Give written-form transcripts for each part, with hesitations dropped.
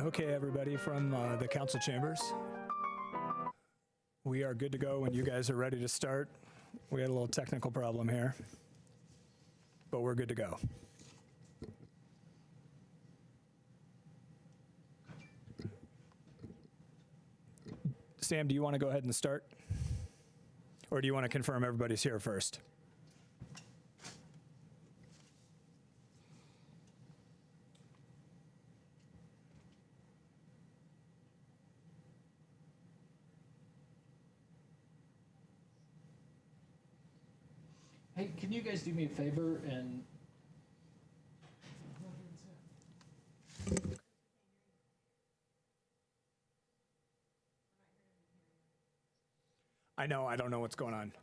Okay, everybody from the council chambers. We are good to go when you guys are ready to start. We had a little technical problem here, but we're good to go. Sam, do you want to go ahead and start? Or do you want to confirm everybody's here first? Hey, can you guys do me a favor and I know, I don't know what's going on.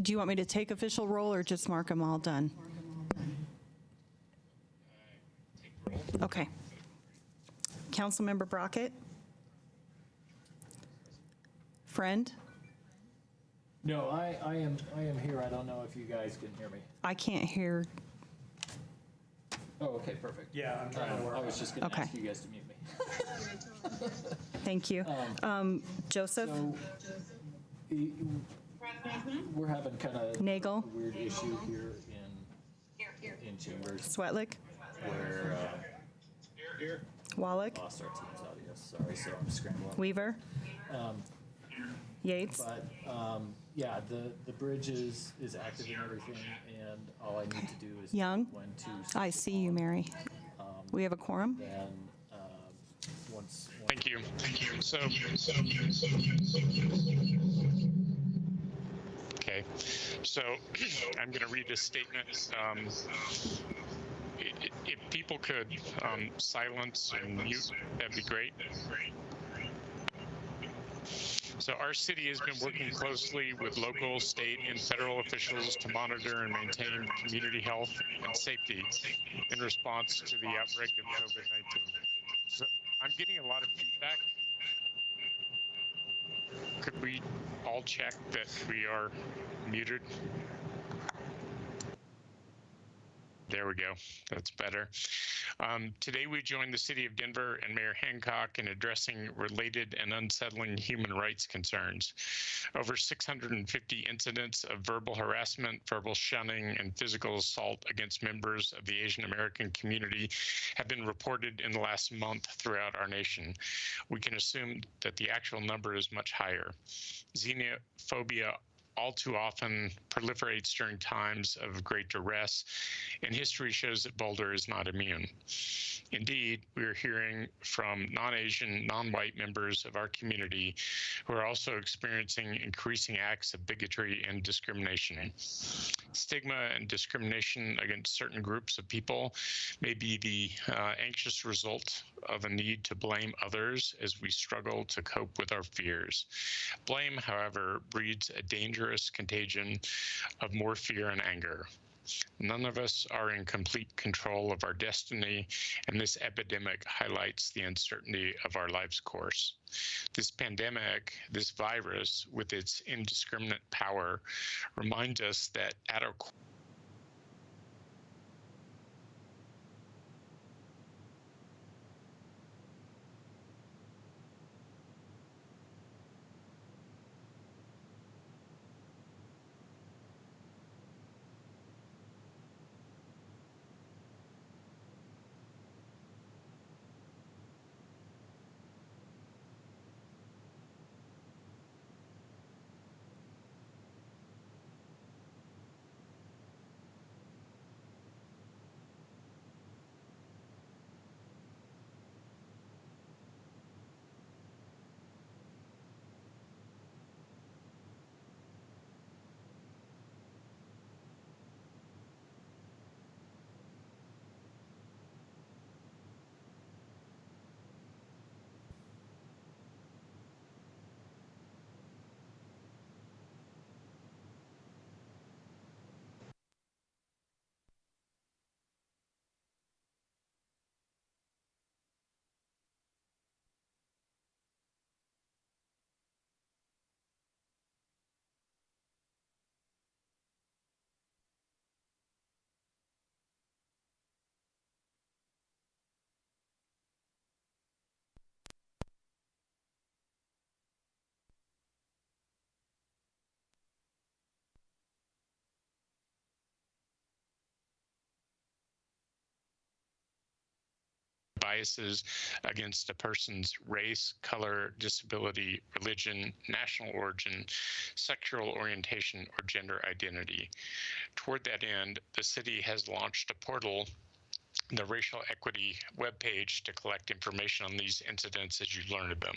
Do you want me to take official roll or just mark them all done? Okay. Councilmember Brockett? Friend? No, I am here. I don't know if you guys can hear me. I can't hear. Oh, okay, perfect. Yeah, I'm trying to work. I was just going to Okay. ask you guys to mute me. Thank you. Joseph? So, we're having kind of Nagel? a weird issue here in Chambers Swetlick? where Wallach? lost our team's audio. Sorry, so I'm scrambling. Weaver? Yates? But yeah, the bridge is active and everything, and all I need to do is Young? when to I see you, Mary. We have a quorum? then once Thank you. Okay, so I'm going to read a statement. If people could silence and mute, that'd be great. So our city has been working closely with local, state, and federal officials to monitor and maintain community health and safety in response to the outbreak of COVID-19. So I'm getting a lot of feedback. Could we all check that we are muted? There we go. That's better. Today, we join the City of Denver and Mayor Hancock in addressing related and unsettling human rights concerns. Over 650 incidents of verbal harassment, verbal shunning, and physical assault against members of the Asian American community have been reported in the last month throughout our nation. We can assume that the actual number is much higher. Xenophobia all too often proliferates during times of great duress, and history shows that Boulder is not immune. Indeed, we are hearing from non-Asian, non-white members of our community who are also experiencing increasing acts of bigotry and discrimination. Stigma and discrimination against certain groups of people may be the anxious result of a need to blame others as we struggle to cope with our fears. Blame, however, breeds a dangerous contagion of more fear and anger. None of us are in complete control of our destiny, and this epidemic highlights the uncertainty of our life's course. This pandemic, this virus, with its indiscriminate power, reminds us that at our core, biases against a person's race, color, disability, religion, national origin, sexual orientation, or gender identity. Toward that end, the city has launched a portal, the Racial Equity webpage, to collect information on these incidents as you learn of them.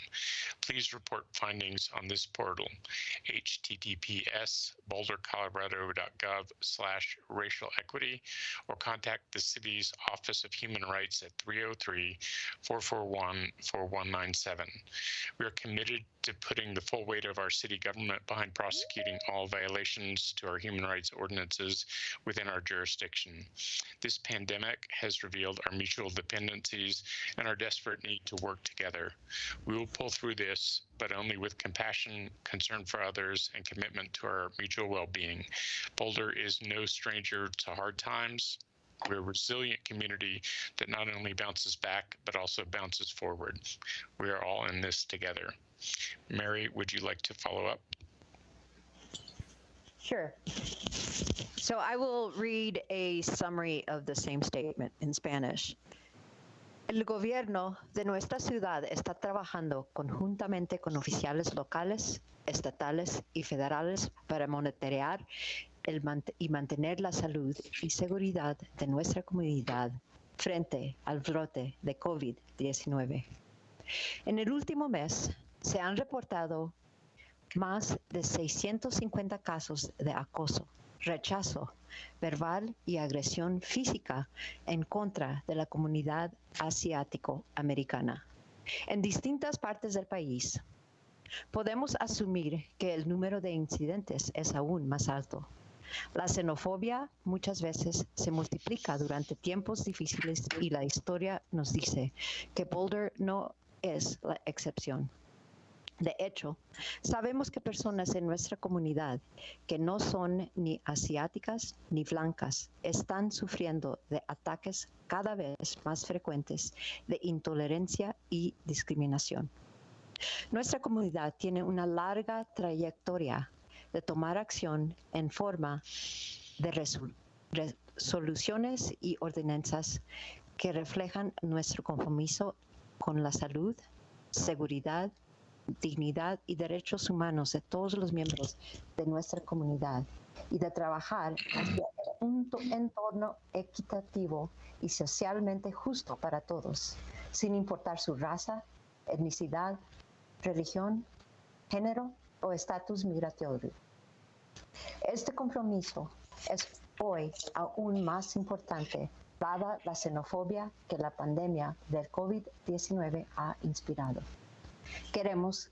Please report findings on this portal, https:/bouldercolorado.gov/racial equity, or contact the city's Office of Human Rights at 303-441-4197. We are committed to putting the full weight of our city government behind prosecuting all violations to our human rights ordinances within our jurisdiction. This pandemic has revealed our mutual dependencies and our desperate need to work together. We will pull through this, but only with compassion, concern for others, and commitment to our mutual well-being. Boulder is no stranger to hard times. We're a resilient community that not only bounces back, but also bounces forward. We are all in this together. Mary, would you like to follow up? Sure. So I will read a summary of the same statement in Spanish. El gobierno de nuestra ciudad está trabajando conjuntamente con oficiales locales, estatales y federales para monitorear y mantener la salud y seguridad de nuestra comunidad frente al brote de COVID-19. En el último mes se han reportado más de 650 casos de acoso, rechazo verbal y agresión física en contra de la comunidad asiático-americana en distintas partes del país. Podemos asumir que el número de incidentes es aún más alto. La xenofobia muchas veces se multiplica durante tiempos difíciles y la historia nos dice que Boulder no es la excepción. De hecho, sabemos que personas en nuestra comunidad que no son ni asiáticas ni blancas están sufriendo de ataques cada vez más frecuentes de intolerancia y discriminación. Nuestra comunidad tiene una larga trayectoria de tomar acción en forma de resoluciones y ordenanzas que reflejan nuestro compromiso con la salud, seguridad, dignidad y derechos humanos de todos los miembros de nuestra comunidad y de trabajar hacia un entorno equitativo y socialmente justo para todos, sin importar su raza, etnicidad, religión, género o estatus migratorio. Este compromiso es hoy aún más importante dada la xenofobia que la pandemia del COVID-19 ha inspirado. Queremos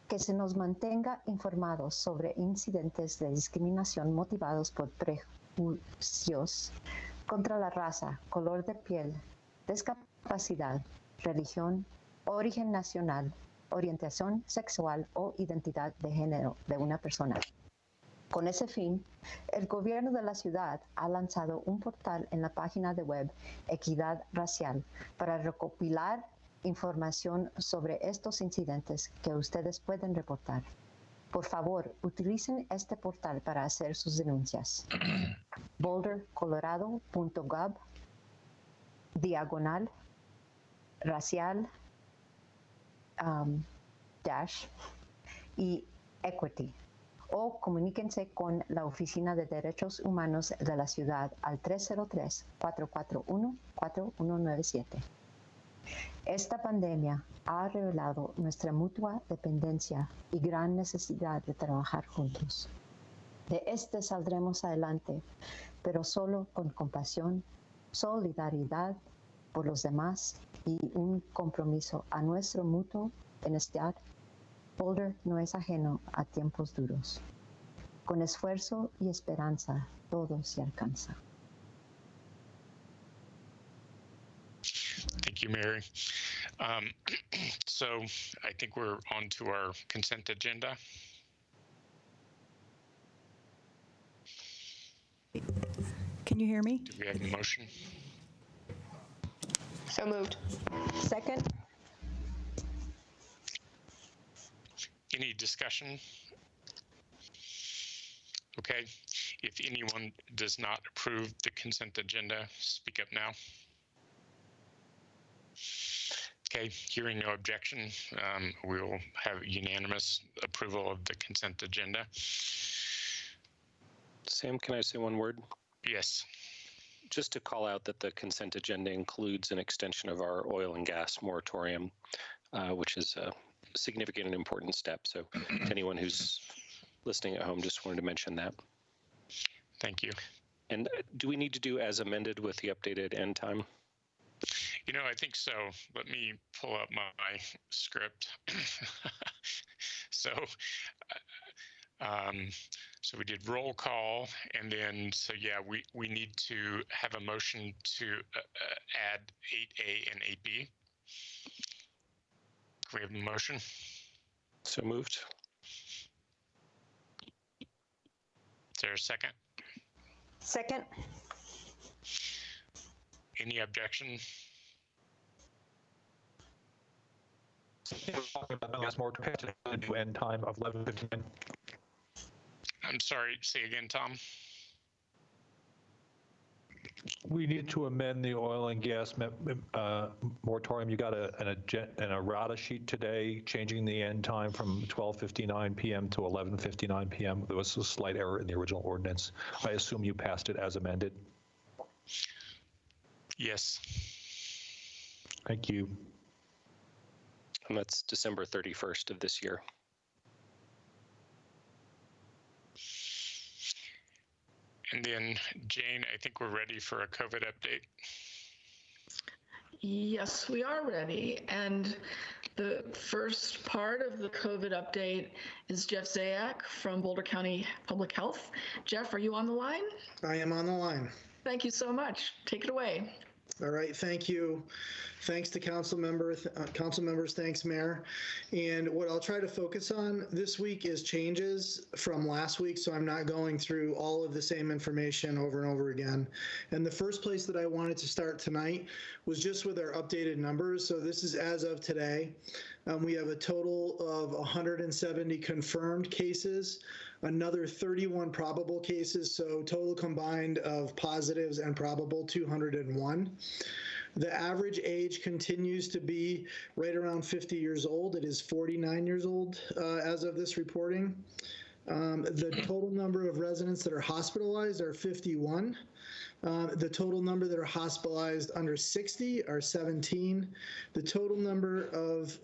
que se nos mantenga informados sobre incidentes de discriminación motivados por prejuicios contra la raza, color de piel, discapacidad, religión, origen nacional, orientación sexual o identidad de género de una persona. Con ese fin, el gobierno de la ciudad ha lanzado un portal en la página de web Equidad Racial para recopilar información sobre estos incidentes que ustedes pueden reportar. Por favor, utilicen este portal para hacer sus denuncias. bouldercolorado.gov/racial y equity, o comuníquense con la Oficina de Derechos Humanos de la ciudad al 303-441-4197. Esta pandemia ha revelado nuestra mutua dependencia y gran necesidad de trabajar juntos. De este saldremos adelante, pero solo con compasión, solidaridad por los demás y un compromiso a nuestro mutuo bienestar. Boulder no es ajeno a tiempos duros. Con esfuerzo y esperanza, todo se alcanza. Thank you, Mary. So I think we're on to our consent agenda. Can you hear me? Do we have a motion? So moved. Second. Any discussion? Okay. If anyone does not approve the consent agenda, speak up now. Okay, hearing no objection, we will have unanimous approval of the consent agenda. Sam, can I say one word? Yes. Just to call out that the consent agenda includes an extension of our oil and gas moratorium, which is a significant and important step. So to anyone who's listening at home, just wanted to mention that. Thank you. And do we need to do as amended with the updated end time? You know, I think so. Let me pull up my script. So, so we did roll call, and then, so yeah, we need to have a motion to add 8A and 8B. Can we have a motion? So moved. Is there a second? Second. Any objection? Talking about gas moratorium to do end time of 11:59. I'm sorry, say again, Tom. We need to amend the oil and gas moratorium. You got an errata sheet today, changing the end time from 12:59 p.m. to 11:59 p.m. There was a slight error in the original ordinance. I assume you passed it as amended. Yes. Thank you. And that's December 31st of this year. And then, Jane, I think we're ready for a COVID update. Yes, we are ready. And the first part of the COVID update is Jeff Zayak from Boulder County Public Health. Jeff, are you on the line? I am on the line. Thank you so much. Take it away. All right, thank you. Thanks to council members, thanks Mayor. And what I'll try to focus on this week is changes from last week, so I'm not going through all of the same information over and over again. And the first place that I wanted to start tonight was just with our updated numbers. So this is as of today. We have a total of 170 confirmed cases, another 31 probable cases, so total combined of positives and probable 201. The average age continues to be right around 50 years old. It is 49 years old as of this reporting. The total number of residents that are hospitalized are 51. The total number that are hospitalized under 60 are 17. The total number of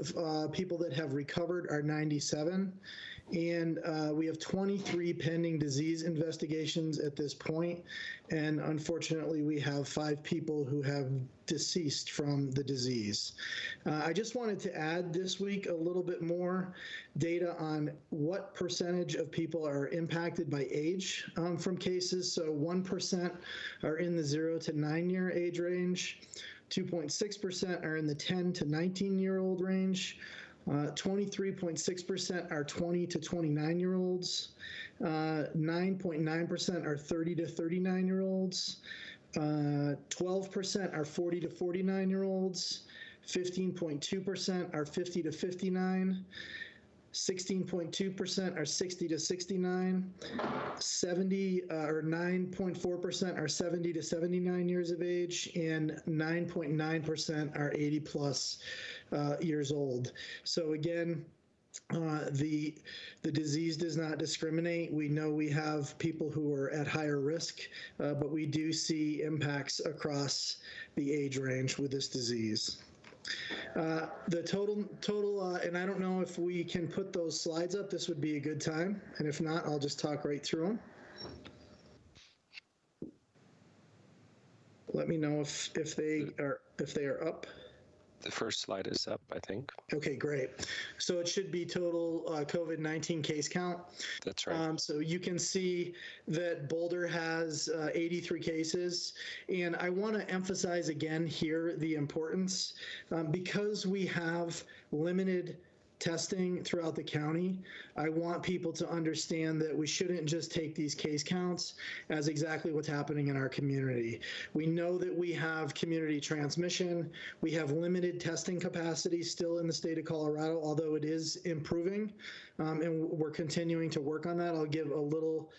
people that have recovered are 97. And we have 23 pending disease investigations at this point. And unfortunately, we have 5 people who have deceased from the disease. I just wanted to add this week a little bit more data on what percentage of people are impacted by age from cases. So 1% are in the 0 to 9 year age range. 2.6% are in the 10 to 19-year-old range. 23.6% are 20 to 29-year-olds. 9.9% are 30 to 39-year-olds. 12% are 40 to 49-year-olds. 15.2% are 50 to 59. 16.2% are 60 to 69. 9.4% are 70 to 79 years of age, and 9.9% are 80 plus years old. So again, the disease does not discriminate. We know we have people who are at higher risk, but we do see impacts across the age range with this disease. The total, and I don't know if we can put those slides up. This would be a good time, and if not, I'll just talk right through them. Let me know if they are up. The first slide is up, I think. Okay, great. So it should be total COVID-19 case count. That's right. So you can see that Boulder has 83 cases. And I want to emphasize again here the importance, because we have limited testing throughout the county. I want people to understand that we shouldn't just take these case counts as exactly what's happening in our community. We know that we have community transmission. We have limited testing capacity still in the state of Colorado, although it is improving, and we're continuing to work on that. I'll give a little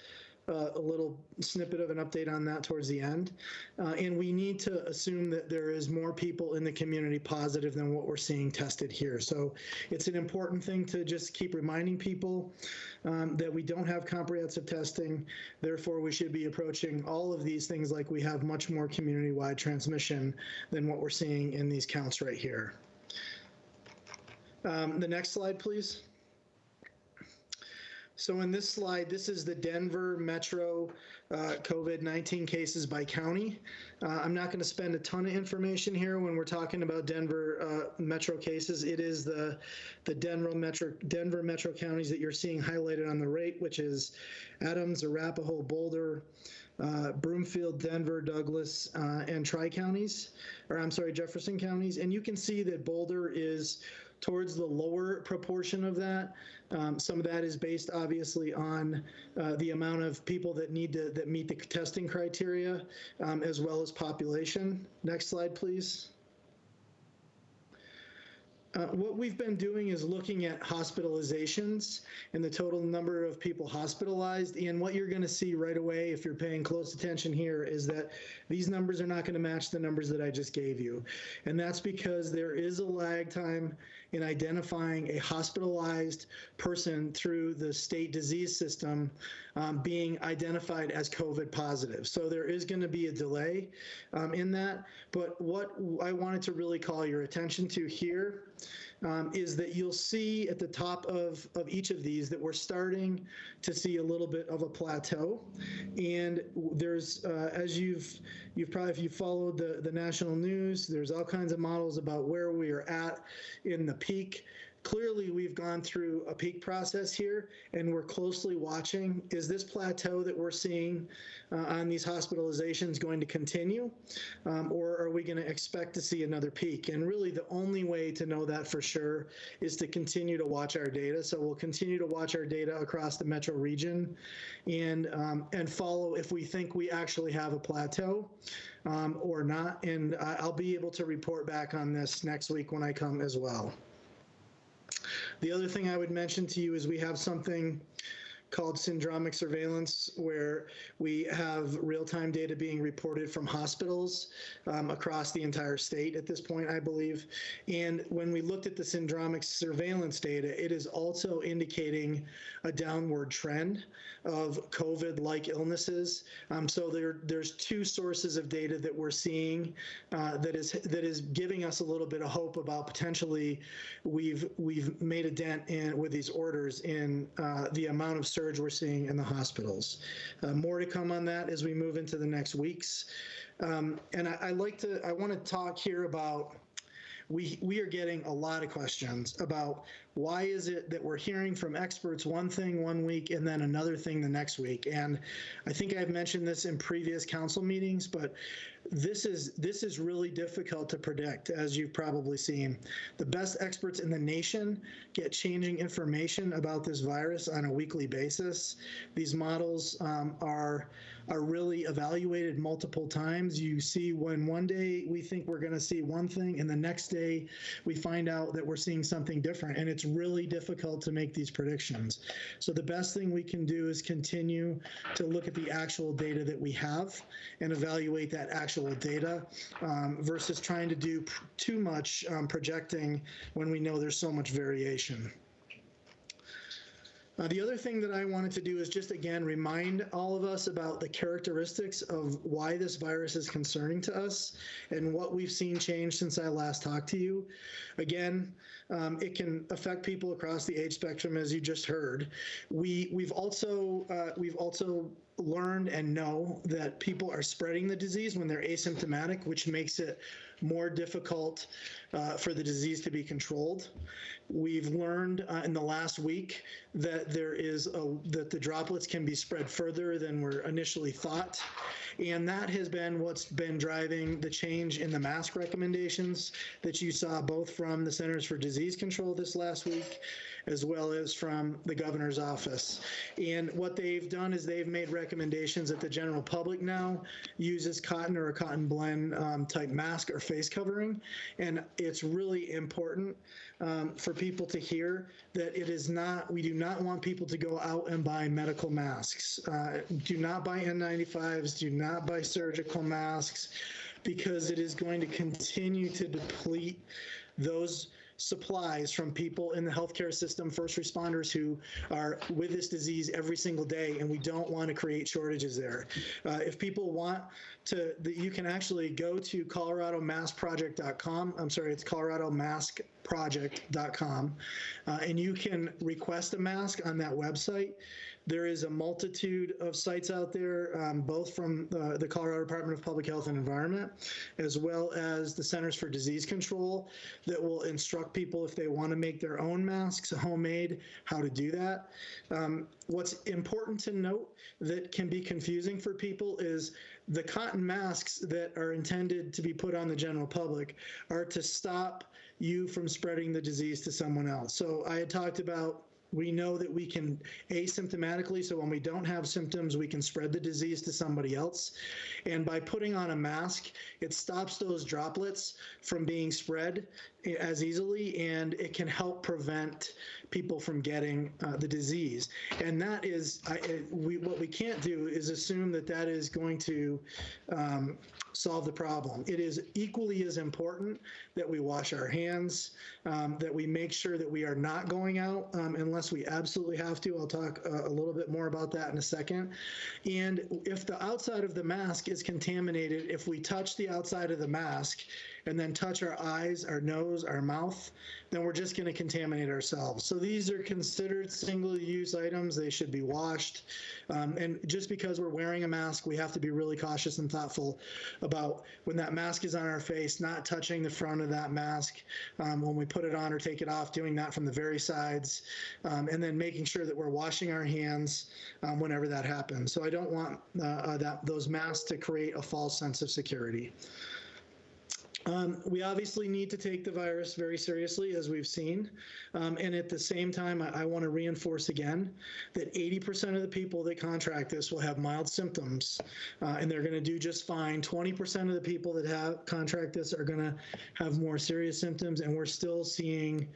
a little snippet of an update on that towards the end. And we need to assume that there is more people in the community positive than what we're seeing tested here. So it's an important thing to just keep reminding people that we don't have comprehensive testing. Therefore, we should be approaching all of these things like we have much more community-wide transmission than what we're seeing in these counts right here. The next slide, please. So in this slide, this is the Denver Metro COVID-19 cases by county. I'm not going to spend a ton of information here when we're talking about Denver Metro cases. It is the Denver Metro counties that you're seeing highlighted on the right, which is Adams, Arapahoe, Boulder, Broomfield, Denver, Douglas, and Jefferson counties. And you can see that Boulder is towards the lower proportion of that. Some of that is based obviously on the amount of people that meet the testing criteria, as well as population. Next slide, please. What we've been doing is looking at hospitalizations and the total number of people hospitalized. And what you're going to see right away, if you're paying close attention here, is that these numbers are not going to match the numbers that I just gave you. And that's because there is a lag time in identifying a hospitalized person through the state disease system being identified as COVID positive. So there is going to be a delay in that. But what I wanted to really call your attention to here is that you'll see at the top of each of these that we're starting to see a little bit of a plateau. And there's, as you've probably, if you followed the national news, there's all kinds of models about where we are at in the peak. Clearly, we've gone through a peak process here, and we're closely watching. Is this plateau that we're seeing on these hospitalizations going to continue, or are we going to expect to see another peak? And really, the only way to know that for sure is to continue to watch our data. So we'll continue to watch our data across the metro region and follow if we think we actually have a plateau or not. And I'll be able to report back on this next week when I come as well. The other thing I would mention to you is we have something called syndromic surveillance, where we have real-time data being reported from hospitals across the entire state at this point, I believe. And when we looked at the syndromic surveillance data, it is also indicating a downward trend of COVID-like illnesses. So there's two sources of data that we're seeing that is giving us a little bit of hope about potentially we've made a dent in with these orders in the amount of surge we're seeing in the hospitals. More to come on that as we move into the next weeks. And I want to talk here about, we are getting a lot of questions about why is it that we're hearing from experts one thing one week and then another thing the next week. And I think I've mentioned this in previous council meetings, but this is really difficult to predict, as you've probably seen. The best experts in the nation get changing information about this virus on a weekly basis. These models are really evaluated multiple times. You see when one day we think we're going to see one thing and the next day we find out that we're seeing something different, and it's really difficult to make these predictions. So the best thing we can do is continue to look at the actual data that we have and evaluate that actual data versus trying to do too much projecting when we know there's so much variation. The other thing that I wanted to do is just again remind all of us about the characteristics of why this virus is concerning to us and what we've seen change since I last talked to you. Again, it can affect people across the age spectrum, as you just heard. We've also learned and know that people are spreading the disease when they're asymptomatic, which makes it more difficult for the disease to be controlled. We've learned in the last week that that the droplets can be spread further than were initially thought. And that has been what's been driving the change in the mask recommendations that you saw both from the Centers for Disease Control this last week, as well as from the governor's office. And what they've done is they've made recommendations that the general public now uses cotton or a cotton blend type mask or face covering. And it's really important for people to hear that it is not, we do not want people to go out and buy medical masks. Do not buy N95s, do not buy surgical masks, because it is going to continue to deplete those supplies from people in the healthcare system, first responders who are with this disease every single day, and we don't want to create shortages there. If people want to, you can actually go to coloradomaskproject.com. I'm sorry, it's coloradomaskproject.com, and you can request a mask on that website. There is a multitude of sites out there, both from the Colorado Department of Public Health and Environment, as well as the Centers for Disease Control, that will instruct people if they want to make their own masks, homemade, how to do that. What's important to note that can be confusing for people is the cotton masks that are intended to be put on the general public are to stop you from spreading the disease to someone else. So I had talked about, we know that we can asymptomatically, so when we don't have symptoms, we can spread the disease to somebody else. And by putting on a mask, it stops those droplets from being spread as easily, and it can help prevent people from getting the disease. And that is, what we can't do is assume that that is going to solve the problem. It is equally as important that we wash our hands, that we make sure that we are not going out unless we absolutely have to. I'll talk a little bit more about that in a second. And if the outside of the mask is contaminated, if we touch the outside of the mask and then touch our eyes, our nose, our mouth, then we're just going to contaminate ourselves. So these are considered single-use items. They should be washed. And just because we're wearing a mask, we have to be really cautious and thoughtful about when that mask is on our face, not touching the front of that mask when we put it on or take it off, doing that from the very sides, and then making sure that we're washing our hands whenever that happens. So I don't want those masks to create a false sense of security. We obviously need to take the virus very seriously, as we've seen. And at the same time, I want to reinforce again that 80% of the people that contract this will have mild symptoms, and they're going to do just fine. 20% of the people that have contract this are going to have more serious symptoms, and we're still seeing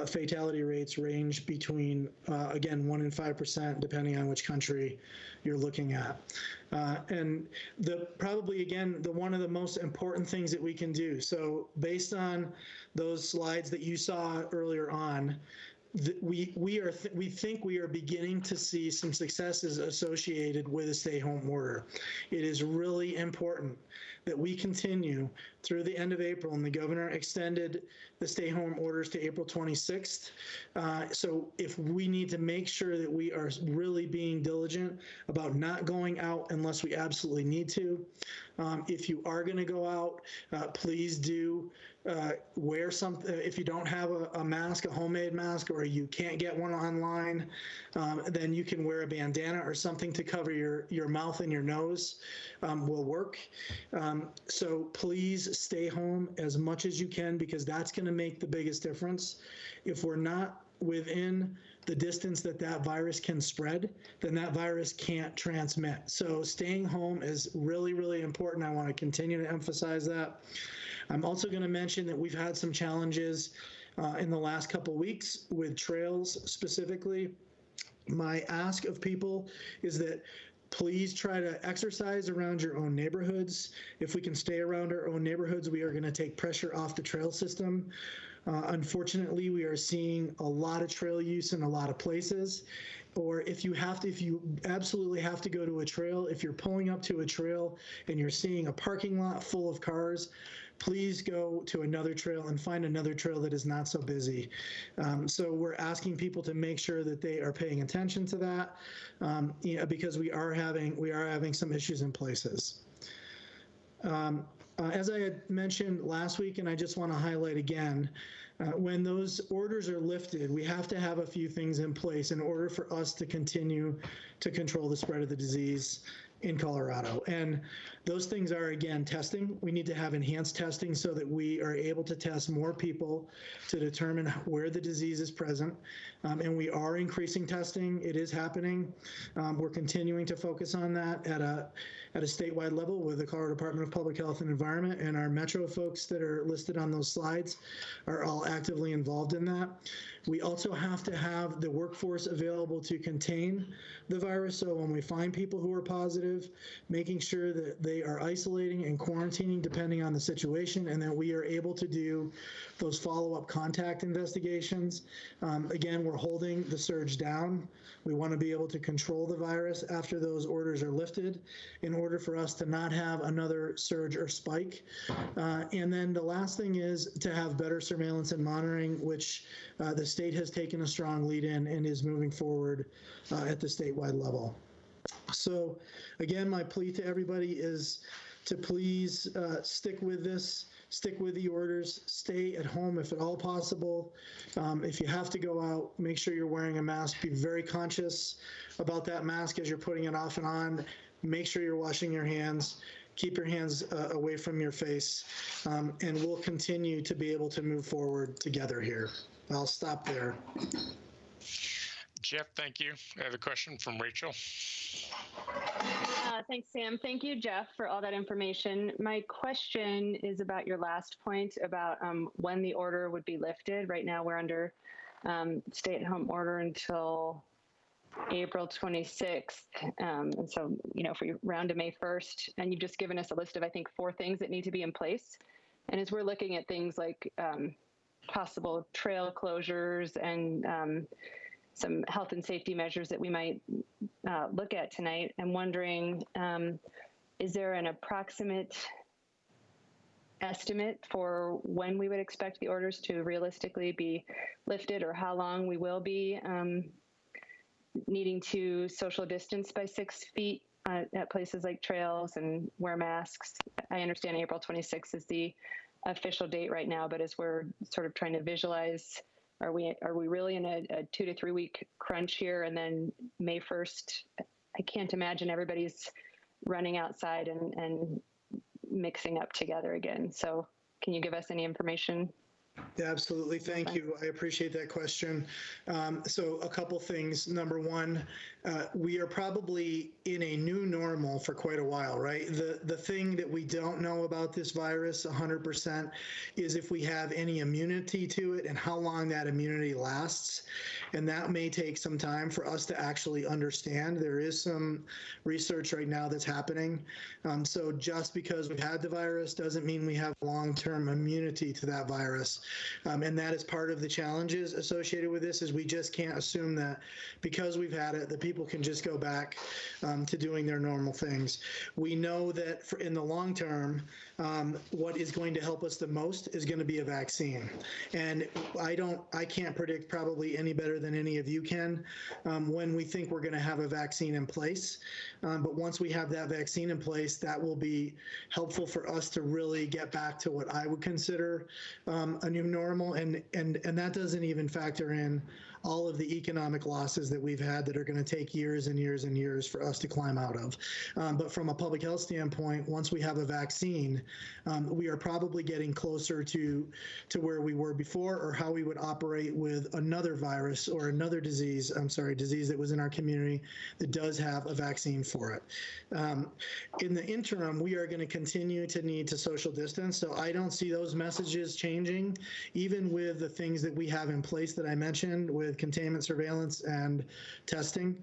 fatality rates range between, again, 1 and 5%, depending on which country you're looking at. And probably, again, one of the most important things that we can do. So based on those slides that you saw earlier on, we think we are beginning to see some successes associated with a stay-home order. It is really important that we continue through the end of April, and the governor extended the stay-home orders to April 26th. So if we need to make sure that we are really being diligent about not going out unless we absolutely need to. If you are going to go out, please do wear something. If you don't have a mask, a homemade mask, or you can't get one online, then you can wear a bandana or something to cover your mouth and your nose will work. So please stay home as much as you can, because that's going to make the biggest difference. If we're not within the distance that virus can spread, then that virus can't transmit. So staying home is really, really important. I want to continue to emphasize that. I'm also going to mention that we've had some challenges in the last couple weeks with trails specifically. My ask of people is that please try to exercise around your own neighborhoods. If we can stay around our own neighborhoods, we are going to take pressure off the trail system. Unfortunately, we are seeing a lot of trail use in a lot of places. Or if you absolutely have to go to a trail, if you're pulling up to a trail and you're seeing a parking lot full of cars, please go to another trail and find another trail that is not so busy. So we're asking people to make sure that they are paying attention to that, because we are having some issues in places. As I had mentioned last week, and I just want to highlight again, when those orders are lifted, we have to have a few things in place in order for us to continue to control the spread of the disease. in Colorado. And those things are, again, testing. We need to have enhanced testing so that we are able to test more people to determine where the disease is present. And we are increasing testing. It is happening. We're continuing to focus on that at a statewide level with the Colorado Department of Public Health and Environment, and our Metro folks that are listed on those slides are all actively involved in that. We also have to have the workforce available to contain the virus. So when we find people who are positive, making sure that they are isolating and quarantining depending on the situation, and that we are able to do those follow-up contact investigations. Again, we're holding the surge down. We want to be able to control the virus after those orders are lifted in order for us to not have another surge or spike. And then the last thing is to have better surveillance and monitoring, which the state has taken a strong lead in and is moving forward at the statewide level. So again, my plea to everybody is to please stick with this, stick with the orders, stay at home if at all possible. If you have to go out, make sure you're wearing a mask. Be very conscious about that mask as you're putting it off and on. Make sure you're washing your hands. Keep your hands away from your face, and we'll continue to be able to move forward together here. I'll stop there. Jeff, thank you. I have a question from Rachel. Thanks, Sam. Thank you, Jeff, for all that information. My question is about your last point about when the order would be lifted. Right now, we're under stay-at-home order until April 26th. And so, you know, if we round to May 1st, and you've just given us a list of, I think, 4 things that need to be in place. And as we're looking at things like possible trail closures and some health and safety measures that we might look at tonight, I'm wondering, is there an approximate estimate for when we would expect the orders to realistically be lifted, or how long we will be needing to social distance by 6 feet at places like trails and wear masks? I understand April 26th is the official date right now, but as we're sort of trying to visualize, are we really in a 2 to 3 week crunch here? And then May 1st, I can't imagine everybody's running outside and mixing up together again. So can you give us any information? Yeah, absolutely. Thank you. I appreciate that question. So a couple things. Number one, we are probably in a new normal for quite a while, right? The thing that we don't know about this virus 100% is if we have any immunity to it and how long that immunity lasts. And that may take some time for us to actually understand. There is some research right now that's happening. So just because we've had the virus doesn't mean we have long-term immunity to that virus. And that is part of the challenges associated with this, is we just can't assume that because we've had it, that people can just go back to doing their normal things. We know that in the long term, what is going to help us the most is going to be a vaccine. And I can't predict probably any better than any of you can when we think we're going to have a vaccine in place. But once we have that vaccine in place, that will be helpful for us to really get back to what I would consider a new normal. And that doesn't even factor in all of the economic losses that we've had that are going to take years and years and years for us to climb out of. But from a public health standpoint, once we have a vaccine, we are probably getting closer to where we were before, or how we would operate with another virus or another disease that was in our community that does have a vaccine for it. In the interim, we are going to continue to need to social distance. So I don't see those messages changing, even with the things that we have in place that I mentioned with containment, surveillance, and testing.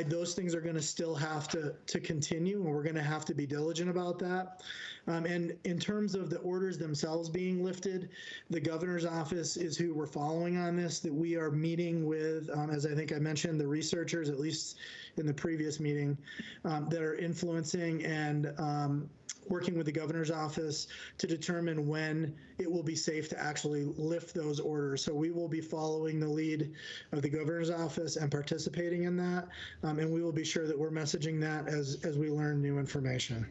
Those things are going to still have to continue, and we're going to have to be diligent about that. And in terms of the orders themselves being lifted, the governor's office is who we're following on this, that we are meeting with, as I think I mentioned, the researchers, at least in the previous meeting, that are influencing and working with the governor's office to determine when it will be safe to actually lift those orders. So we will be following the lead of the governor's office and participating in that. And we will be sure that we're messaging that as we learn new information.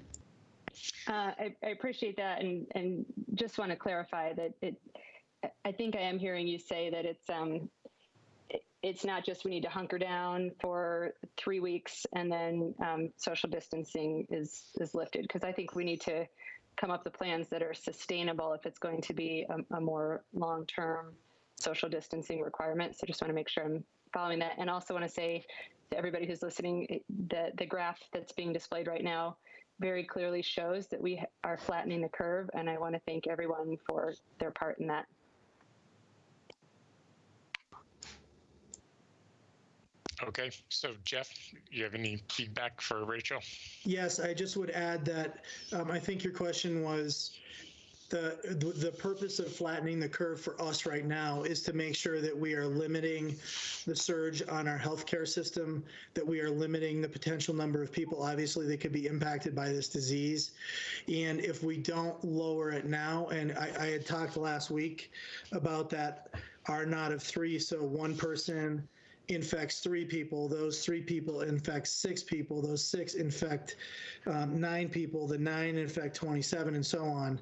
I appreciate that, and just want to clarify that I think I am hearing you say that it's not just we need to hunker down for 3 weeks and then social distancing is lifted, because I think we need to come up with plans that are sustainable if it's going to be a more long-term social distancing requirement. So just want to make sure I'm following that. And also want to say to everybody who's listening, the graph that's being displayed right now very clearly shows that we are flattening the curve, and I want to thank everyone for their part in that. Okay, so Jeff, you have any feedback for Rachel? Yes, I just would add that I think your question was the purpose of flattening the curve for us right now is to make sure that we are limiting the surge on our healthcare system, that we are limiting the potential number of people, obviously, that could be impacted by this disease. And if we don't lower it now, and I had talked last week about that R naught of 3, so one person infects 3 people, those 3 people infect 6 people, those 6 infect 9 people, the 9 infect 27, and so on.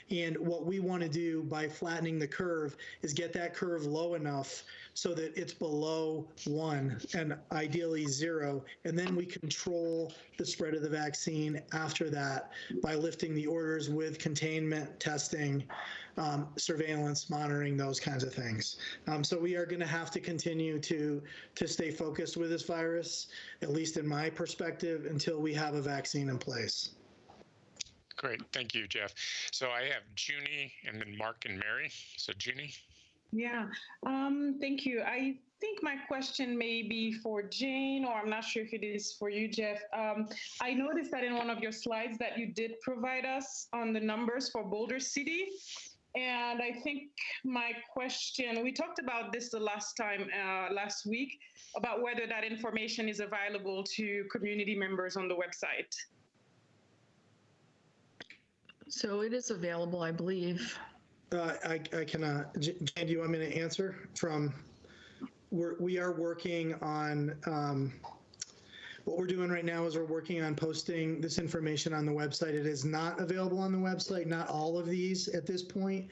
And what we want to do by flattening the curve is get that curve low enough so that it's below 1 and ideally 0. And then we control the spread of the vaccine after that by lifting the orders with containment, testing, surveillance, monitoring, those kinds of things. So we are going to have to continue to stay focused with this virus, at least in my perspective, until we have a vaccine in place. Great, thank you, Jeff. So I have Junie and then Mark and Mary. So Junie. Yeah, thank you. I think my question may be for Jane, or I'm not sure if it is for you, Jeff. I noticed that in one of your slides that you did provide us on the numbers for Boulder City. And I think my question, we talked about this the last time, last week, about whether that information is available to community members on the website. So it is available, I believe. I can, Jane, do you want me to answer from, we are working on, what we're doing right now is we're working on posting this information on the website. It is not available on the website, not all of these at this point.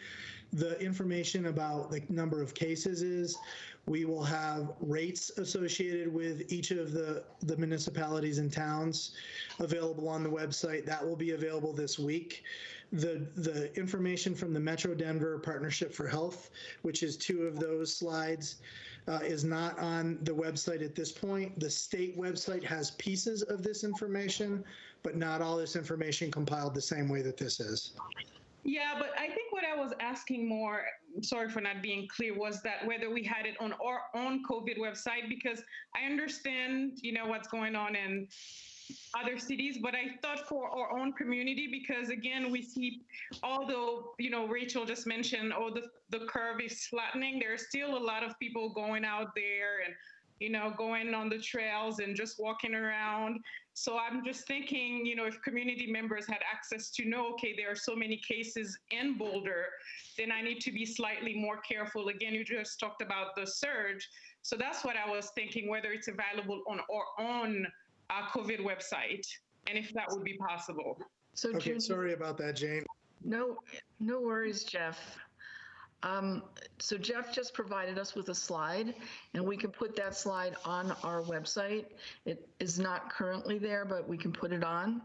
The information about the number of cases is, we will have rates associated with each of the municipalities and towns available on the website. That will be available this week. The information from the Metro Denver Partnership for Health, which is 2 of those slides, is not on the website at this point. The state website has pieces of this information, but not all this information compiled the same way that this is. Yeah, but I think what I was asking more, sorry for not being clear, was that whether we had it on our own COVID website, because I understand, you know, what's going on in other cities, but I thought for our own community, because again, we see, although, you know, Rachel just mentioned, oh, the curve is flattening, there's still a lot of people going out there and, you know, going on the trails and just walking around. So I'm just thinking, you know, if community members had access to know, okay, there are so many cases in Boulder, then I need to be slightly more careful. Again, you just talked about the surge. So that's what I was thinking, whether it's available on our own COVID website, and if that would be possible. So Okay, June, sorry about that, Jane. no worries, Jeff. So Jeff just provided us with a slide, and we can put that slide on our website. It is not currently there, but we can put it on.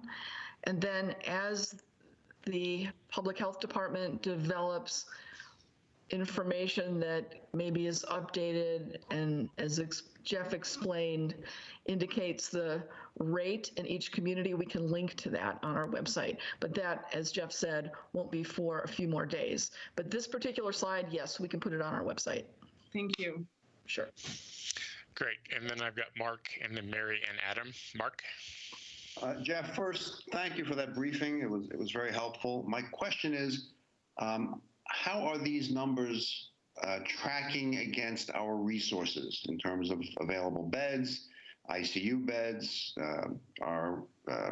And then as the Public Health Department develops information that maybe is updated and, as Jeff explained, indicates the rate in each community, we can link to that on our website. But that, as Jeff said, won't be for a few more days. But this particular slide, yes, we can put it on our website. Thank you. Sure. Great, and then I've got Mark and then Mary and Adam. Mark? Jeff, first, thank you for that briefing. It was very helpful. My question is, how are these numbers tracking against our resources in terms of available beds, ICU beds, our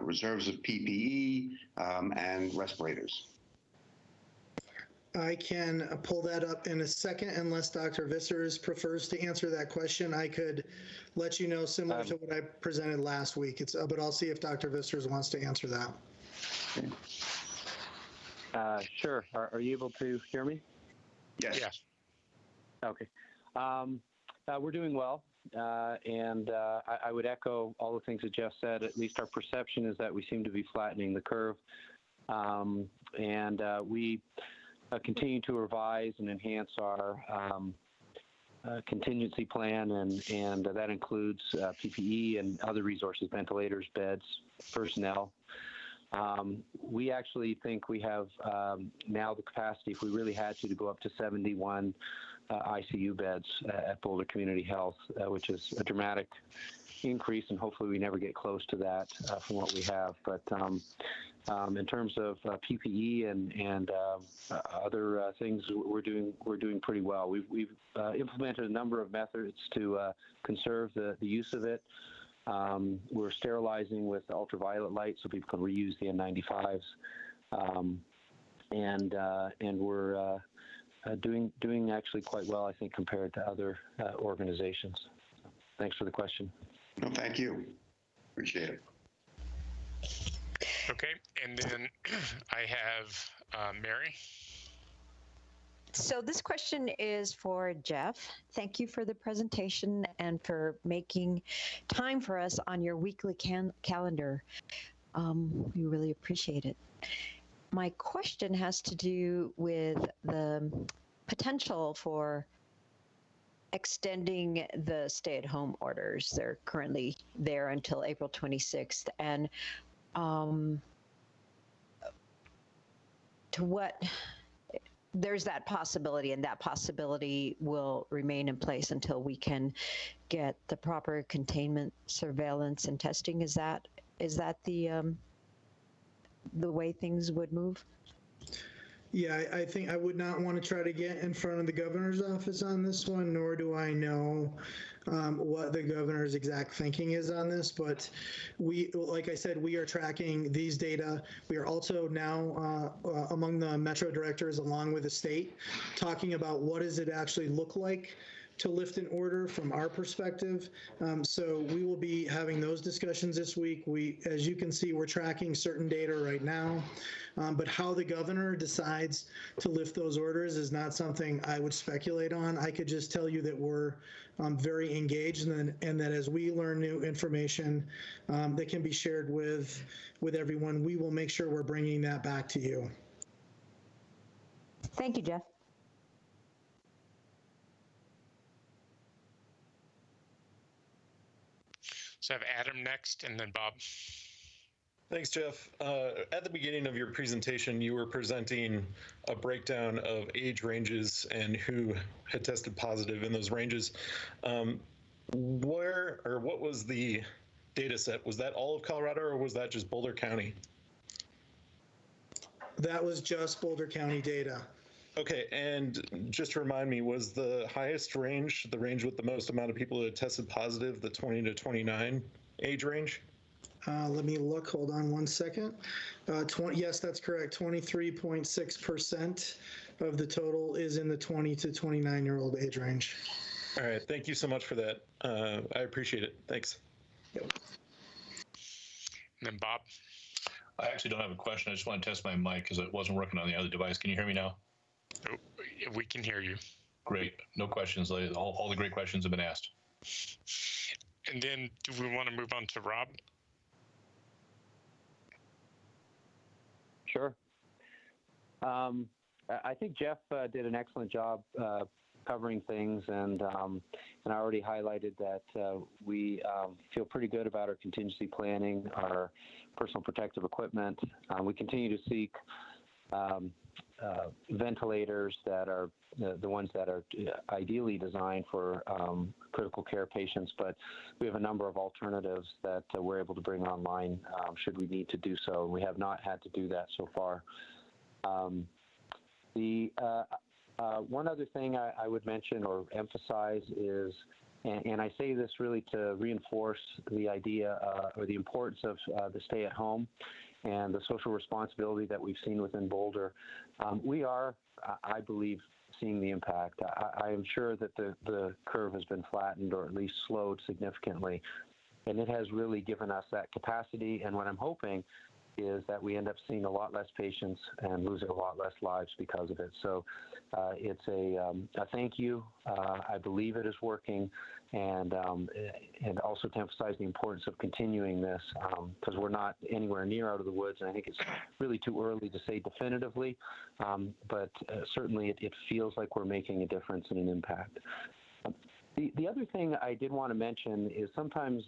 reserves of PPE, and respirators? I can pull that up in a second, unless Dr. Vissers prefers to answer that question. I could let you know similar to what I presented last week. But I'll see if Dr. Vissers wants to answer that. Sure. Are you able to hear me? Yes. Yes. Okay. We're doing well, and I would echo all the things that Jeff said. At least our perception is that we seem to be flattening the curve, and we continue to revise and enhance our contingency plan, and that includes PPE and other resources, ventilators, beds, personnel. We actually think we have now the capacity, if we really had to go up to 71 ICU beds at Boulder Community Health, which is a dramatic increase, and hopefully we never get close to that from what we have. But in terms of PPE and other things, we're doing pretty well. We've implemented a number of methods to conserve the use of it. We're sterilizing with ultraviolet light so people can reuse the N95s, and we're doing actually quite well, I think, compared to other organizations. Thanks for the question. No, thank you. Appreciate it. Okay, and then I have Mary. So this question is for Jeff. Thank you for the presentation and for making time for us on your weekly calendar. We really appreciate it. My question has to do with the potential for extending the stay-at-home orders. They're currently there until April 26th. And to what, there's that possibility, and that possibility will remain in place until we can get the proper containment, surveillance, and testing. Is that the way things would move? Yeah, I think I would not want to try to get in front of the governor's office on this one, nor do I know what the governor's exact thinking is on this. But we, like I said, we are tracking these data. We are also now among the Metro directors, along with the state, talking about what does it actually look like to lift an order from our perspective. So we will be having those discussions this week. As you can see, we're tracking certain data right now, but how the governor decides to lift those orders is not something I would speculate on. I could just tell you that we're very engaged, and that as we learn new information that can be shared with everyone, we will make sure we're bringing that back to you. Thank you, Jeff. So I have Adam next, and then Bob. Thanks, Jeff. At the beginning of your presentation, you were presenting a breakdown of age ranges and who had tested positive in those ranges. Where or what was the data set? Was that all of Colorado, or was that just Boulder County? That was just Boulder County data. Okay, and just to remind me, was the highest range, the range with the most amount of people who had tested positive, the 20 to 29 age range? Let me look, hold on one second. Yes, that's correct. 23.6% of the total is in the 20 to 29-year-old age range. All right, thank you so much for that. I appreciate it. Thanks. Yep. And then Bob. I actually don't have a question. I just want to test my mic because it wasn't working on the other device. Can you hear me now? Oh, we can hear you. Great. No questions. All the great questions have been asked. And then do we want to move on to Rob? Sure. I think Jeff did an excellent job covering things, and I already highlighted that we feel pretty good about our contingency planning, our personal protective equipment. We continue to seek ventilators that are the ones that are ideally designed for critical care patients, but we have a number of alternatives that we're able to bring online should we need to do so. We have not had to do that so far. One other thing I would mention or emphasize is, and I say this really to reinforce the idea or the importance of the stay-at-home and the social responsibility that we've seen within Boulder. We are, I believe, seeing the impact. I am sure that the curve has been flattened or at least slowed significantly, and it has really given us that capacity. And what I'm hoping is that we end up seeing a lot less patients and losing a lot less lives because of it. So it's a thank you. I believe it is working, and also to emphasize the importance of continuing this, because we're not anywhere near out of the woods, and I think it's really too early to say definitively, but certainly it feels like we're making a difference and an impact. The other thing I did want to mention is sometimes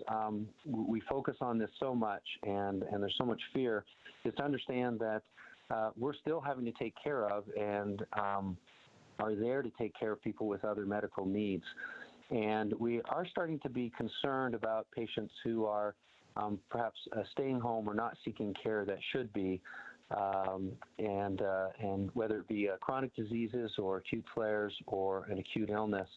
we focus on this so much, and there's so much fear, is to understand that we're still having to take care of and are there to take care of people with other medical needs. And we are starting to be concerned about patients who are perhaps staying home or not seeking care that should be, and whether it be chronic diseases or acute flares or an acute illness.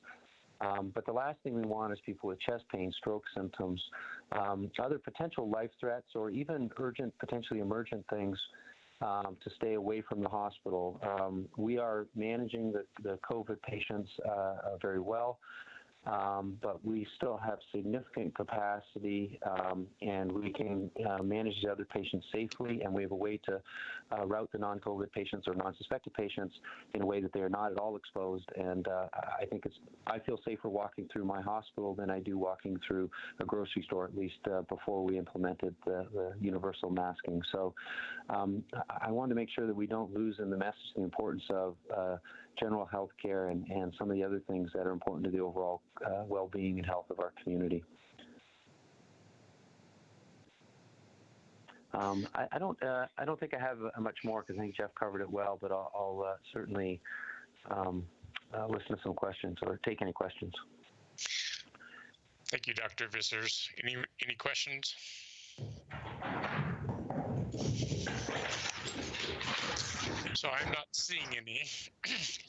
But the last thing we want is people with chest pain, stroke symptoms, other potential life threats, or even urgent, potentially emergent things to stay away from the hospital. We are managing the COVID patients very well. But we still have significant capacity, and we can manage the other patients safely, and we have a way to route the non-COVID patients or non-suspected patients in a way that they are not at all exposed. And I feel safer walking through my hospital than I do walking through a grocery store, at least before we implemented the universal masking. So I want to make sure that we don't lose in the message the importance of general health care and some of the other things that are important to the overall well-being and health of our community. I don't think I have much more because I think Jeff covered it well, but I'll certainly listen to some questions or take any questions. Thank you, Dr. Vissers. Any questions? So I'm not seeing any.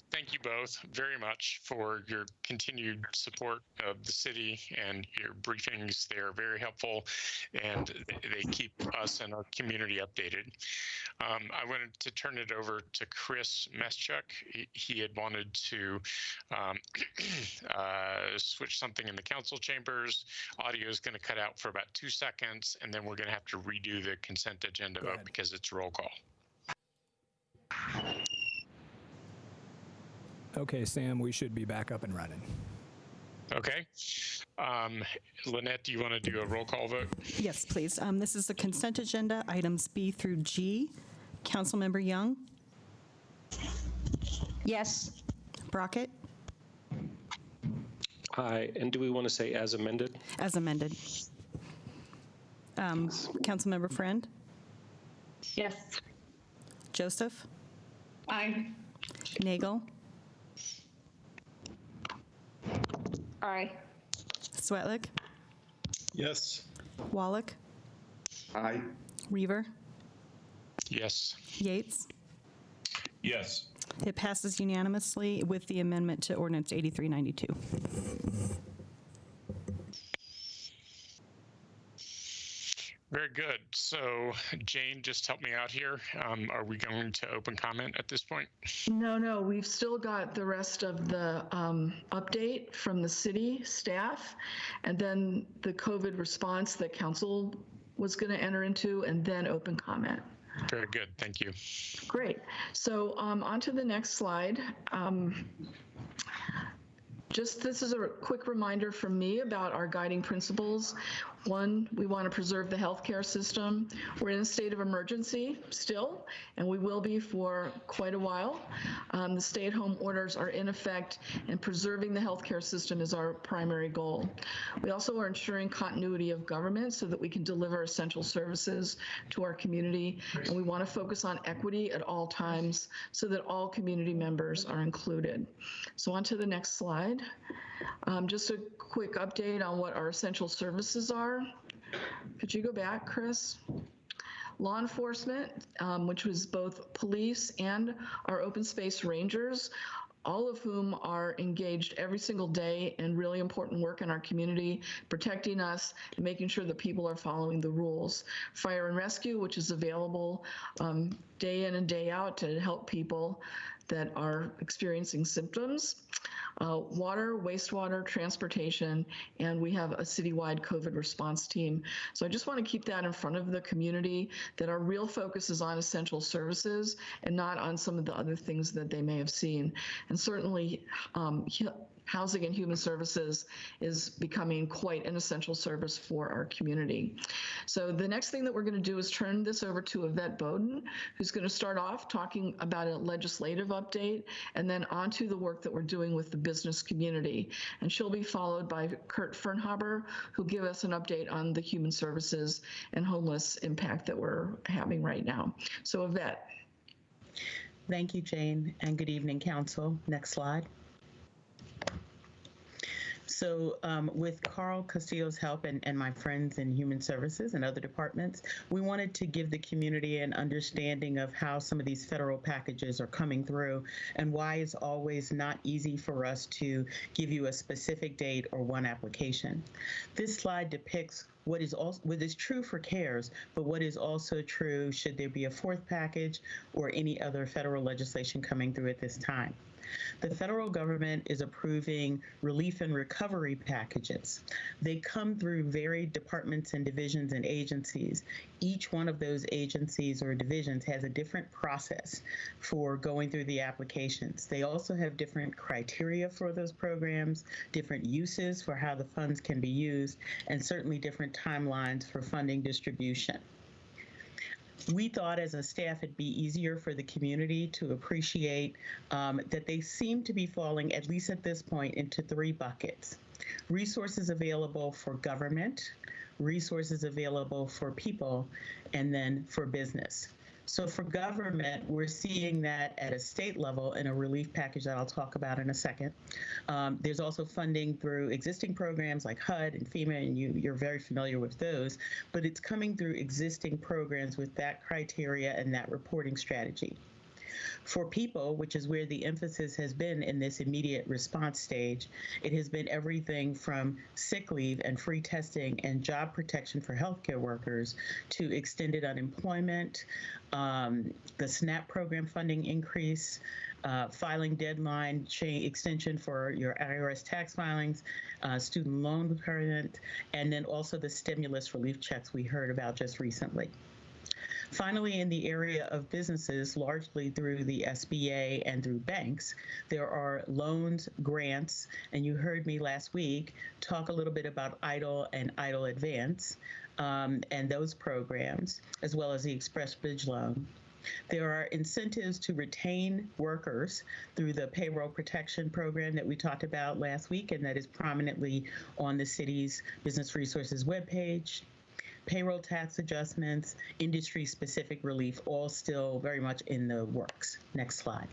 Thank you both very much for your continued support of the city and your briefings. They are very helpful, and they keep us and our community updated. I wanted to turn it over to Chris Meschuk. He had wanted to switch something in the council chambers. Audio is going to cut out for about 2 seconds, and then we're going to have to redo the consent agenda vote because it's roll call. Okay, Sam, we should be back up and running. Okay. Lynette, do you want to do a roll call vote? Yes, please. This is the consent agenda, items B through G. Councilmember Young? Yes. Brockett? Aye. And do we want to say as amended? As amended. Councilmember Friend? Yes. Joseph? Aye. Nagel? Aye. Swetlick? Yes. Wallach? Aye. Reaver? Yes. Yates? Yes. It passes unanimously with the amendment to Ordinance 8392. Very good. So Jane, just help me out here. Are we going to open comment at this point? No, we've still got the rest of the update from the city staff, and then the COVID response that council was going to enter into, and then open comment. Very good. Thank you. Great. So on to the next slide. This is a quick reminder from me about our guiding principles. One, we want to preserve the healthcare system. We're in a state of emergency still, and we will be for quite a while. The stay-at-home orders are in effect, and preserving the healthcare system is our primary goal. We also are ensuring continuity of government so that we can deliver essential services to our community, and we want to focus on equity at all times so that all community members are included. So on to the next slide. Just a quick update on what our essential services are. Could you go back, Chris? Law enforcement, which was both police and our open space rangers, all of whom are engaged every single day in really important work in our community, protecting us and making sure that people are following the rules. Fire and rescue, which is available day in and day out to help people. that are experiencing symptoms, water, wastewater, transportation, and we have a citywide COVID response team. So I just want to keep that in front of the community, that our real focus is on essential services and not on some of the other things that they may have seen. And certainly, Housing and Human Services is becoming quite an essential service for our community. So the next thing that we're going to do is turn this over to Yvette Bowden, who's going to start off talking about a legislative update and then onto the work that we're doing with the business community. And she'll be followed by Kurt Fernhaber, who'll give us an update on the human services and homeless impact that we're having right now. So Yvette. Thank you, Jane, and good evening, Council. Next slide. So with Carl Castillo's help and my friends in Human Services and other departments, we wanted to give the community an understanding of how some of these federal packages are coming through and why it's always not easy for us to give you a specific date or one application. This slide depicts what is true for CARES, but what is also true should there be a fourth package or any other federal legislation coming through at this time. The federal government is approving relief and recovery packages. They come through varied departments and divisions and agencies. Each one of those agencies or divisions has a different process for going through the applications. They also have different criteria for those programs, different uses for how the funds can be used, and certainly different timelines for funding distribution. We thought as a staff it'd be easier for the community to appreciate that they seem to be falling, at least at this point, into three buckets. Resources available for government, resources available for people, and then for business. So for government, we're seeing that at a state level in a relief package that I'll talk about in a second. There's also funding through existing programs like HUD and FEMA, and you're very familiar with those, but it's coming through existing programs with that criteria and that reporting strategy. For people, which is where the emphasis has been in this immediate response stage, it has been everything from sick leave and free testing and job protection for healthcare workers to extended unemployment, the SNAP program funding increase, filing deadline extension for your IRS tax filings, student loan repayment, and then also the stimulus relief checks we heard about just recently. Finally, in the area of businesses, largely through the SBA and through banks, there are loans, grants, and you heard me last week talk a little bit about EIDL and EIDL Advance and those programs, as well as the Express Bridge loan. There are incentives to retain workers through the payroll protection program that we talked about last week, and that is prominently on the city's Business Resources webpage. Payroll tax adjustments, industry-specific relief, all still very much in the works. Next slide.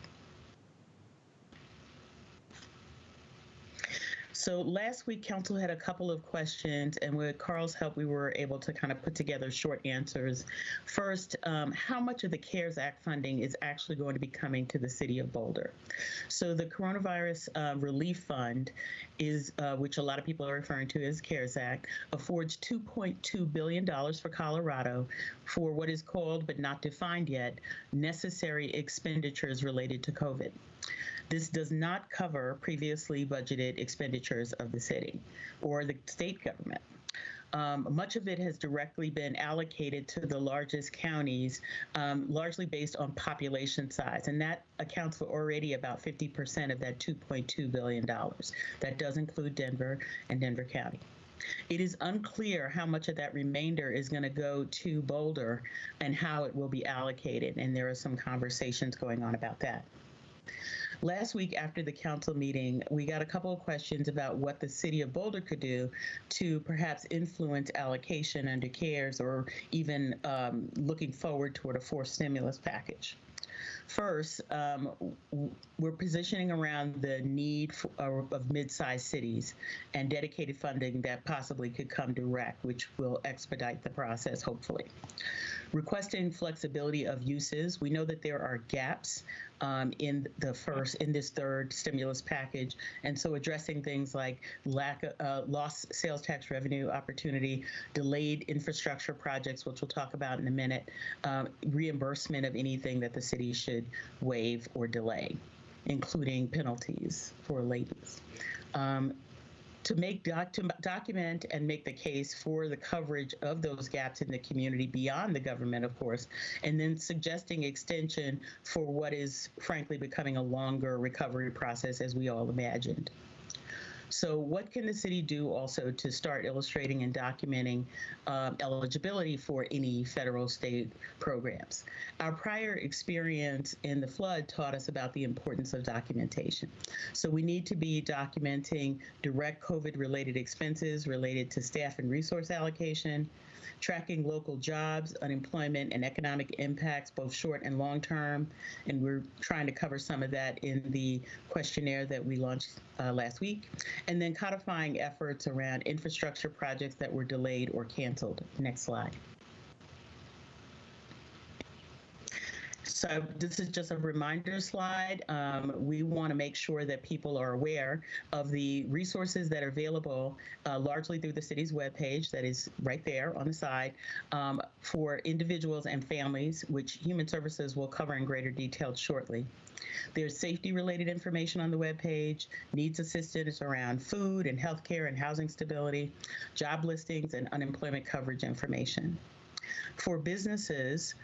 So last week, Council had a couple of questions, and with Carl's help, we were able to kind of put together short answers. First, how much of the CARES Act funding is actually going to be coming to the city of Boulder? So the Coronavirus Relief Fund is, which a lot of people are referring to as CARES Act, affords $2.2 billion for Colorado for what is called, but not defined yet, necessary expenditures related to COVID. This does not cover previously budgeted expenditures of the city or the state government. Much of it has directly been allocated to the largest counties, largely based on population size, and that accounts for already about 50% of that $2.2 billion. That does include Denver and Denver County. It is unclear how much of that remainder is going to go to Boulder and how it will be allocated, and there are some conversations going on about that. Last week after the council meeting, we got a couple of questions about what the city of Boulder could do to perhaps influence allocation under CARES or even looking forward toward a fourth stimulus package. First, we're positioning around the need of mid-sized cities and dedicated funding that possibly could come direct, which will expedite the process, hopefully. Requesting flexibility of uses. We know that there are gaps in this third stimulus package, and so addressing things like lack of lost sales tax revenue opportunity, delayed infrastructure projects, which we'll talk about in a minute, reimbursement of anything that the city should waive or delay, including penalties for ladies. To document and make the case for the coverage of those gaps in the community beyond the government, of course, and then suggesting extension for what is frankly becoming a longer recovery process, as we all imagined. So what can the city do also to start illustrating and documenting eligibility for any federal state programs? Our prior experience in the flood taught us about the importance of documentation. So we need to be documenting direct COVID-related expenses related to staff and resource allocation, tracking local jobs, unemployment, and economic impacts, both short and long term. And we're trying to cover some of that in the questionnaire that we launched last week. And then codifying efforts around infrastructure projects that were delayed or canceled. Next slide. So this is just a reminder slide. We want to make sure that people are aware of the resources that are available largely through the city's webpage that is right there on the side for individuals and families, which Human Services will cover in greater detail shortly. There's safety-related information on the webpage, needs assistance around food and healthcare and housing stability, job listings, and unemployment coverage information. For businesses,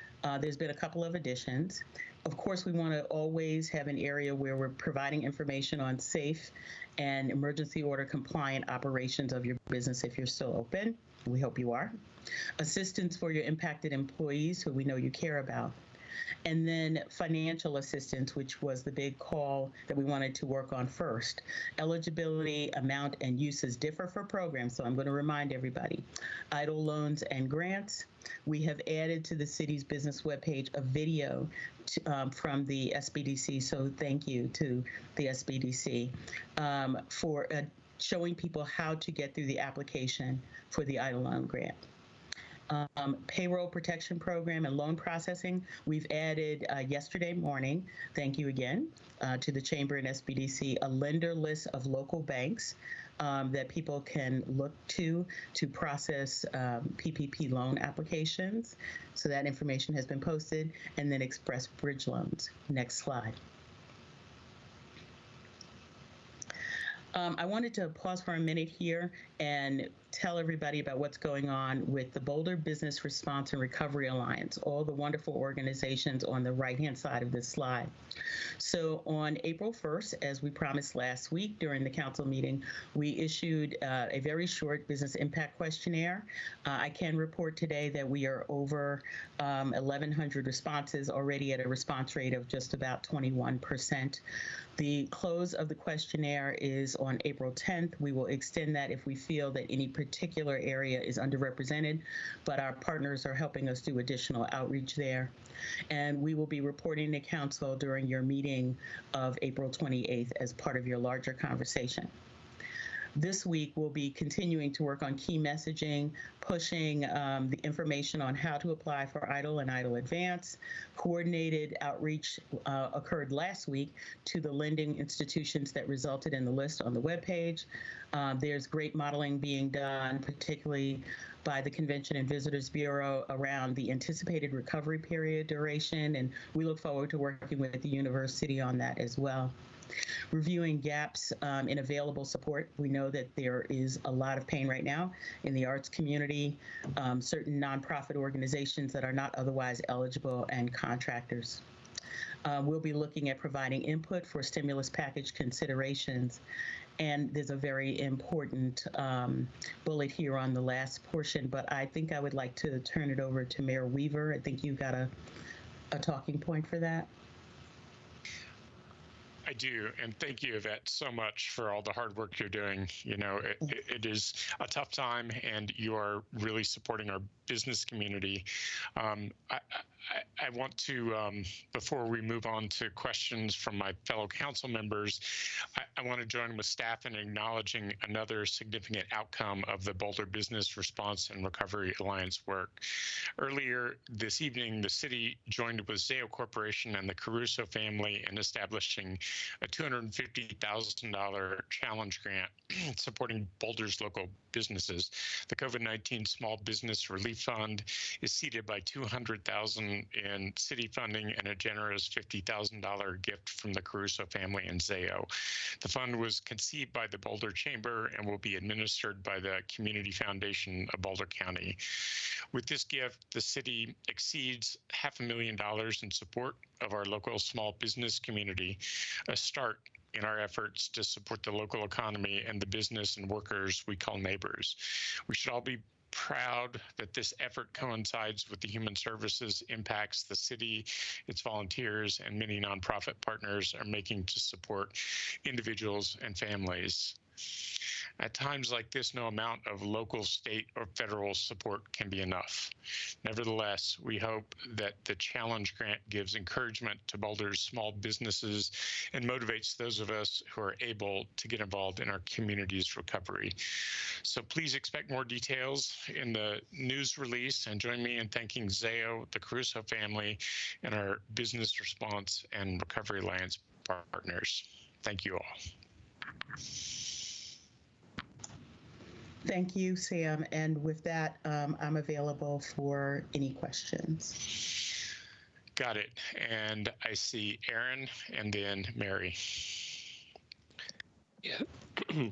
there's been a couple of additions. Of course, we want to always have an area where we're providing information on safe and emergency order compliant operations of your business if you're still open. We hope you are. Assistance for your impacted employees who we know you care about. And then financial assistance, which was the big call that we wanted to work on first. Eligibility, amount, and uses differ for programs, so I'm going to remind everybody. EIDL loans and grants. We have added to the city's business webpage a video from the SBDC, so thank you to the SBDC for showing people how to get through the application for the EIDL loan grant. Payroll protection program and loan processing, we've added yesterday morning, thank you again, to the Chamber and SBDC, a lender list of local banks that people can look to process PPP loan applications. So that information has been posted, and then express bridge loans. Next slide. I wanted to pause for a minute here and tell everybody about what's going on with the Boulder Business Response and Recovery Alliance, all the wonderful organizations on the right-hand side of this slide. So on April 1st, as we promised last week during the council meeting, we issued a very short business impact questionnaire. I can report today that we are over 1,100 responses already at a response rate of just about 21%. The close of the questionnaire is on April 10th. We will extend that if we feel that any particular area is underrepresented, but our partners are helping us do additional outreach there. And we will be reporting to council during your meeting of April 28th as part of your larger conversation. This week, we'll be continuing to work on key messaging, pushing the information on how to apply for EIDL and EIDL Advance. Coordinated outreach occurred last week to the lending institutions that resulted in the list on the webpage. There's great modeling being done, particularly by the Convention and Visitors Bureau around the anticipated recovery period duration, and we look forward to working with the university on that as well. Reviewing gaps in available support. We know that there is a lot of pain right now in the arts community, certain nonprofit organizations that are not otherwise eligible, and contractors. We'll be looking at providing input for stimulus package considerations. And there's a very important bullet here on the last portion, but I think I would like to turn it over to Mayor Weaver. I think you've got a talking point for that. I do, and thank you, Yvette, so much for all the hard work you're doing. You know, it is a tough time, and you are really supporting our business community. I want to, before we move on to questions from my fellow council members, I want to join with staff in acknowledging another significant outcome of the Boulder Business Response and Recovery Alliance work. Earlier this evening, the city joined with Zayo Corporation and the Caruso family in establishing a $250,000 challenge grant supporting Boulder's local businesses. The COVID-19 Small Business Relief Fund is seeded by $200,000 in city funding and a generous $50,000 gift from the Caruso family and Zayo. The fund was conceived by the Boulder Chamber and will be administered by the Community Foundation of Boulder County. With this gift, the city exceeds $500,000 in support of our local small business community, a start in our efforts to support the local economy and the business and workers we call neighbors. We should all be proud that this effort coincides with the human services impacts the city, its volunteers, and many nonprofit partners are making to support individuals and families. At times like this, no amount of local, state, or federal support can be enough. Nevertheless, we hope that the Challenge Grant gives encouragement to Boulder's small businesses and motivates those of us who are able to get involved in our community's recovery. So please expect more details in the news release, and join me in thanking Zayo, the Caruso family, and our Business Response and Recovery Alliance partners. Thank you all. Thank you, Sam. And with that, I'm available for any questions. Got it. And I see Aaron and then Mary. Yeah,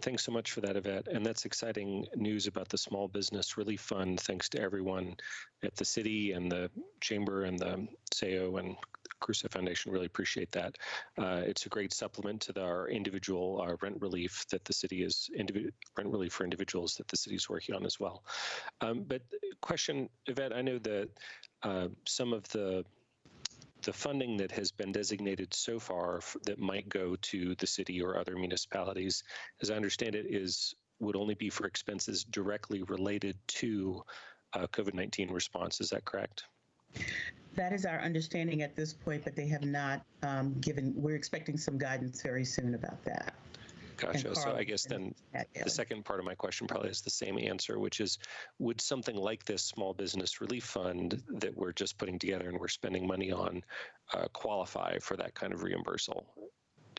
thanks so much for that, Yvette. And that's exciting news about the Small Business Relief Fund. Thanks to everyone at the city and the chamber and the SAO and Caruso Foundation. Really appreciate that. It's a great supplement to our individual rent relief that the city is, rent relief for individuals that the city is working on as well. But question, Yvette, I know that some of the funding that has been designated so far that might go to the city or other municipalities, as I understand it, would only be for expenses directly related to COVID-19 response. Is that correct? That is our understanding at this point, but they have not we're expecting some guidance very soon about that. Gotcha. So I guess then the second part of my question probably is the same answer, which is, would something like this Small Business Relief Fund that we're just putting together and we're spending money on qualify for that kind of reimbursal?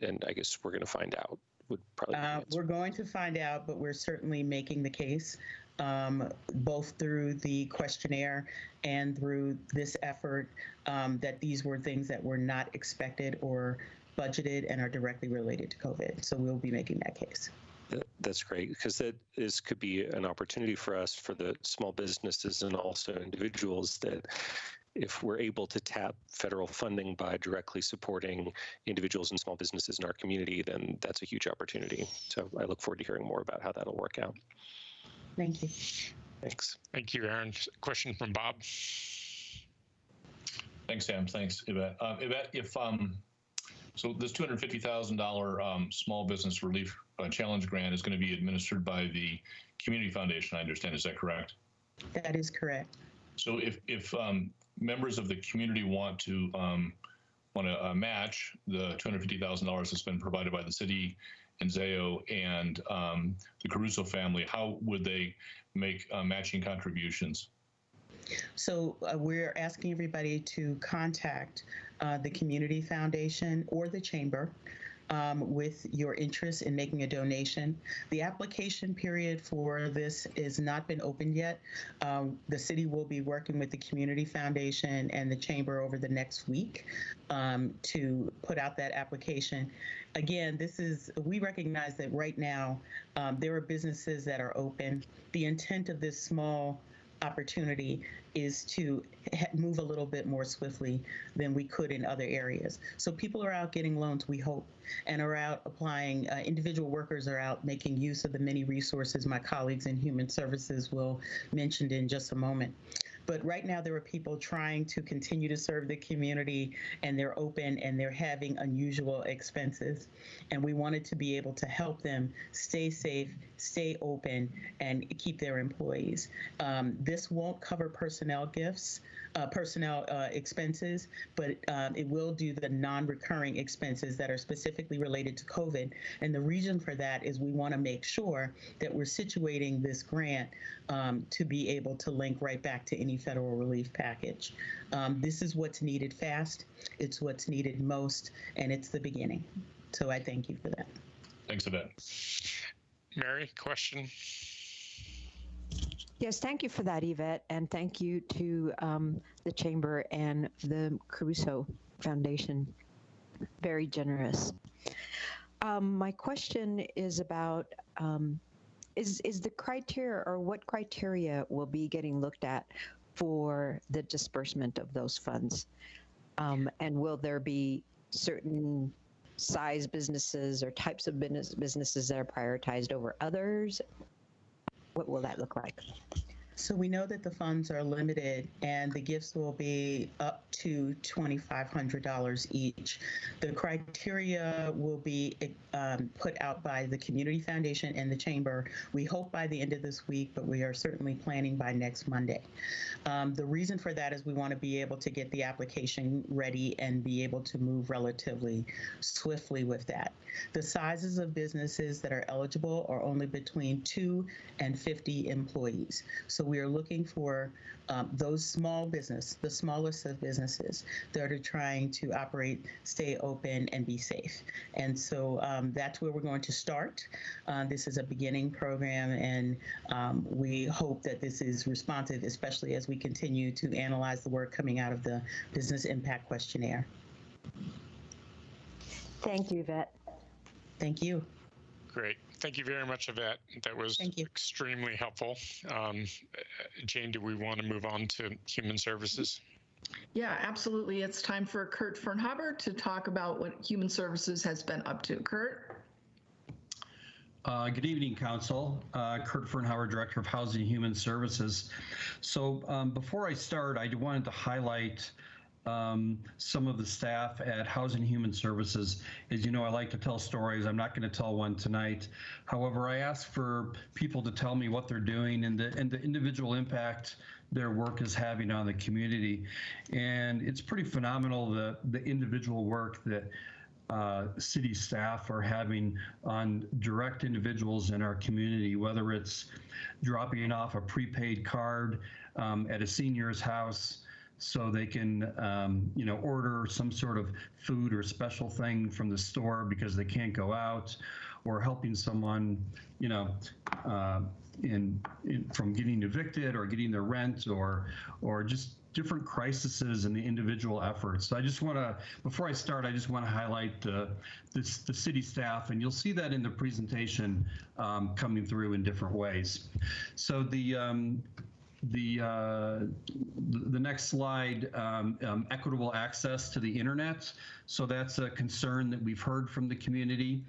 And I guess we're going to find out. Would probably we're going to find out, but we're certainly making the case, both through the questionnaire and through this effort, that these were things that were not expected or budgeted and are directly related to COVID. So we'll be making that case. That's great, because could be an opportunity for us, for the small businesses and also individuals, that if we're able to tap federal funding by directly supporting individuals and small businesses in our community, then that's a huge opportunity. So I look forward to hearing more about how that'll work out. Thank you. Thanks. Thank you, Aaron. Question from Bob. Thanks, Sam. Thanks, Yvette. Yvette, if so this $250,000 small business relief challenge grant is going to be administered by the Community Foundation, I understand. Is that correct? That is correct. So if members of the community want to match the $250,000 that's been provided by the city and Zayo and the Caruso family, how would they make matching contributions? So we're asking everybody to contact the Community Foundation or the Chamber with your interest in making a donation. The application period for this has not been opened yet. The city will be working with the Community Foundation and the Chamber over the next week to put out that application. Again, we recognize that right now there are businesses that are open. The intent of this small opportunity is to move a little bit more swiftly than we could in other areas. So people are out getting loans, we hope, and are out applying. Individual workers are out making use of the many resources my colleagues in Human Services will mention in just a moment. But right now, there are people trying to continue to serve the community, and they're open and they're having unusual expenses. And we wanted to be able to help them stay safe, stay open, and keep their employees. This won't cover personnel expenses, but it will do the non-recurring expenses that are specifically related to COVID. And the reason for that is we want to make sure that we're situating this grant to be able to link right back to any federal relief package. This is what's needed fast, it's what's needed most, and it's the beginning. So I thank you for that. Thanks, Yvette. Mary, question? Yes, thank you for that, Yvette, and thank you to the Chamber and the Caruso Foundation. Very generous. My question is about, is the criteria, or what criteria will be getting looked at for the disbursement of those funds? And will there be certain size businesses or types of businesses that are prioritized over others? What will that look like? So we know that the funds are limited and the gifts will be up to $2,500 each. The criteria will be put out by the Community Foundation and the Chamber. We hope by the end of this week, but we are certainly planning by next Monday. The reason for that is we want to be able to get the application ready and be able to move relatively swiftly with that. The sizes of businesses that are eligible are only between 2 and 50 employees. So we are looking for those small business, the smallest of businesses that are trying to operate, stay open, and be safe. And so that's where we're going to start. This is a beginning program, and we hope that this is responsive, especially as we continue to analyze the work coming out of the Business Impact Questionnaire. Thank you, Yvette. Thank you. Great. Thank you very much, Yvette. That was extremely helpful. Jane, do we want to move on to Human Services? Yeah, absolutely. It's time for Kurt Fernhaber to talk about what Human Services has been up to. Kurt? Good evening, Council. Kurt Fernhaber, Director of Housing and Human Services. So before I start, I wanted to highlight some of the staff at Housing and Human Services. As you know, I like to tell stories. I'm not going to tell one tonight. However, I ask for people to tell me what they're doing and the individual impact their work is having on the community. And it's pretty phenomenal, the individual work that city staff are having on direct individuals in our community, whether it's dropping off a prepaid card at a senior's house so they can, order some sort of food or special thing from the store because they can't go out, or helping someone, from getting evicted or getting their rent, or just different crises in the individual efforts. So I just want to, before I start, I just want to highlight the city staff, and you'll see that in the presentation coming through in different ways. So the next slide, equitable access to the internet. So that's a concern that we've heard from the community.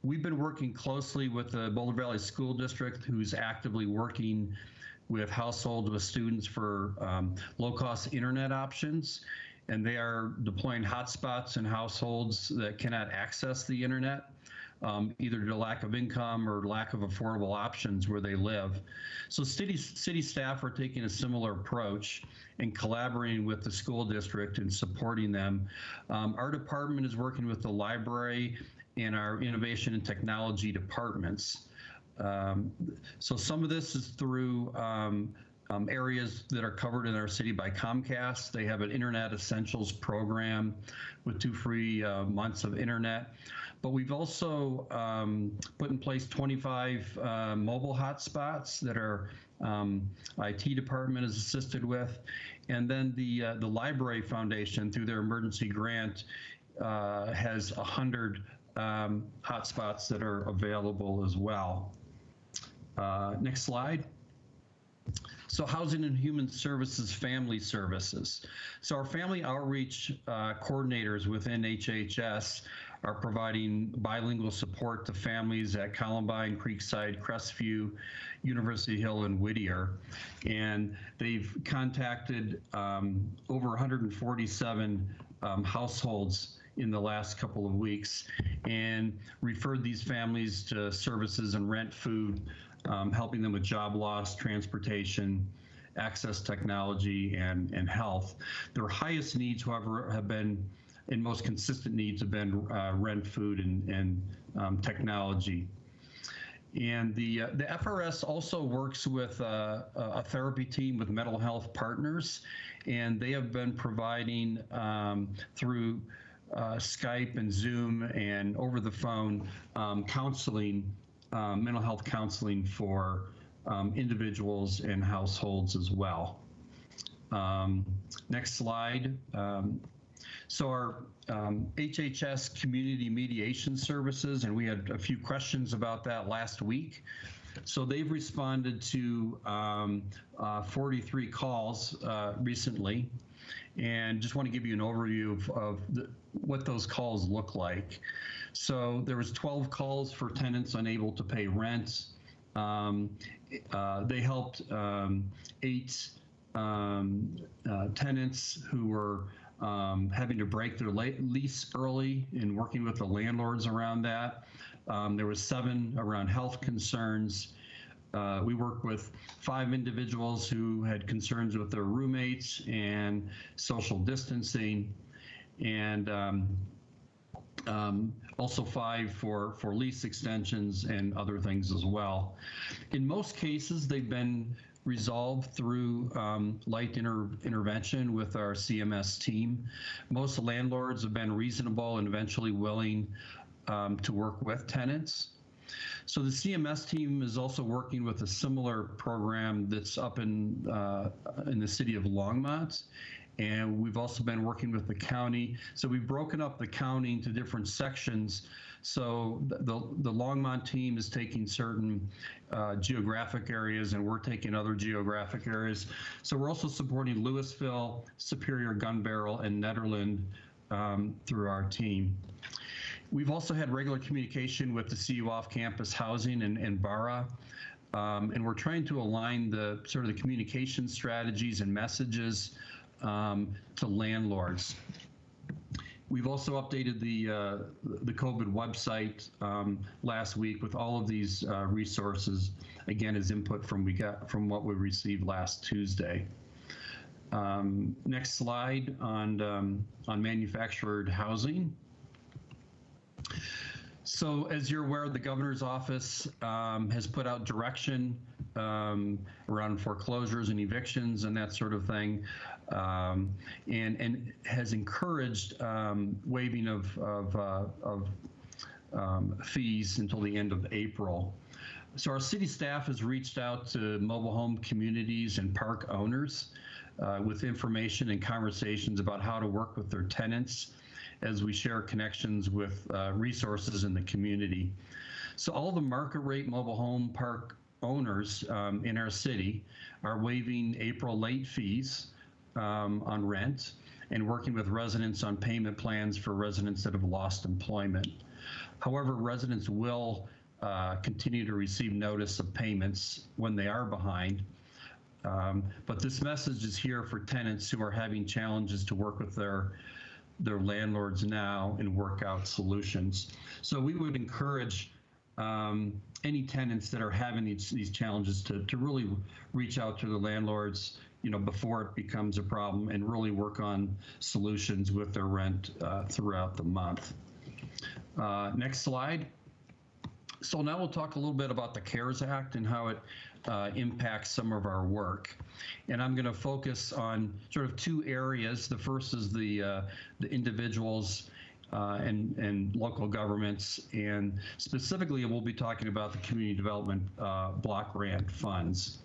We've been working closely with the Boulder Valley School District, who's actively working with households with students for low-cost internet options. And they are deploying hotspots in households that cannot access the internet, either due to lack of income or lack of affordable options where they live. So city staff are taking a similar approach and collaborating with the school district and supporting them. Our department is working with the library and our innovation and technology departments. So some of this is through areas that are covered in our city by Comcast. They have an Internet Essentials program with 2 free months of internet. But we've also put in place 25 mobile hotspots that our IT department is assisted with. And then the Library Foundation, through their emergency grant, has 100 hotspots that are available as well. Next slide. So Housing and Human Services, Family Services. So our family outreach coordinators within HHS are providing bilingual support to families at Columbine, Creekside, Crestview, University Hill, and Whittier. And they've contacted over 147 households in the last couple of weeks and referred these families to services and rent, food, helping them with job loss, transportation, access technology, and health. Their highest needs, however, have been, and most consistent needs have been rent, food, and technology. And the FRS also works with a therapy team with mental health partners, and they have been providing through Skype and Zoom and over the phone counseling, mental health counseling for individuals and households as well. Next slide. So our HHS community mediation services, and we had a few questions about that last week. So they've responded to 43 calls recently, and just want to give you an overview of what those calls look like. So there was 12 calls for tenants unable to pay rent. They helped 8 tenants who were having to break their lease early and working with the landlords around that. There was 7 around health concerns. We worked with 5 individuals who had concerns with their roommates and social distancing, and also 5 for lease extensions and other things as well. In most cases, they've been resolved through light intervention with our CMS team. Most landlords have been reasonable and eventually willing to work with tenants. So the CMS team is also working with a similar program that's up in the city of Longmont. And we've also been working with the county. So we've broken up the county into different sections. So the Longmont team is taking certain geographic areas, and we're taking other geographic areas. So we're also supporting Louisville, Superior, Gun Barrel, and Nederland through our team. We've also had regular communication with the CU off-campus housing and BARA. And we're trying to align the sort of the communication strategies and messages to landlords. We've also updated the COVID website last week with all of these resources, again, as input from what we received last Tuesday. Next slide on manufactured housing. So as you're aware, the governor's office has put out direction around foreclosures and evictions and that sort of thing, and has encouraged waiving of fees until the end of April. So our city staff has reached out to mobile home communities and park owners with information and conversations about how to work with their tenants as we share connections with resources in the community. So all the market rate mobile home park owners in our city are waiving April late fees on rent and working with residents on payment plans for residents that have lost employment. However, residents will continue to receive notice of payments when they are behind. But this message is here for tenants who are having challenges to work with their landlords now and work out solutions. So we would encourage any tenants that are having these challenges to really reach out to the landlords, before it becomes a problem, and really work on solutions with their rent throughout the month. Next slide. So now we'll talk a little bit about the CARES Act and how it impacts some of our work. And I'm going to focus on sort of 2 areas. The first is the individuals and local governments, and specifically we'll be talking about the community development block grant funds.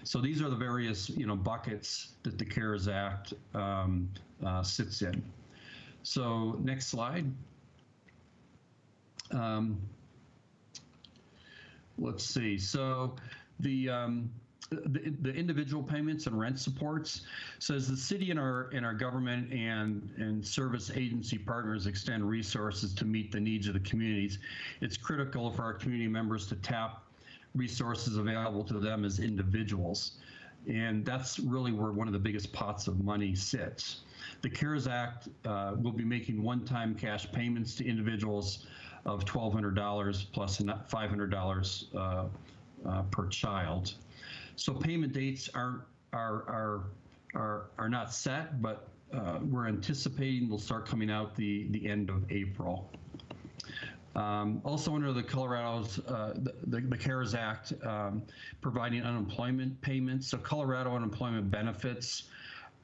So these are the various buckets that the CARES Act sits in. So next slide. Let's see. So the the individual payments and rent supports. So as the city and our government and service agency partners extend resources to meet the needs of the communities, it's critical for our community members to tap resources available to them as individuals. And that's really where one of the biggest pots of money sits. The CARES Act will be making one-time cash payments to individuals of $1,200 plus $500 per child. So payment dates are not set, but we're anticipating they'll start coming out the end of April. Also under the Colorado's, the CARES Act, providing unemployment payments. So Colorado unemployment benefits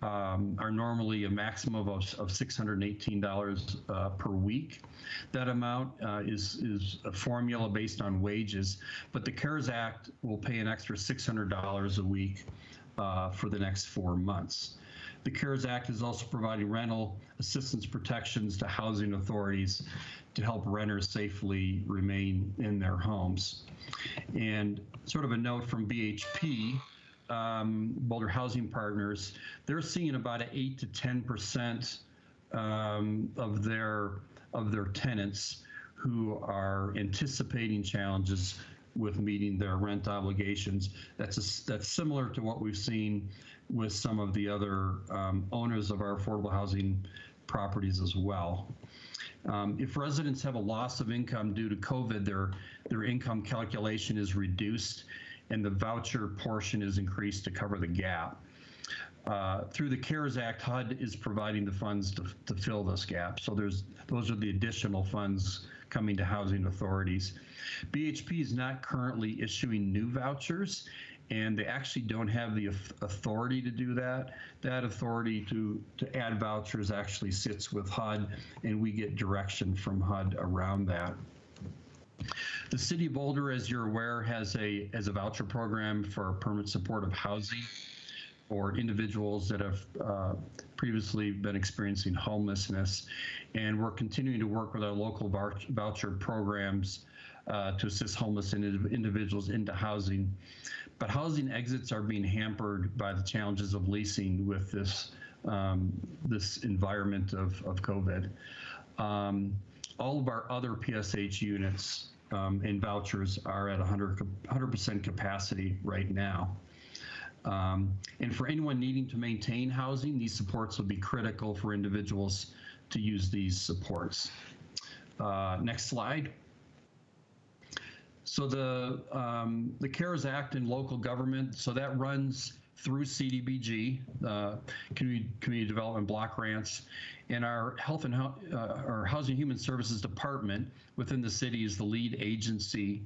are normally a maximum of $618 per week. That amount is a formula based on wages, but the CARES Act will pay an extra $600 a week for the next 4 months. The CARES Act is also providing rental assistance protections to housing authorities to help renters safely remain in their homes. And sort of a note from BHP, Boulder Housing Partners, they're seeing about an 8 to 10% of their tenants who are anticipating challenges with meeting their rent obligations. That's similar to what we've seen with some of the other owners of our affordable housing properties as well. If residents have a loss of income due to COVID, their income calculation is reduced and the voucher portion is increased to cover the gap. Through the CARES Act, HUD is providing the funds to fill this gap. So those are the additional funds coming to housing authorities. BHP is not currently issuing new vouchers, and they actually don't have the authority to do that. That authority to add vouchers actually sits with HUD, and we get direction from HUD around that. The City of Boulder, as you're aware, has a voucher program for permanent supportive housing for individuals that have previously been experiencing homelessness. And we're continuing to work with our local voucher programs to assist homeless individuals into housing. But housing exits are being hampered by the challenges of leasing with this environment of COVID. All of our other PSH units and vouchers are at 100% capacity right now. And for anyone needing to maintain housing, these supports will be critical for individuals to use these supports. Next slide. So the CARES Act and local government, so that runs through CDBG, Community Development Block Grants, and our our Housing and Human Services Department within the city is the lead agency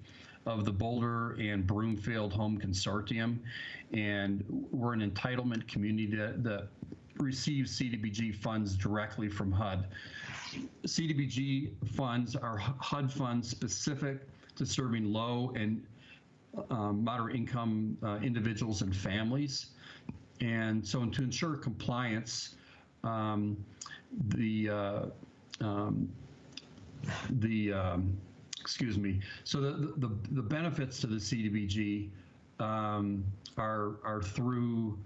of the Boulder and Broomfield Home Consortium, and we're an entitlement community that receives CDBG funds directly from HUD. CDBG funds are HUD funds specific to serving low and moderate income individuals and families. And so to ensure compliance, excuse me, so the benefits to the CDBG are through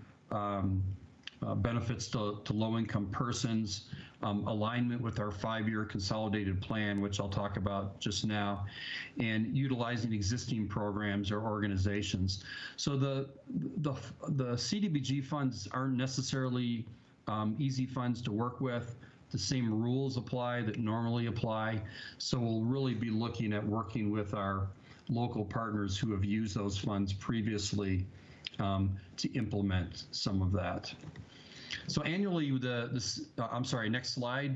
benefits to low-income persons, alignment with our 5-year consolidated plan, which I'll talk about just now, and utilizing existing programs or organizations. So the CDBG funds aren't necessarily easy funds to work with. The same rules apply that normally apply. So we'll really be looking at working with our local partners who have used those funds previously to implement some of that. So annually, I'm sorry, next slide.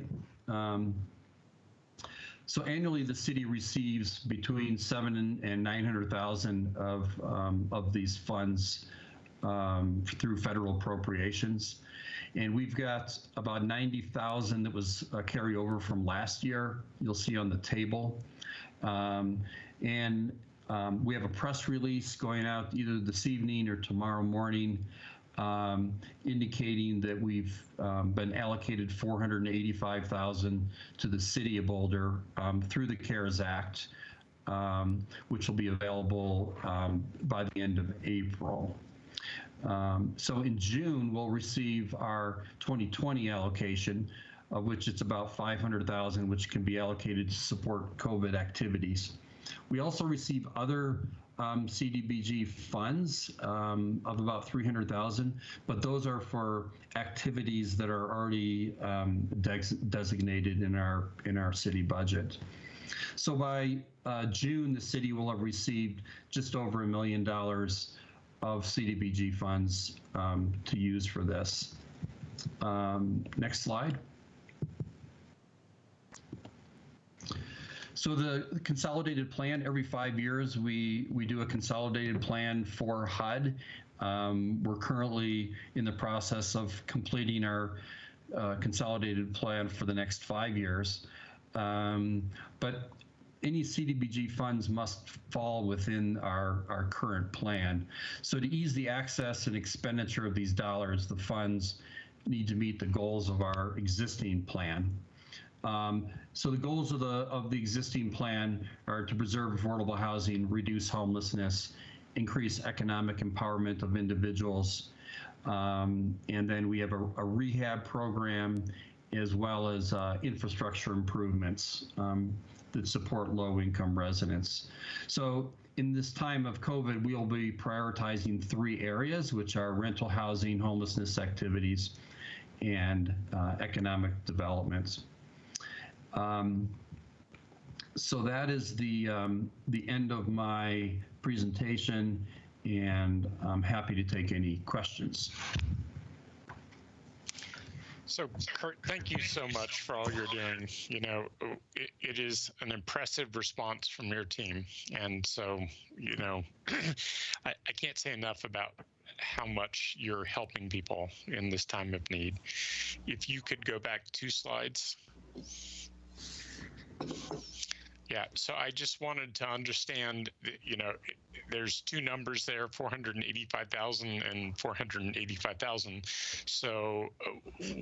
So annually, the city receives between $700,000 and $900,000 of these funds through federal appropriations. And we've got about 90,000 that was a carryover from last year. You'll see on the table. We have a press release going out either this evening or tomorrow morning indicating that we've been allocated $485,000 to the City of Boulder through the CARES Act, which will be available by the end of April. So in June, we'll receive our 2020 allocation, of which it's about 500,000, which can be allocated to support COVID activities. We also receive other CDBG funds of about 300,000, but those are for activities that are already designated in our city budget. So by June, the city will have received just over $1 million of CDBG funds to use for this. Next slide. So the consolidated plan, every 5 years, we do a consolidated plan for HUD. We're currently in the process of completing our consolidated plan for the next 5 years. But any CDBG funds must fall within our current plan. So to ease the access and expenditure of these dollars, the funds need to meet the goals of our existing plan. So the goals of the existing plan are to preserve affordable housing, reduce homelessness, increase economic empowerment of individuals, and then we have a rehab program as well as infrastructure improvements that support low-income residents. So in this time of COVID, we'll be prioritizing 3 areas, which are rental housing, homelessness activities, and economic developments. So that is the end of my presentation, and I'm happy to take any questions. So, Kurt, thank you so much for all you're doing. You know, it is an impressive response from your team. And so, you know, I can't say enough about how much you're helping people in this time of need. If you could go back 2 slides. Yeah, so I just wanted to understand, you know, there's 2 numbers there, 485,000 and 485,000. So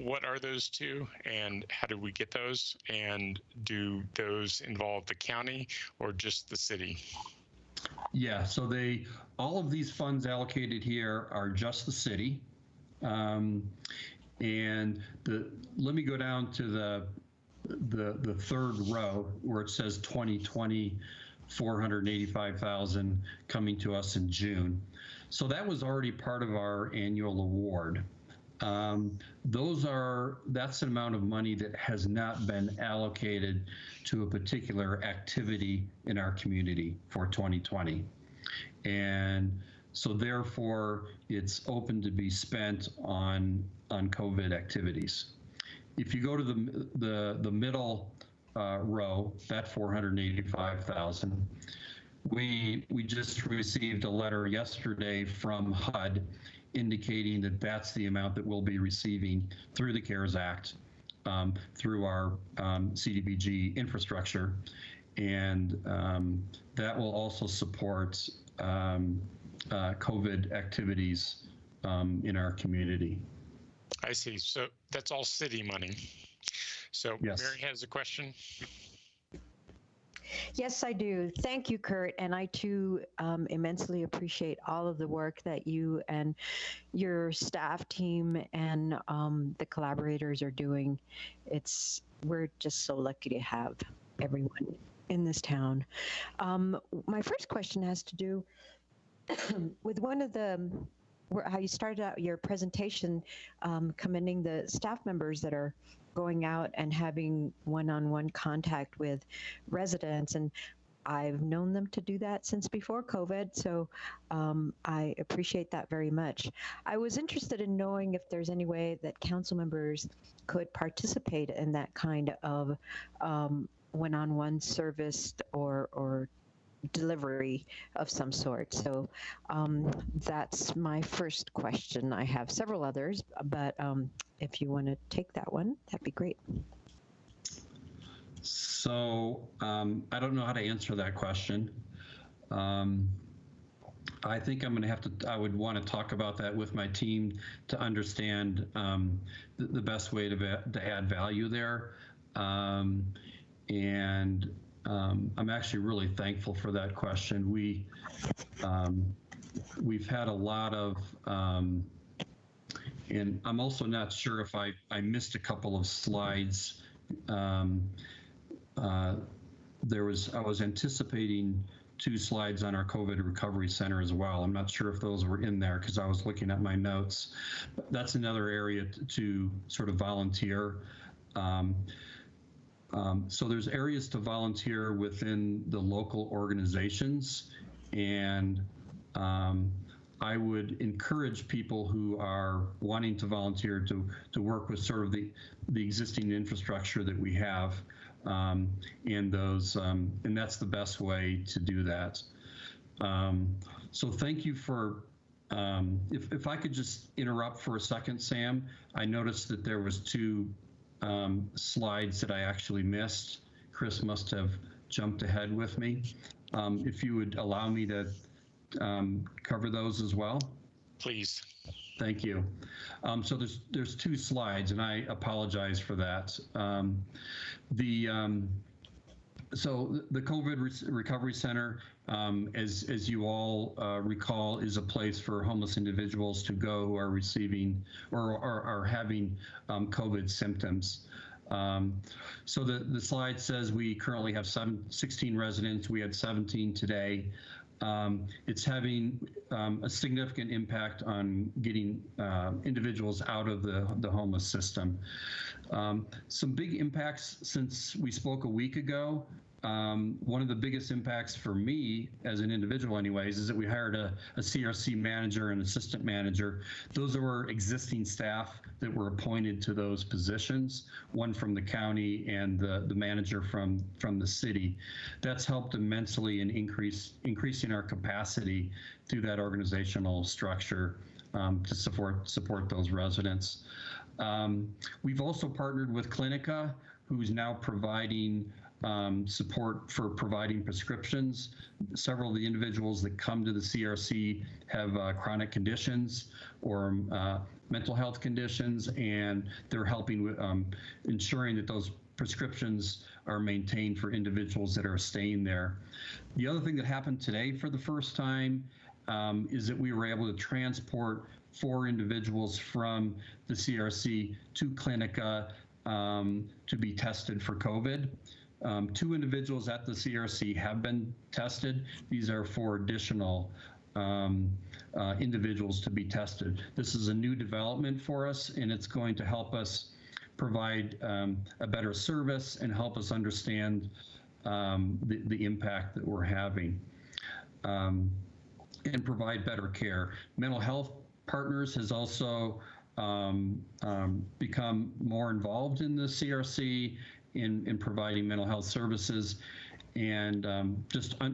what are those 2 and how do we get those? And do those involve the county or just the city? Yeah, so all of these funds allocated here are just the city. And let me go down to the 3rd row where it says 2020 485,000 coming to us in June. So that was already part of our annual award. That's an amount of money that has not been allocated to a particular activity in our community for 2020. And so therefore it's open to be spent on COVID activities. If you go to the middle row, that 485,000, we just received a letter yesterday from HUD indicating that that's the amount that we'll be receiving through the CARES Act, through our CDBG infrastructure, and that will also support COVID activities in our community. I see. So that's all city money. So yes. Mary has a question. Yes, I do. Thank you, Kurt. And I too immensely appreciate all of the work that you and your staff team and the collaborators are doing. We're just so lucky to have everyone in this town. My first question has to do with how you started out your presentation, commending the staff members that are going out and having one-on-one contact with residents. And I've known them to do that since before COVID, so I appreciate that very much. I was interested in knowing if there's any way that council members could participate in that kind of one-on-one service or delivery of some sort. So that's my first question. I have several others, but if you want to take that one, that'd be great. So I don't know how to answer that question. I think I would want to talk about that with my team to understand the best way to add value there. I'm actually really thankful for that question. we've had a lot of, and I'm also not sure if I missed a couple of slides. I was anticipating 2 slides on our COVID Recovery Center as well. I'm not sure if those were in there because I was looking at my notes. But that's another area to sort of volunteer. So there's areas to volunteer within the local organizations, and I would encourage people who are wanting to volunteer to work with sort of the existing infrastructure that we have, and that's the best way to do that. So thank you for. If I could just interrupt for a second, Sam, I noticed that there was 2 slides that I actually missed. Chris must have jumped ahead with me. If you would allow me to cover those as well. Please. Thank you. So there's 2 slides, and I apologize for that. So the COVID Recovery Center, as you all recall, is a place for homeless individuals to go who are receiving or are having COVID symptoms. So the slide says we currently have 16 residents. We had 17 today. It's having a significant impact on getting individuals out of the homeless system. Some big impacts since we spoke a week ago. One of the biggest impacts for me as an individual anyways is that we hired a CRC manager and assistant manager. Those were existing staff that were appointed to those positions, one from the county and the manager from the city. That's helped immensely in increasing our capacity through that organizational structure to support those residents. We've also partnered with Clinica, who's now providing support for providing prescriptions. Several of the individuals that come to the CRC have chronic conditions or mental health conditions, and they're helping with ensuring that those prescriptions are maintained for individuals that are staying there. The other thing that happened today for the first time is that we were able to transport 4 individuals from the CRC to Clinica to be tested for COVID. 2 individuals at the CRC have been tested. These are 4 additional individuals to be tested. This is a new development for us, and it's going to help us provide a better service and help us understand the impact that we're having and provide better care. Mental Health Partners has also become more involved in the CRC in providing mental health services, and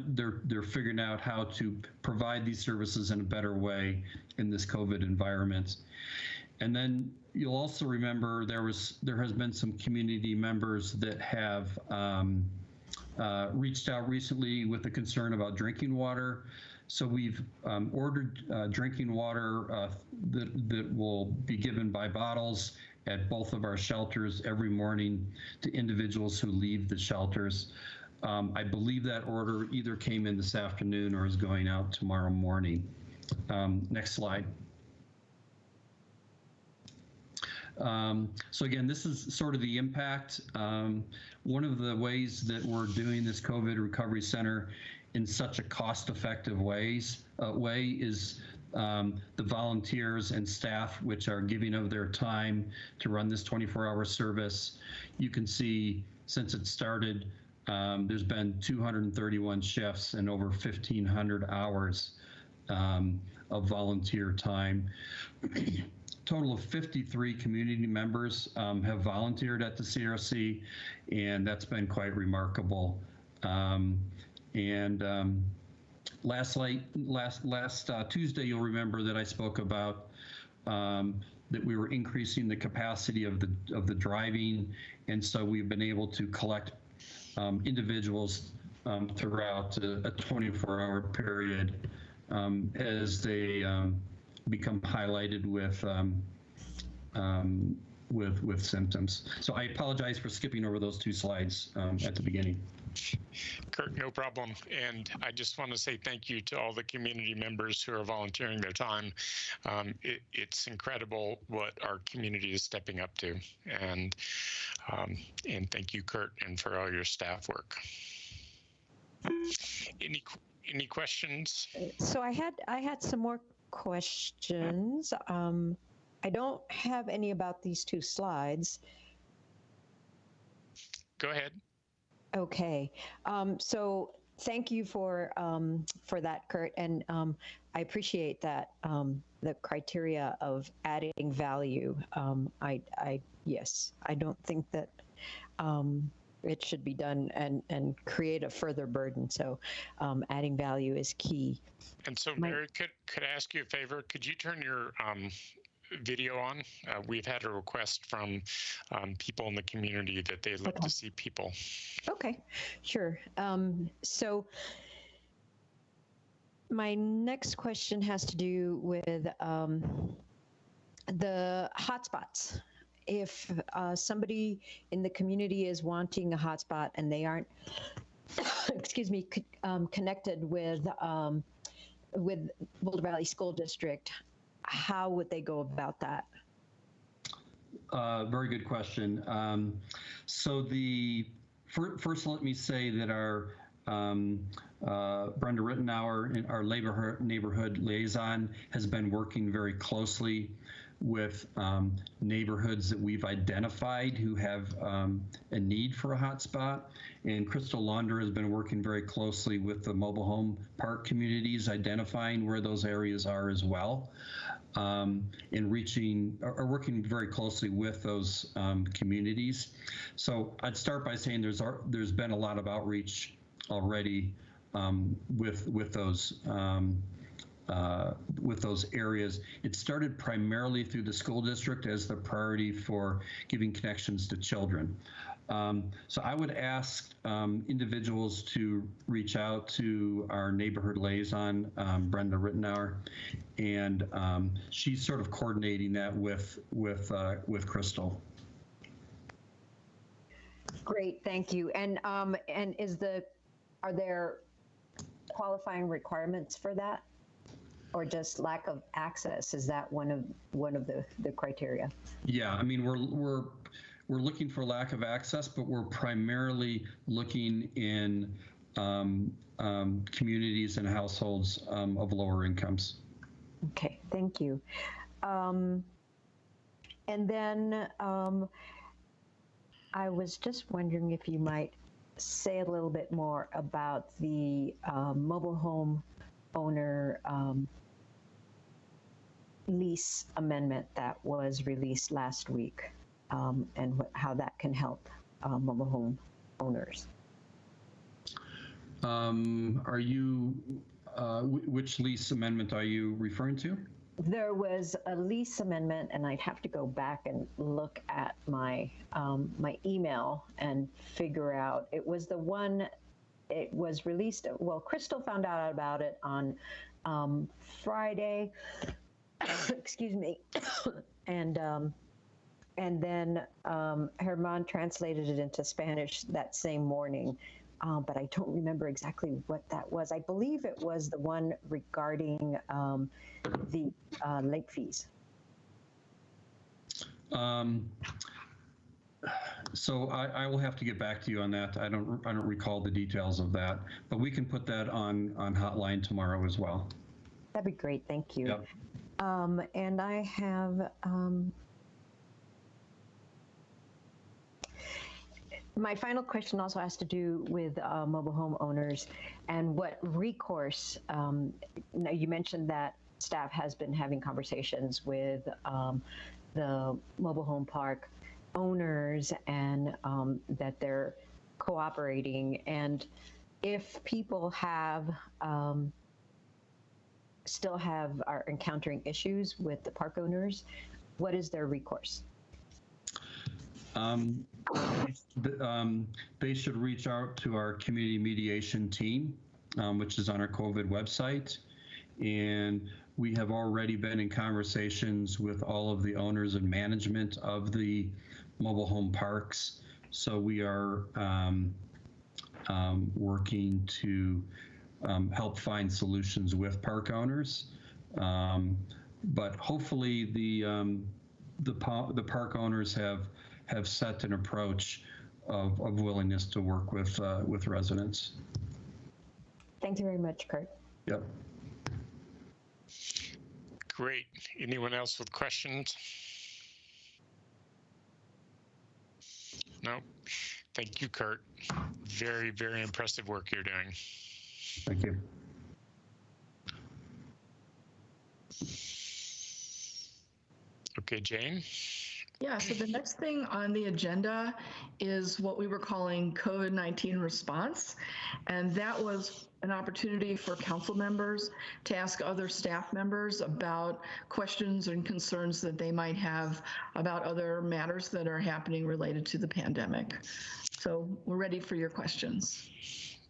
they're figuring out how to provide these services in a better way in this COVID environment. And then you'll also remember there has been some community members that have reached out recently with a concern about drinking water. So we've ordered drinking water that will be given by bottles at both of our shelters every morning to individuals who leave the shelters. I believe that order either came in this afternoon or is going out tomorrow morning. Next slide. So again, this is sort of the impact. One of the ways that we're doing this COVID Recovery Center in such a cost-effective way is the volunteers and staff which are giving of their time to run this 24-hour service. You can see since it started, there's been 231 shifts and over 1,500 hours of volunteer time. Total of 53 community members have volunteered at the CRC, and that's been quite remarkable. Last Tuesday, you'll remember that I spoke about that we were increasing the capacity of the driving, and so we've been able to collect individuals throughout a 24-hour period as they become highlighted with symptoms. So I apologize for skipping over those 2 slides at the beginning. Kurt, no problem. And I just want to say thank you to all the community members who are volunteering their time. It's incredible what our community is stepping up to. And thank you, Kurt, and for all your staff work. Any questions? So I had some more questions. I don't have any about these two slides. Go ahead. Okay. So thank you for that, Kurt, and I appreciate that the criteria of adding value. Yes, I don't think that it should be done and create a further burden. So adding value is key. And so, Mary, could I ask you a favor? Could you turn your video on? We've had a request from people in the community that they'd love to see people. Okay, sure. So my next question has to do with the hotspots. If somebody in the community is wanting a hotspot and they aren't, excuse me, connected with Boulder Valley School District, how would they go about that? Very good question. So first, let me say that our Brenda Rittenauer, our neighborhood liaison, has been working very closely with neighborhoods that we've identified who have a need for a hotspot. And Crystal Launder has been working very closely with the mobile home park communities, identifying where those areas are as well, and working very closely with those communities. So I'd start by saying there's been a lot of outreach already with those areas. It started primarily through the school district as the priority for giving connections to children. So I would ask individuals to reach out to our neighborhood liaison, Brenda Rittenauer, and she's sort of coordinating that with Crystal. Great, thank you. And are there qualifying requirements for that? Or just lack of access? Is that one of the criteria? Yeah, I mean, we're looking for lack of access, but we're primarily looking in communities and households of lower incomes. Okay, thank you. And then I was just wondering if you might say a little bit more about the mobile home owner lease amendment that was released last week, and how that can help mobile home owners. Are you, which lease amendment are you referring to? There was a lease amendment, and I'd have to go back and look at my my email and figure out. It was the one. It was released. Well, Crystal found out about it on Friday. Excuse me, and then Herman translated it into Spanish that same morning. But I don't remember exactly what that was. I believe it was the one regarding the late fees. So I will have to get back to you on that. I don't recall the details of that, but we can put that on Hotline tomorrow as well. That'd be great. Thank you. Yep. And I have my final question also has to do with mobile home owners and what recourse. Now you mentioned that staff has been having conversations with the mobile home park owners and that they're cooperating. And if people have are encountering issues with the park owners, what is their recourse? They should reach out to our community mediation team, which is on our COVID website. And we have already been in conversations with all of the owners and management of the mobile home parks. So we are working to help find solutions with park owners. But hopefully the park owners have set an approach of willingness to work with residents. Thank you very much, Kurt. Yep. Great. Anyone else with questions? No. Thank you, Kurt. Very, very impressive work you're doing. Thank you. Okay, Jane? Yeah, so the next thing on the agenda is what we were calling COVID-19 response. And that was an opportunity for council members to ask other staff members about questions and concerns that they might have about other matters that are happening related to the pandemic. So we're ready for your questions.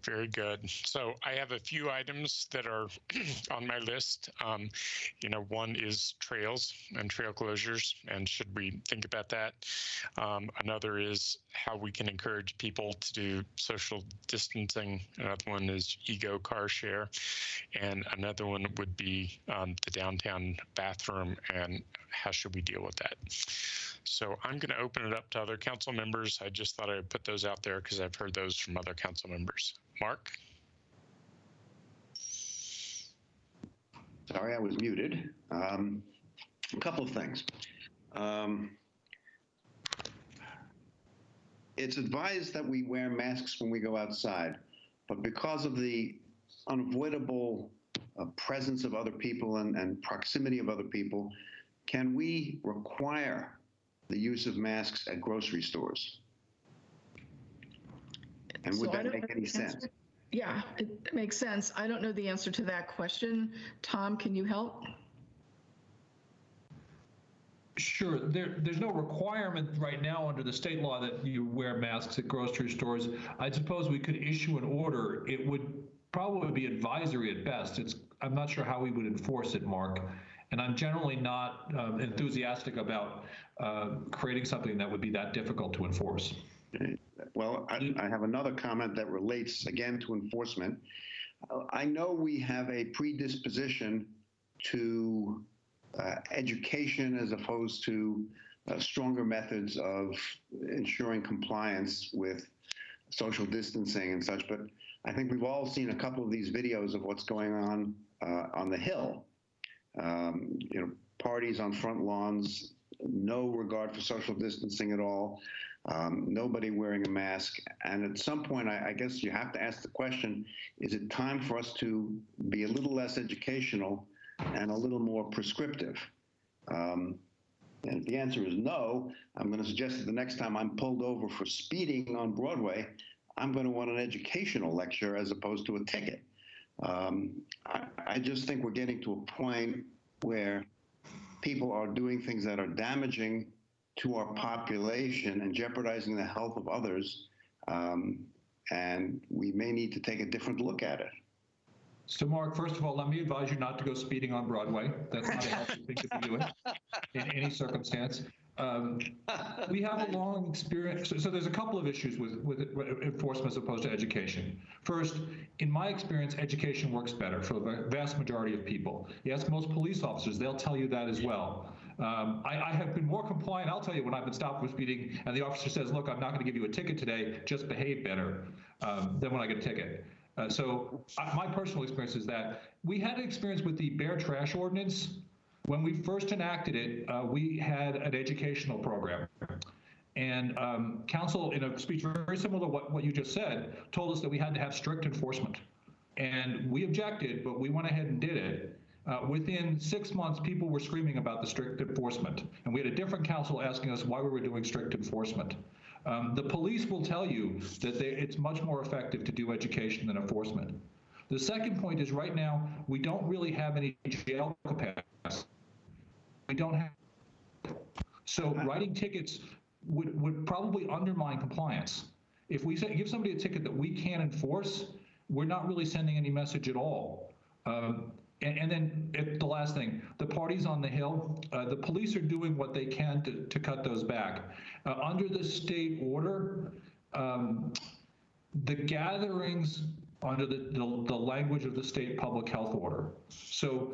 Very good. So I have a few items that are on my list. One is trails and trail closures, and should we think about that? Another is how we can encourage people to do social distancing. Another one is ego car share. And another one would be the downtown bathroom and how should we deal with that? So I'm going to open it up to other council members. I just thought I would put those out there because I've heard those from other council members. Mark? Sorry, I was muted. A couple of things. It's advised that we wear masks when we go outside, but because of the unavoidable presence of other people and proximity of other people, can we require the use of masks at grocery stores? And would that make any sense? Yeah, it makes sense. I don't know the answer to that question. Tom, can you help? Sure. There's no requirement right now under the state law that you wear masks at grocery stores. I suppose we could issue an order. It would probably be advisory at best. I'm not sure how we would enforce it, Mark. And I'm generally not enthusiastic about creating something that would be that difficult to enforce. Well, I have another comment that relates again to enforcement. I know we have a predisposition to education as opposed to stronger methods of ensuring compliance with social distancing and such, but I think we've all seen a couple of these videos of what's going on the Hill. Parties on front lawns, no regard for social distancing at all, nobody wearing a mask. And at some point, I guess you have to ask the question, is it time for us to be a little less educational and a little more prescriptive? And if the answer is no, I'm going to suggest that the next time I'm pulled over for speeding on Broadway, I'm going to want an educational lecture as opposed to a ticket. I just think we're getting to a point where people are doing things that are damaging to our population and jeopardizing the health of others, and we may need to take a different look at it. So, Mark, first of all, let me advise you not to go speeding on Broadway. That's not a healthy thing to be doing in any circumstance. We have a long experience. So there's a couple of issues with enforcement as opposed to education. First, in my experience, education works better for the vast majority of people. Yes, most police officers, they'll tell you that as well. I have been more compliant, I'll tell you, when I've been stopped for speeding and the officer says, look, I'm not going to give you a ticket today, just behave better, than when I get a ticket. My personal experience is that we had an experience with the Bear Trash Ordinance. When we first enacted it, we had an educational program. And council, in a speech very similar to what you just said, told us that we had to have strict enforcement. And we objected, but we went ahead and did it. Within 6 months, people were screaming about the strict enforcement. And we had a different council asking us why we were doing strict enforcement. The police will tell you that it's much more effective to do education than enforcement. The second point is right now, we don't really have any jail capacity. We don't have. So writing tickets would probably undermine compliance. If we give somebody a ticket that we can't enforce, we're not really sending any message at all. And then the last thing, the parties on the Hill, the police are doing what they can to cut those back. Under the state order, the gatherings under the language of the state public health order. So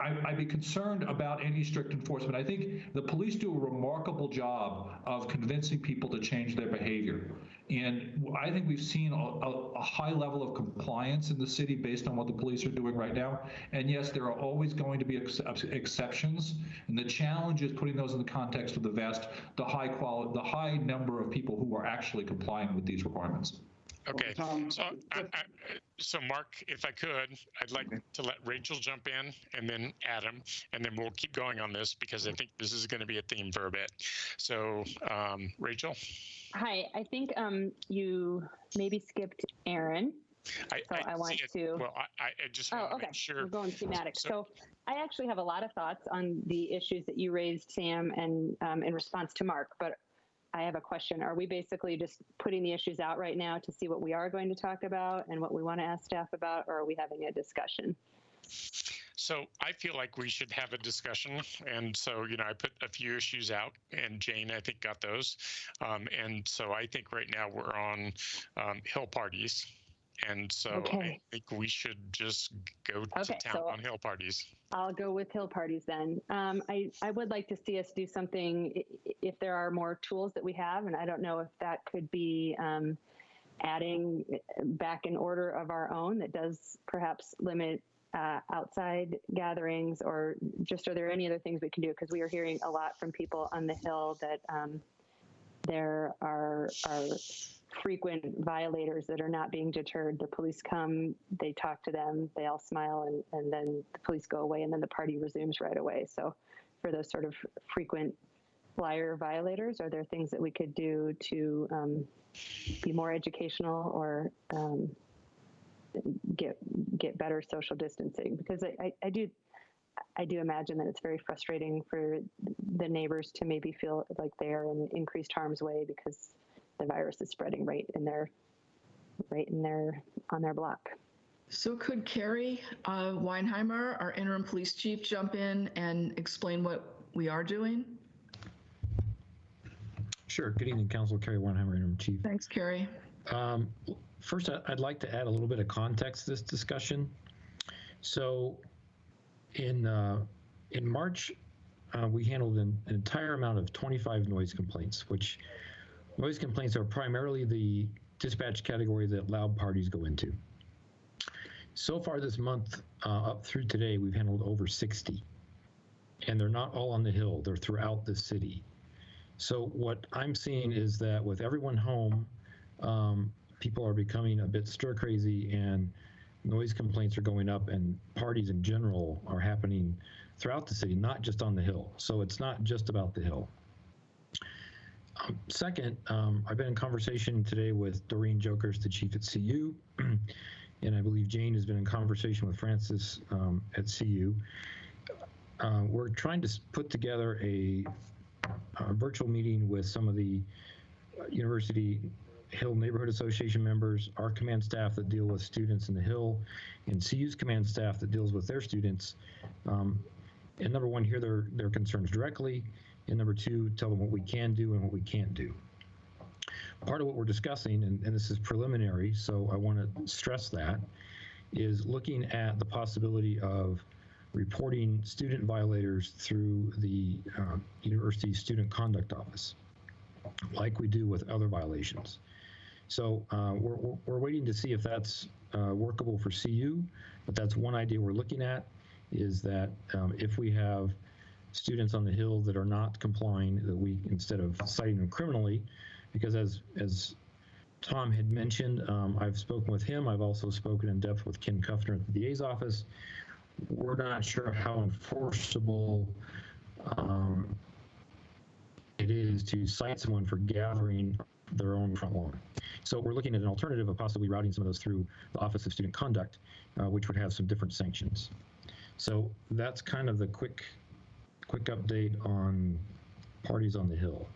I'd be concerned about any strict enforcement. I think the police do a remarkable job of convincing people to change their behavior. And I think we've seen a high level of compliance in the city based on what the police are doing right now. And yes, there are always going to be exceptions. And the challenge is putting those in the context of the high number of people who are actually complying with these requirements. Okay, so Mark, if I could, I'd like to let Rachel jump in and then Adam, and then we'll keep going on this because I think this is going to be a theme for a bit. So Rachel? Hi, I think you maybe skipped Aaron. I want to. Well, I just want to make sure. We're going thematic. So I actually have a lot of thoughts on the issues that you raised, Sam, and in response to Mark, but I have a question. Are we basically just putting the issues out right now to see what we are going to talk about and what we want to ask staff about, or are we having a discussion? So I feel like we should have a discussion. And so, I put a few issues out, and Jane, I think, got those. And so I think right now we're on hill parties. And so I think we should just go to town on hill parties. I'll go with hill parties then. I would like to see us do something if there are more tools that we have, and I don't know if that could be adding back an order of our own that does perhaps limit outside gatherings, or just are there any other things we can do? Because we are hearing a lot from people on the Hill that there are frequent violators that are not being deterred. The police come, they talk to them, they all smile, and then the police go away, and then the party resumes right away. So for those sort of frequent flyer violators, are there things that we could do to be more educational or get better social distancing? Because I do imagine that it's very frustrating for the neighbors to maybe feel like they are in increased harm's way because the virus is spreading right in their on their block. So could Carrie Weinheimer, our interim police chief, jump in and explain what we are doing? Sure. Good evening, Council. Carrie Weinheimer, interim chief. Thanks, Carrie. First, I'd like to add a little bit of context to this discussion. So in March, we handled an entire amount of 25 noise complaints, which noise complaints are primarily the dispatch category that loud parties go into. So far this month, up through today, we've handled over 60. And they're not all on the Hill, they're throughout the city. So what I'm seeing is that with everyone home, people are becoming a bit stir crazy and noise complaints are going up, and parties in general are happening throughout the city, not just on the Hill. So it's not just about the Hill. Second, I've been in conversation today with Doreen Jokers, the chief at CU, and I believe Jane has been in conversation with Francis at CU. We're trying to put together a virtual meeting with some of the University Hill Neighborhood Association members, our command staff that deal with students in the Hill, and CU's command staff that deals with their students. And number one, hear their concerns directly, and number two, tell them what we can do and what we can't do. Part of what we're discussing, and this is preliminary, so I want to stress that, is looking at the possibility of reporting student violators through the University Student Conduct Office, like we do with other violations. So we're waiting to see if that's workable for CU, but that's one idea we're looking at, is that if we have students on the Hill that are not complying, that we, instead of citing them criminally, because as Tom had mentioned, I've spoken with him, I've also spoken in depth with Ken Kuffner at the DA's office. We're not sure how enforceable it is to cite someone for gathering their own front lawn. So we're looking at an alternative of possibly routing some of those through the Office of Student Conduct, which would have some different sanctions. So that's kind of the quick update on parties on the Hill.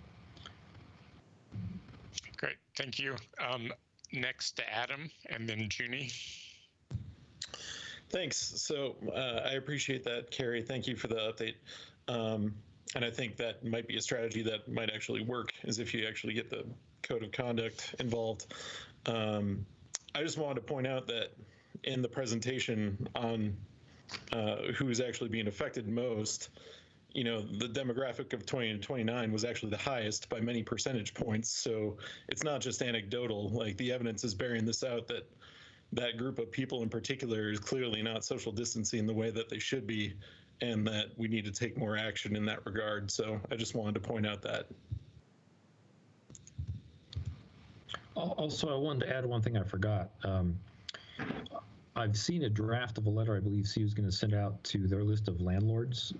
Great, thank you. Next to Adam, and then Junie. Thanks. So I appreciate that, Carrie. Thank you for the update. And I think that might be a strategy that might actually work, is if you actually get the code of conduct involved. I just wanted to point out that in the presentation on who's actually being affected most, the demographic of 20 to 29 was actually the highest by many percentage points. So it's not just anecdotal. Like, the evidence is bearing this out, that that group of people in particular is clearly not social distancing the way that they should be, and that we need to take more action in that regard. So I just wanted to point out that. Also, I wanted to add one thing I forgot. I've seen a draft of a letter I believe CU is going to send out to their list of landlords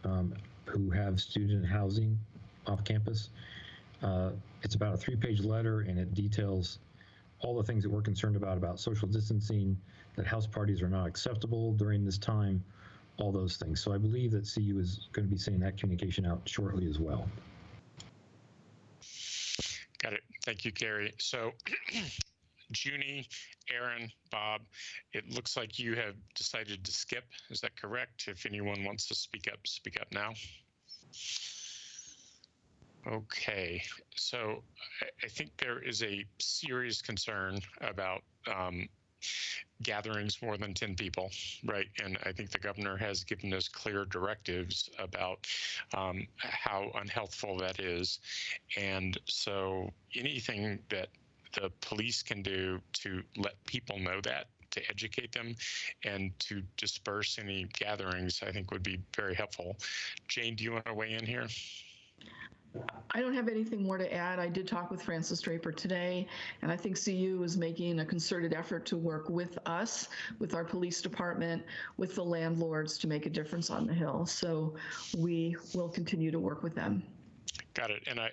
who have student housing off campus. It's about a 3-page letter, and it details all the things that we're concerned about social distancing, that house parties are not acceptable during this time, all those things. So I believe that CU is going to be sending that communication out shortly as well. Got it. Thank you, Gary. So Junie, Aaron, Bob, it looks like you have decided to skip. Is that correct? If anyone wants to speak up now. Okay, so I think there is a serious concern about gatherings more than 10 people, right? And I think the governor has given us clear directives about how unhealthful that is. And so anything that the police can do to let people know that, to educate them, and to disperse any gatherings, I think would be very helpful. Jane, do you want to weigh in here? I don't have anything more to add. I did talk with Francis Draper today, and I think CU is making a concerted effort to work with us, with our police department, with the landlords to make a difference on the Hill. So we will continue to work with them. Got it. And I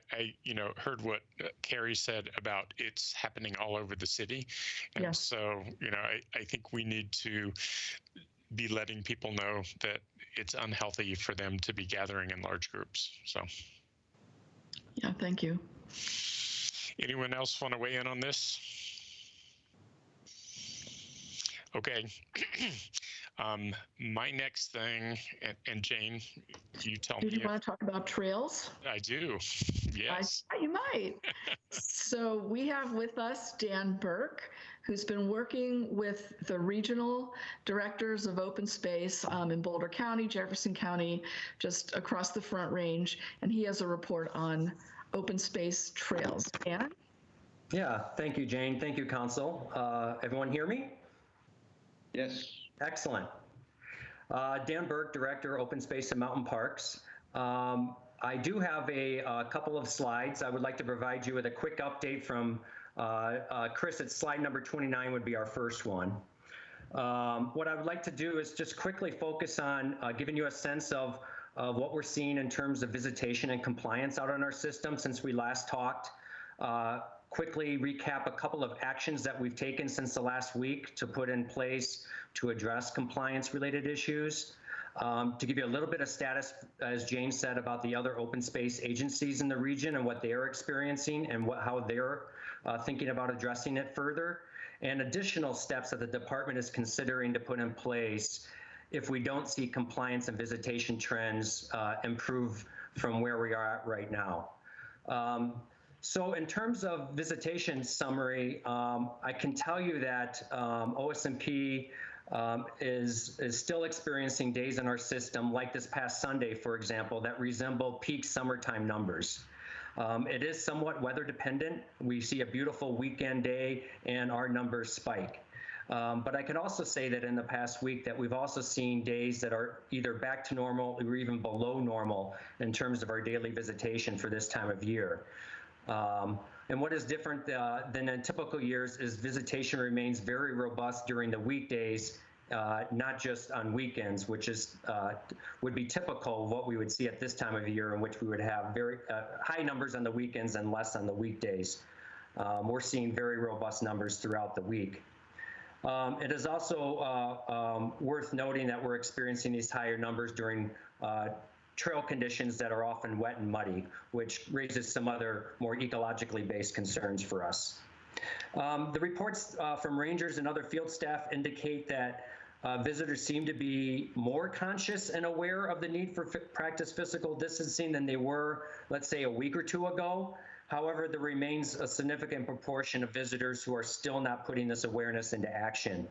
heard what Carrie said about it's happening all over the city. And yes. So, I think we need to be letting people know that it's unhealthy for them to be gathering in large groups. So. Yeah, thank you. Anyone else want to weigh in on this? Okay. My next thing, and Jane, you tell me. Do you want to talk about trails? I do, yes. You might. So we have with us Dan Burke, who's been working with the regional directors of open space in Boulder County, Jefferson County, just across the Front Range, and he has a report on open space trails. Dan? Yeah, thank you, Jane. Thank you, Council. Everyone hear me? Yes. Excellent. Dan Burke, Director, Open Space and Mountain Parks. I do have a couple of slides. I would like to provide you with a quick update from Chris. At slide number 29 would be our first one. What I would like to do is just quickly focus on giving you a sense of what we're seeing in terms of visitation and compliance out on our system since we last talked. Quickly recap a couple of actions that we've taken since the last week to put in place to address compliance-related issues. To give you a little bit of status, as Jane said, about the other open space agencies in the region and what they are experiencing and how they're thinking about addressing it further, and additional steps that the department is considering to put in place if we don't see compliance and visitation trends improve from where we are at right now. So in terms of visitation summary, I can tell you that OSMP is still experiencing days in our system, like this past Sunday, for example, that resemble peak summertime numbers. It is somewhat weather dependent. We see a beautiful weekend day and our numbers spike. But I can also say that in the past week that we've also seen days that are either back to normal or even below normal in terms of our daily visitation for this time of year. And what is different than in typical years is visitation remains very robust during the weekdays, not just on weekends, which is would be typical of what we would see at this time of year, in which we would have very high numbers on the weekends and less on the weekdays. We're seeing very robust numbers throughout the week. It is also worth noting that we're experiencing these higher numbers during trail conditions that are often wet and muddy, which raises some other more ecologically based concerns for us. The reports from rangers and other field staff indicate that visitors seem to be more conscious and aware of the need for practice physical distancing than they were, let's say, a week or two ago. However, there remains a significant proportion of visitors who are still not putting this awareness into action.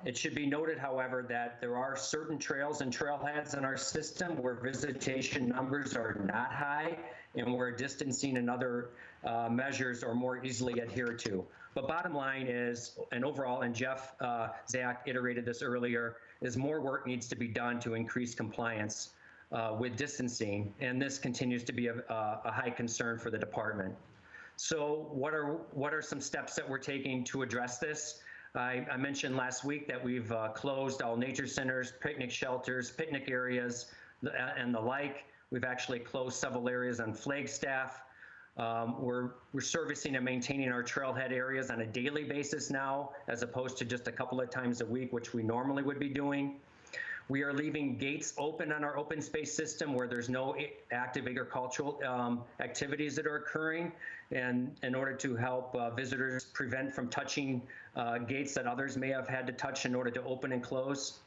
It should be noted, however, that there are certain trails and trailheads in our system where visitation numbers are not high and where distancing and other measures are more easily adhered to. But bottom line is, and overall, and Jeff Zach iterated this earlier, is more work needs to be done to increase compliance with distancing, and this continues to be a high concern for the department. So what are some steps that we're taking to address this? I mentioned last week that we've closed all nature centers, picnic shelters, picnic areas, and the like. We've actually closed several areas on Flagstaff. We're servicing and maintaining our trailhead areas on a daily basis now, as opposed to just a couple of times a week, which we normally would be doing. We are leaving gates open on our open space system where there's no active agricultural activities that are occurring, and in order to help visitors prevent from touching gates that others may have had to touch in order to open and close.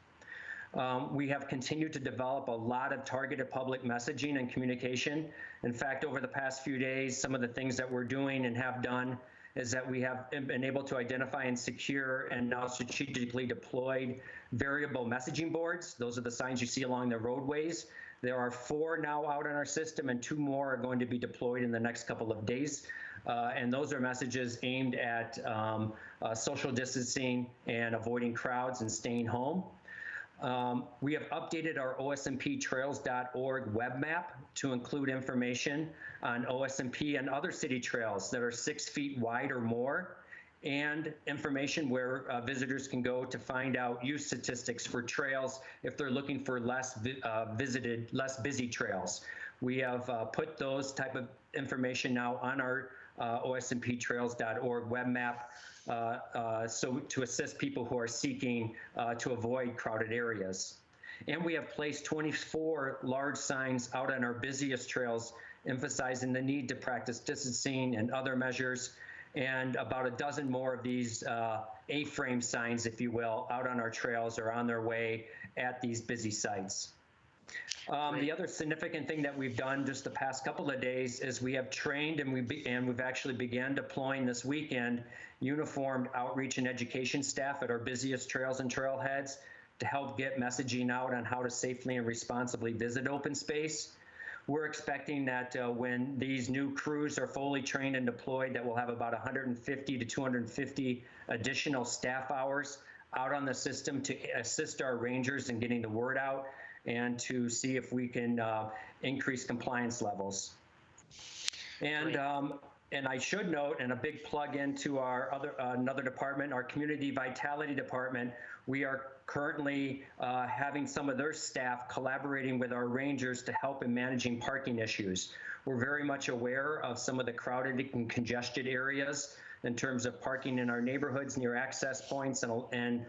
We have continued to develop a lot of targeted public messaging and communication. In fact, over the past few days, some of the things that we're doing and have done is that we have been able to identify and secure and now strategically deployed variable messaging boards. Those are the signs you see along the roadways. There are 4 now out in our system, and 2 more are going to be deployed in the next couple of days. And those are messages aimed at social distancing and avoiding crowds and staying home. We have updated our osmptrails.org web map to include information on OSMP and other city trails that are 6 feet wide or more, and information where visitors can go to find out use statistics for trails if they're looking for less visited, less busy trails. We have put those type of information now on our osmptrails.org web map so to assist people who are seeking to avoid crowded areas. And we have placed 24 large signs out on our busiest trails, emphasizing the need to practice distancing and other measures, and about a dozen more of these A-frame signs, if you will, out on our trails are on their way at these busy sites. The other significant thing that we've done just the past couple of days is we have trained and we've actually began deploying this weekend uniformed outreach and education staff at our busiest trails and trailheads to help get messaging out on how to safely and responsibly visit open space. We're expecting that when these new crews are fully trained and deployed, that we'll have about 150 to 250 additional staff hours out on the system to assist our rangers in getting the word out and to see if we can increase compliance levels. And I should note, and a big plug into our another department, our Community Vitality Department, we are currently having some of their staff collaborating with our rangers to help in managing parking issues. We're very much aware of some of the crowded and congested areas in terms of parking in our neighborhoods near access points and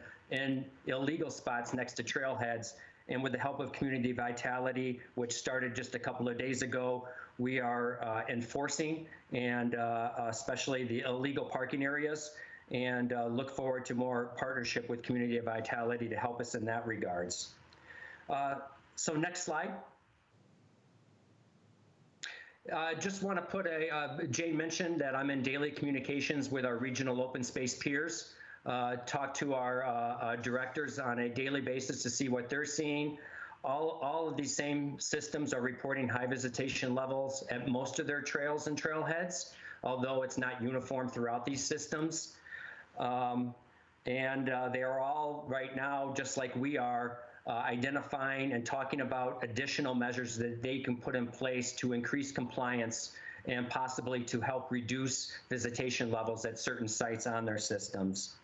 illegal spots next to trailheads. And with the help of Community Vitality, which started just a couple of days ago, we are enforcing and especially the illegal parking areas, and look forward to more partnership with Community Vitality to help us in that regards. So next slide. Just want to put Jane mentioned that I'm in daily communications with our regional open space peers. Talk to our directors on a daily basis to see what they're seeing. All of these same systems are reporting high visitation levels at most of their trails and trailheads, although it's not uniform throughout these systems. They are all right now, just like we are, identifying and talking about additional measures that they can put in place to increase compliance and possibly to help reduce visitation levels at certain sites on their systems.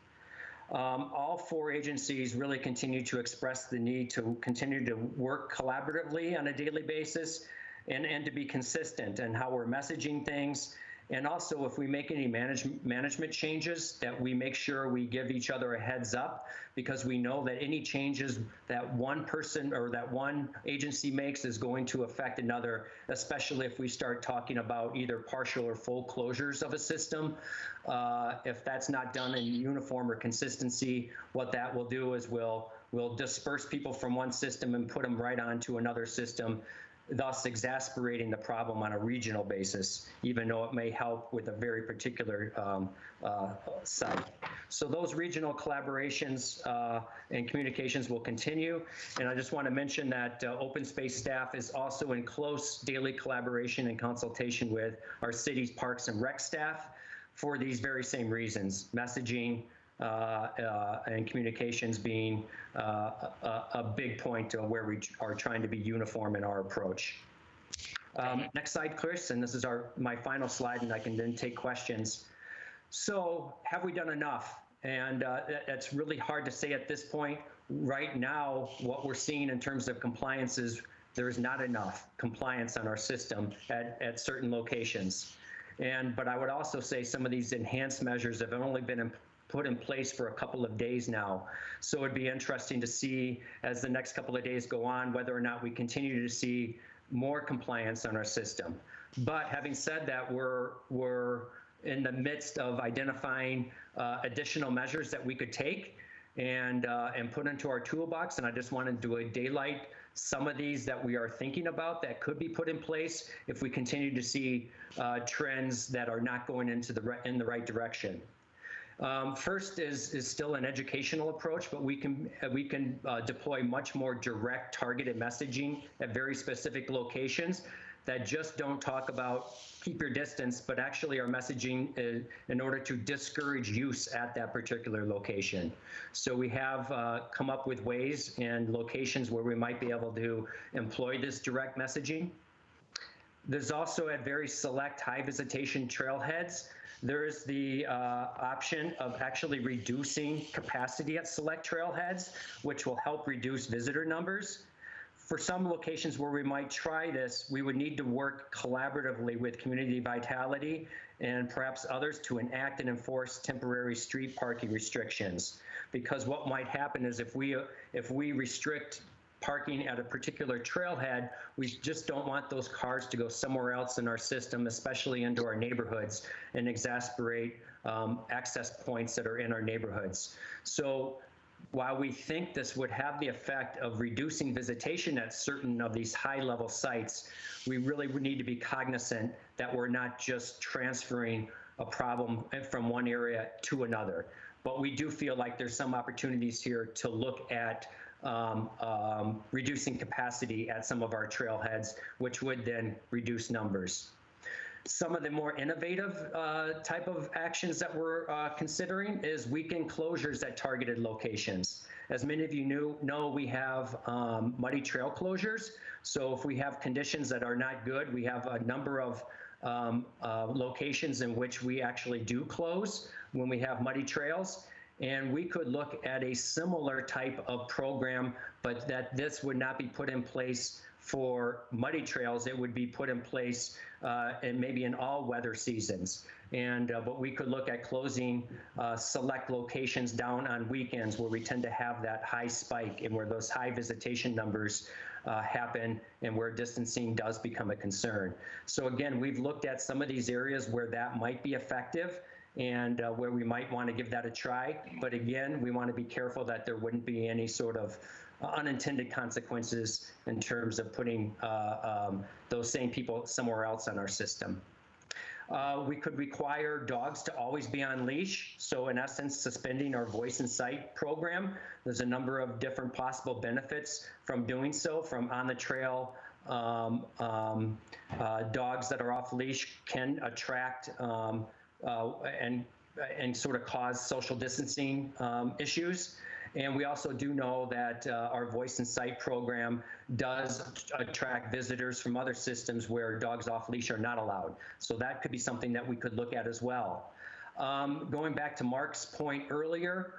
All 4 agencies really continue to express the need to continue to work collaboratively on a daily basis and to be consistent in how we're messaging things. And also, if we make any management changes, that we make sure we give each other a heads up, because we know that any changes that one person or that one agency makes is going to affect another, especially if we start talking about either partial or full closures of a system. If that's not done in uniform or consistency, what that will do is we'll disperse people from one system and put them right onto another system, thus exasperating the problem on a regional basis, even though it may help with a very particular site. So those regional collaborations and communications will continue. And I just want to mention that open space staff is also in close daily collaboration and consultation with our city's parks and rec staff for these very same reasons, messaging and communications being a big point where we are trying to be uniform in our approach. Next slide, Chris, and this is my final slide, and I can then take questions. So have we done enough? And that's really hard to say at this point. Right now, what we're seeing in terms of compliance is there is not enough compliance on our system at certain locations. But I would also say some of these enhanced measures have only been put in place for a couple of days now. So it'd be interesting to see as the next couple of days go on whether or not we continue to see more compliance on our system. But having said that, we're in the midst of identifying additional measures that we could take and put into our toolbox. And I just wanted to daylight some of these that we are thinking about that could be put in place if we continue to see trends that are not going in the right direction. First is still an educational approach, but we can deploy much more direct targeted messaging at very specific locations that just don't talk about keep your distance, but actually are messaging in order to discourage use at that particular location. So we have come up with ways and locations where we might be able to employ this direct messaging. There's also at very select high visitation trailheads, there is the option of actually reducing capacity at select trailheads, which will help reduce visitor numbers. For some locations where we might try this, we would need to work collaboratively with Community Vitality and perhaps others to enact and enforce temporary street parking restrictions. Because what might happen is if we restrict parking at a particular trailhead, we just don't want those cars to go somewhere else in our system, especially into our neighborhoods, and exasperate access points that are in our neighborhoods. So while we think this would have the effect of reducing visitation at certain of these high-level sites, we really would need to be cognizant that we're not just transferring a problem from one area to another. But we do feel like there's some opportunities here to look at reducing capacity at some of our trailheads, which would then reduce numbers. Some of the more innovative type of actions that we're considering is weekend closures at targeted locations. As many of you know, we have muddy trail closures. So if we have conditions that are not good, we have a number of locations in which we actually do close when we have muddy trails. And we could look at a similar type of program, but that this would not be put in place for muddy trails. It would be put in place and maybe in all weather seasons. But we could look at closing select locations down on weekends where we tend to have that high spike and where those high visitation numbers happen and where distancing does become a concern. So again, we've looked at some of these areas where that might be effective and where we might want to give that a try. But again, we want to be careful that there wouldn't be any sort of unintended consequences in terms of putting those same people somewhere else on our system. We could require dogs to always be on leash. So in essence, suspending our voice and sight program. There's a number of different possible benefits from doing so, from on the trail. Dogs that are off leash can attract and sort of cause social distancing issues. And we also do know that our voice and sight program does attract visitors from other systems where dogs off leash are not allowed. So that could be something that we could look at as well. Going back to Mark's point earlier,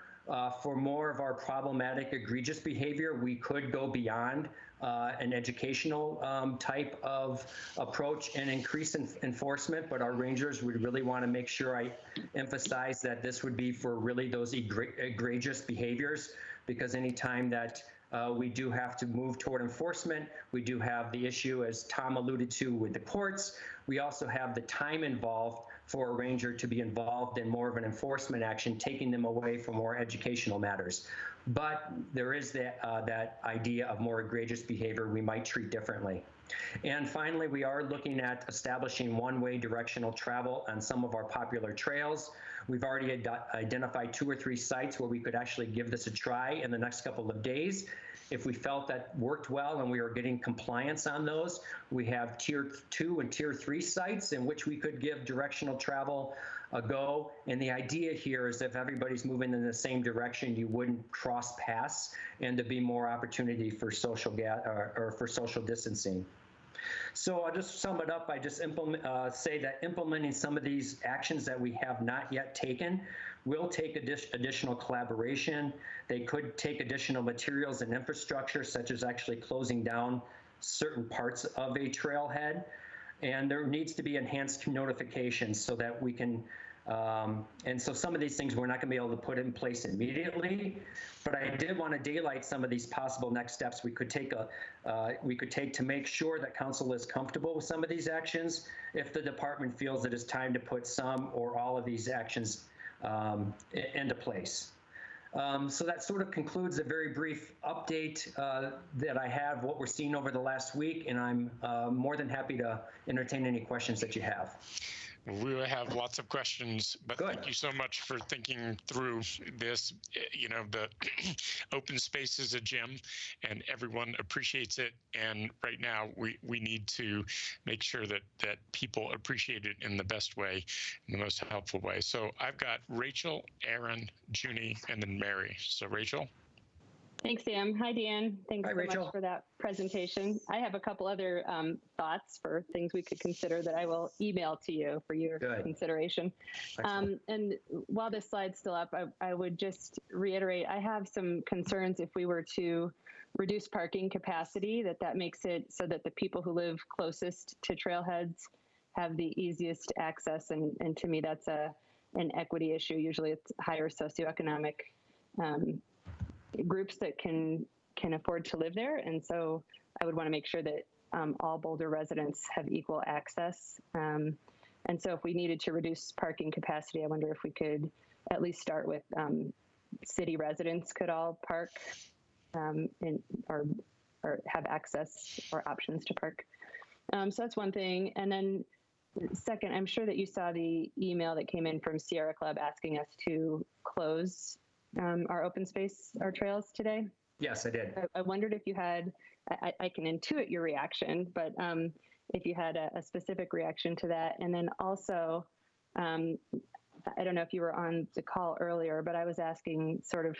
for more of our problematic, egregious behavior, we could go beyond an educational type of approach and increase enforcement, but our rangers would really want to make sure I emphasize that this would be for really those egregious behaviors, because anytime that we do have to move toward enforcement, we do have the issue, as Tom alluded to, with the courts. We also have the time involved for a ranger to be involved in more of an enforcement action, taking them away from more educational matters. But there is that idea of more egregious behavior we might treat differently. And finally, we are looking at establishing one-way directional travel on some of our popular trails. We've already identified 2 or 3 sites where we could actually give this a try in the next couple of days. If we felt that worked well and we were getting compliance on those, we have tier 2 and tier 3 sites in which we could give directional travel a go. And the idea here is if everybody's moving in the same direction, you wouldn't cross paths and to be more opportunity for social distancing. So I'll just sum it up. I just say that implementing some of these actions that we have not yet taken will take additional collaboration. They could take additional materials and infrastructure, such as actually closing down certain parts of a trailhead. And there needs to be enhanced notification so that we can, and so some of these things we're not gonna be able to put in place immediately, but I did want to daylight some of these possible next steps we could take to make sure that council is comfortable with some of these actions if the department feels that it's time to put some or all of these actions into place. So that sort of concludes a very brief update that I have what we're seeing over the last week, and I'm more than happy to entertain any questions that you have. We will have lots of questions, but thank you so much for thinking through this. You know, the open space is a gem and everyone appreciates it. And right now we need to make sure that people appreciate it in the best way, in the most helpful way. So I've got Rachel, Aaron, Junie, and then Mary. So Rachel. Thanks, Sam. Hi, Dan. Thanks so much for that presentation. I have a couple other thoughts for things we could consider that I will email to you for your consideration. And while this slide's still up, I would just reiterate, I have some concerns if we were to reduce parking capacity, that makes it so that the people who live closest to trailheads have the easiest access. And to me, that's an equity issue. Usually it's higher socioeconomic groups that can afford to live there. And so I would want to make sure that all Boulder residents have equal access. And so if we needed to reduce parking capacity, I wonder if we could at least start with city residents could all park or have access or options to park. So that's one thing. And then second, I'm sure that you saw the email that came in from Sierra Club asking us to close our open space, our trails today. Yes, I did. I wondered if you had, I can intuit your reaction, but if you had a specific reaction to that. And then also, I don't know if you were on the call earlier, but I was asking sort of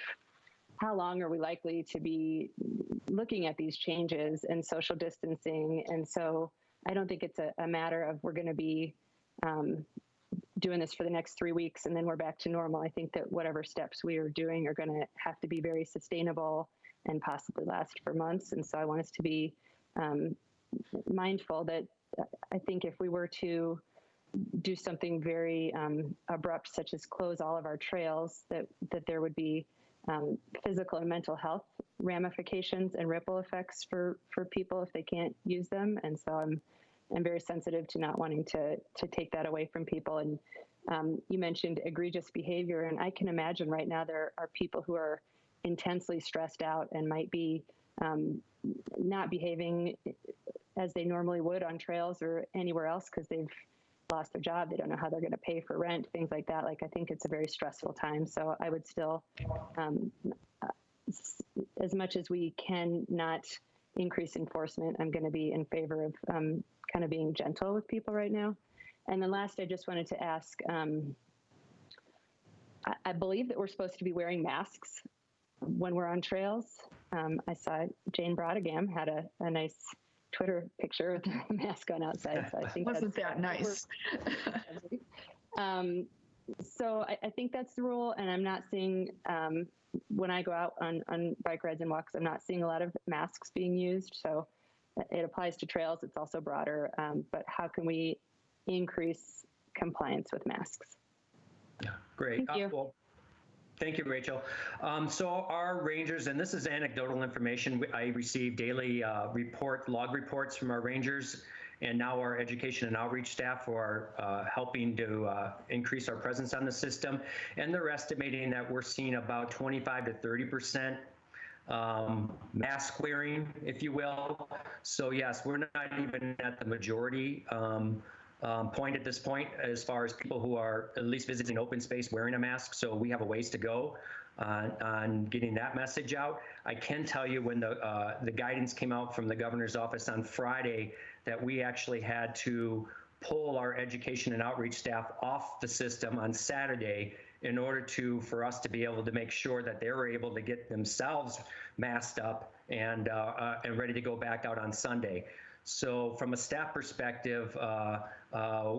how long are we likely to be looking at these changes and social distancing? And so I don't think it's a matter of we're going to be doing this for the next 3 weeks and then we're back to normal. I think that whatever steps we are doing are going to have to be very sustainable and possibly last for months. And so I want us to be mindful that I think if we were to do something very abrupt, such as close all of our trails, that there would be physical and mental health ramifications and ripple effects for people if they can't use them. And so I'm very sensitive to not wanting to take that away from people. And you mentioned egregious behavior, and I can imagine right now there are people who are intensely stressed out and might be not behaving as they normally would on trails or anywhere else because they've lost their job, they don't know how they're going to pay for rent, things like that. Like, I think it's a very stressful time. So I would still, as much as we can not increase enforcement, I'm going to be in favor of kind of being gentle with people right now. And then last, I just wanted to ask, I believe that we're supposed to be wearing masks when we're on trails. I saw Jane Brodegam had a nice Twitter picture with a mask on outside. So I think wasn't that nice? So I think that's the rule, and I'm not seeing, when I go out on bike rides and walks, I'm not seeing a lot of masks being used. So it applies to trails. It's also broader, but how can we increase compliance with masks? Yeah, great. Thank you. Well, thank you, Rachel. So our rangers, and this is anecdotal information, I receive daily log reports from our rangers, and now our education and outreach staff who are helping to increase our presence on the system. And they're estimating that we're seeing about 25 to 30% mask wearing, if you will. So yes, we're not even at the majority point at this point as far as people who are at least visiting open space wearing a mask. So we have a ways to go on getting that message out. I can tell you when the guidance came out from the governor's office on Friday that we actually had to pull our education and outreach staff off the system on Saturday in order for us to be able to make sure that they were able to get themselves masked up and ready to go back out on Sunday. So from a staff perspective,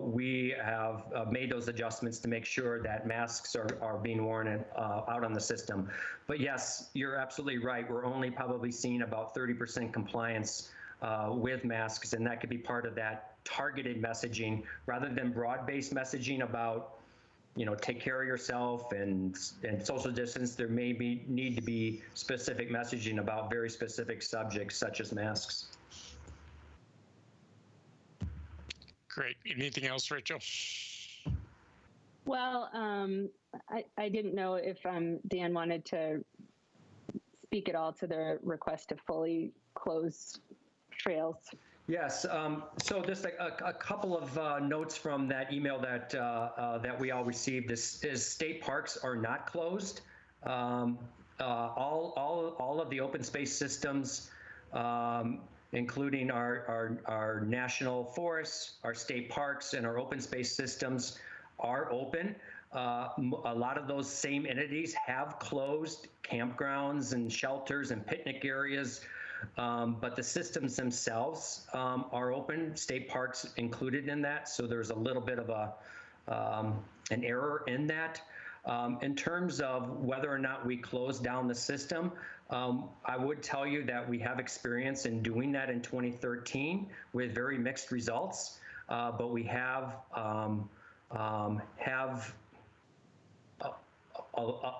we have made those adjustments to make sure that masks are being worn out on the system. But yes, you're absolutely right. We're only probably seeing about 30% compliance with masks, and that could be part of that targeted messaging rather than broad-based messaging about, take care of yourself and social distance. There may need to be specific messaging about very specific subjects such as masks. Great. Anything else, Rachel? Well, I didn't know if Dan wanted to speak at all to the request to fully close trails. Yes. So just a couple of notes from that email that we all received is state parks are not closed. All of the open space systems, including our national forests, our state parks, and our open space systems are open. A lot of those same entities have closed campgrounds and shelters and picnic areas, but the systems themselves are open, state parks included in that, so there's a little bit of an error in that. In terms of whether or not we close down the system, I would tell you that we have experience in doing that in 2013 with very mixed results, but we have a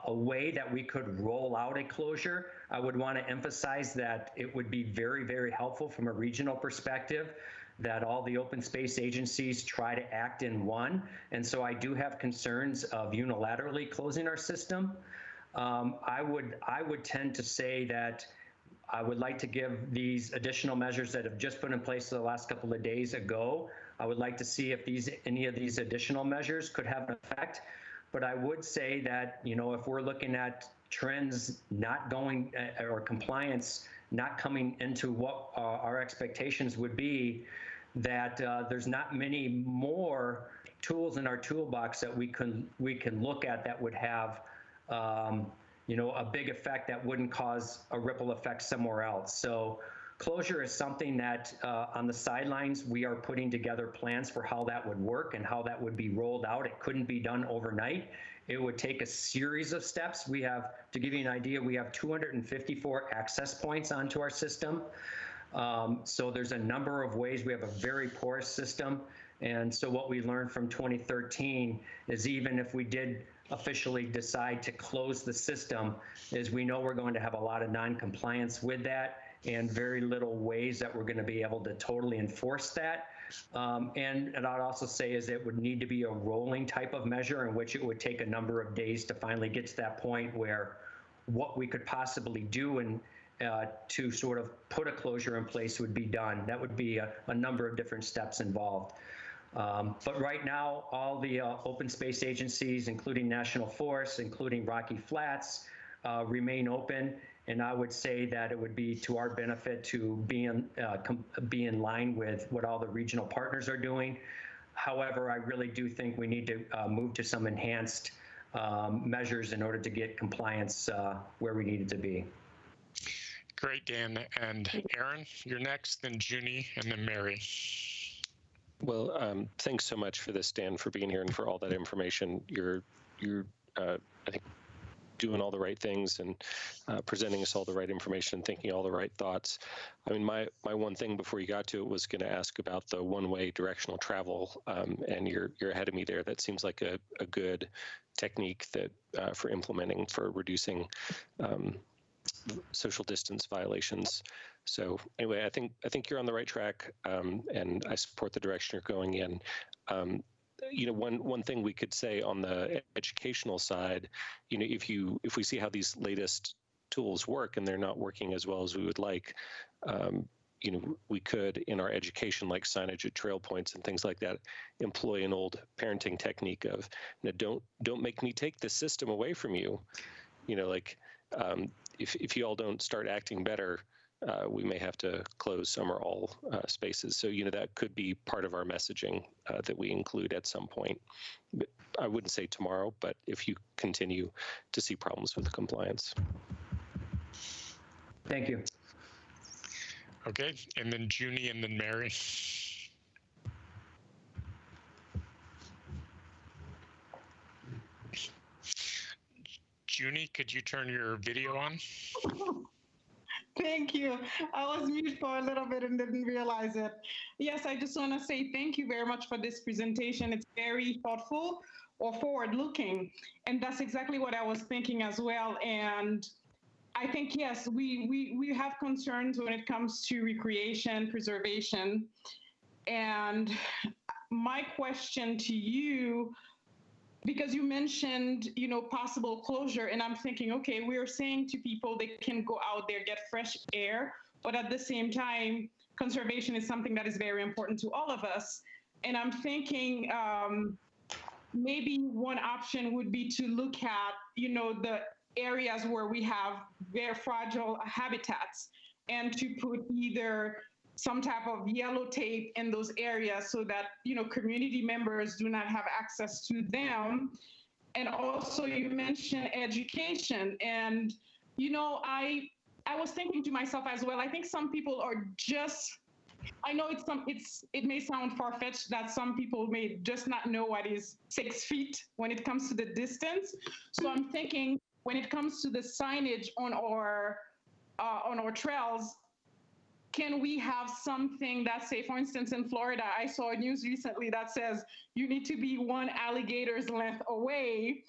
way that we could roll out a closure. I would want to emphasize that it would be very, very helpful from a regional perspective that all the open space agencies try to act in one. And so I do have concerns of unilaterally closing our system. I would tend to say that I would like to give these additional measures that have just put in place the last couple of days a go. I would like to see if any of these additional measures could have an effect. But I would say that, if we're looking at trends not going or compliance not coming into what our expectations would be, that there's not many more tools in our toolbox that we can look at that would have a big effect that wouldn't cause a ripple effect somewhere else. So closure is something that on the sidelines we are putting together plans for how that would work and how that would be rolled out. It couldn't be done overnight. It would take a series of steps. We have, to give you an idea, we have 254 access points onto our system. So there's a number of ways. We have a very porous system. And so what we learned from 2013 is even if we did officially decide to close the system, is we know we're going to have a lot of non-compliance with that and very little ways that we're going to be able to totally enforce that. And I'd also say is it would need to be a rolling type of measure in which it would take a number of days to finally get to that point where what we could possibly do and to sort of put a closure in place would be done. That would be a number of different steps involved. But right now, all the open space agencies, including National Forests, including Rocky Flats, remain open. And I would say that it would be to our benefit to be in line with what all the regional partners are doing. However, I really do think we need to move to some enhanced measures in order to get compliance where we need it to be. Great, Dan. And Aaron, you're next, then Junie, and then Mary. Well, thanks so much for this, Dan, for being here and for all that information. You're I think, doing all the right things and presenting us all the right information, thinking all the right thoughts. I mean, my one thing before you got to it was going to ask about the one-way directional travel, and you're ahead of me there. That seems like a good technique that for implementing, for reducing social distance violations. So anyway, I think you're on the right track, and I support the direction you're going in. One thing we could say on the educational side, if we see how these latest tools work and they're not working as well as we would like, we could, in our education, like signage at trail points and things like that, employ an old parenting technique of, don't make me take the system away from you. If you all don't start acting better, we may have to close some or all spaces. So, that could be part of our messaging that we include at some point. But I wouldn't say tomorrow, but if you continue to see problems with compliance. Thank you. Okay, and then Junie and then Mary. Junie, could you turn your video on? Thank you. I was mute for a little bit and didn't realize it. Yes, I just want to say thank you very much for this presentation. It's very thoughtful or forward-looking, and that's exactly what I was thinking as well. And I think, yes, we have concerns when it comes to recreation, preservation. And my question to you, because you mentioned, possible closure, and I'm thinking, okay, we're saying to people they can go out there, get fresh air, but at the same time, conservation is something that is very important to all of us. And I'm thinking maybe one option would be to look at, the areas where we have very fragile habitats and to put either some type of yellow tape in those areas so that, community members do not have access to them. And also you mentioned education, and, I was thinking to myself as well, I think some people are just, I know it may sound far-fetched that some people may just not know what is 6 feet when it comes to the distance. So I'm thinking when it comes to the signage on our trails, can we have something that, say, for instance, in Florida, I saw news recently that says you need to be 1 alligator's length away.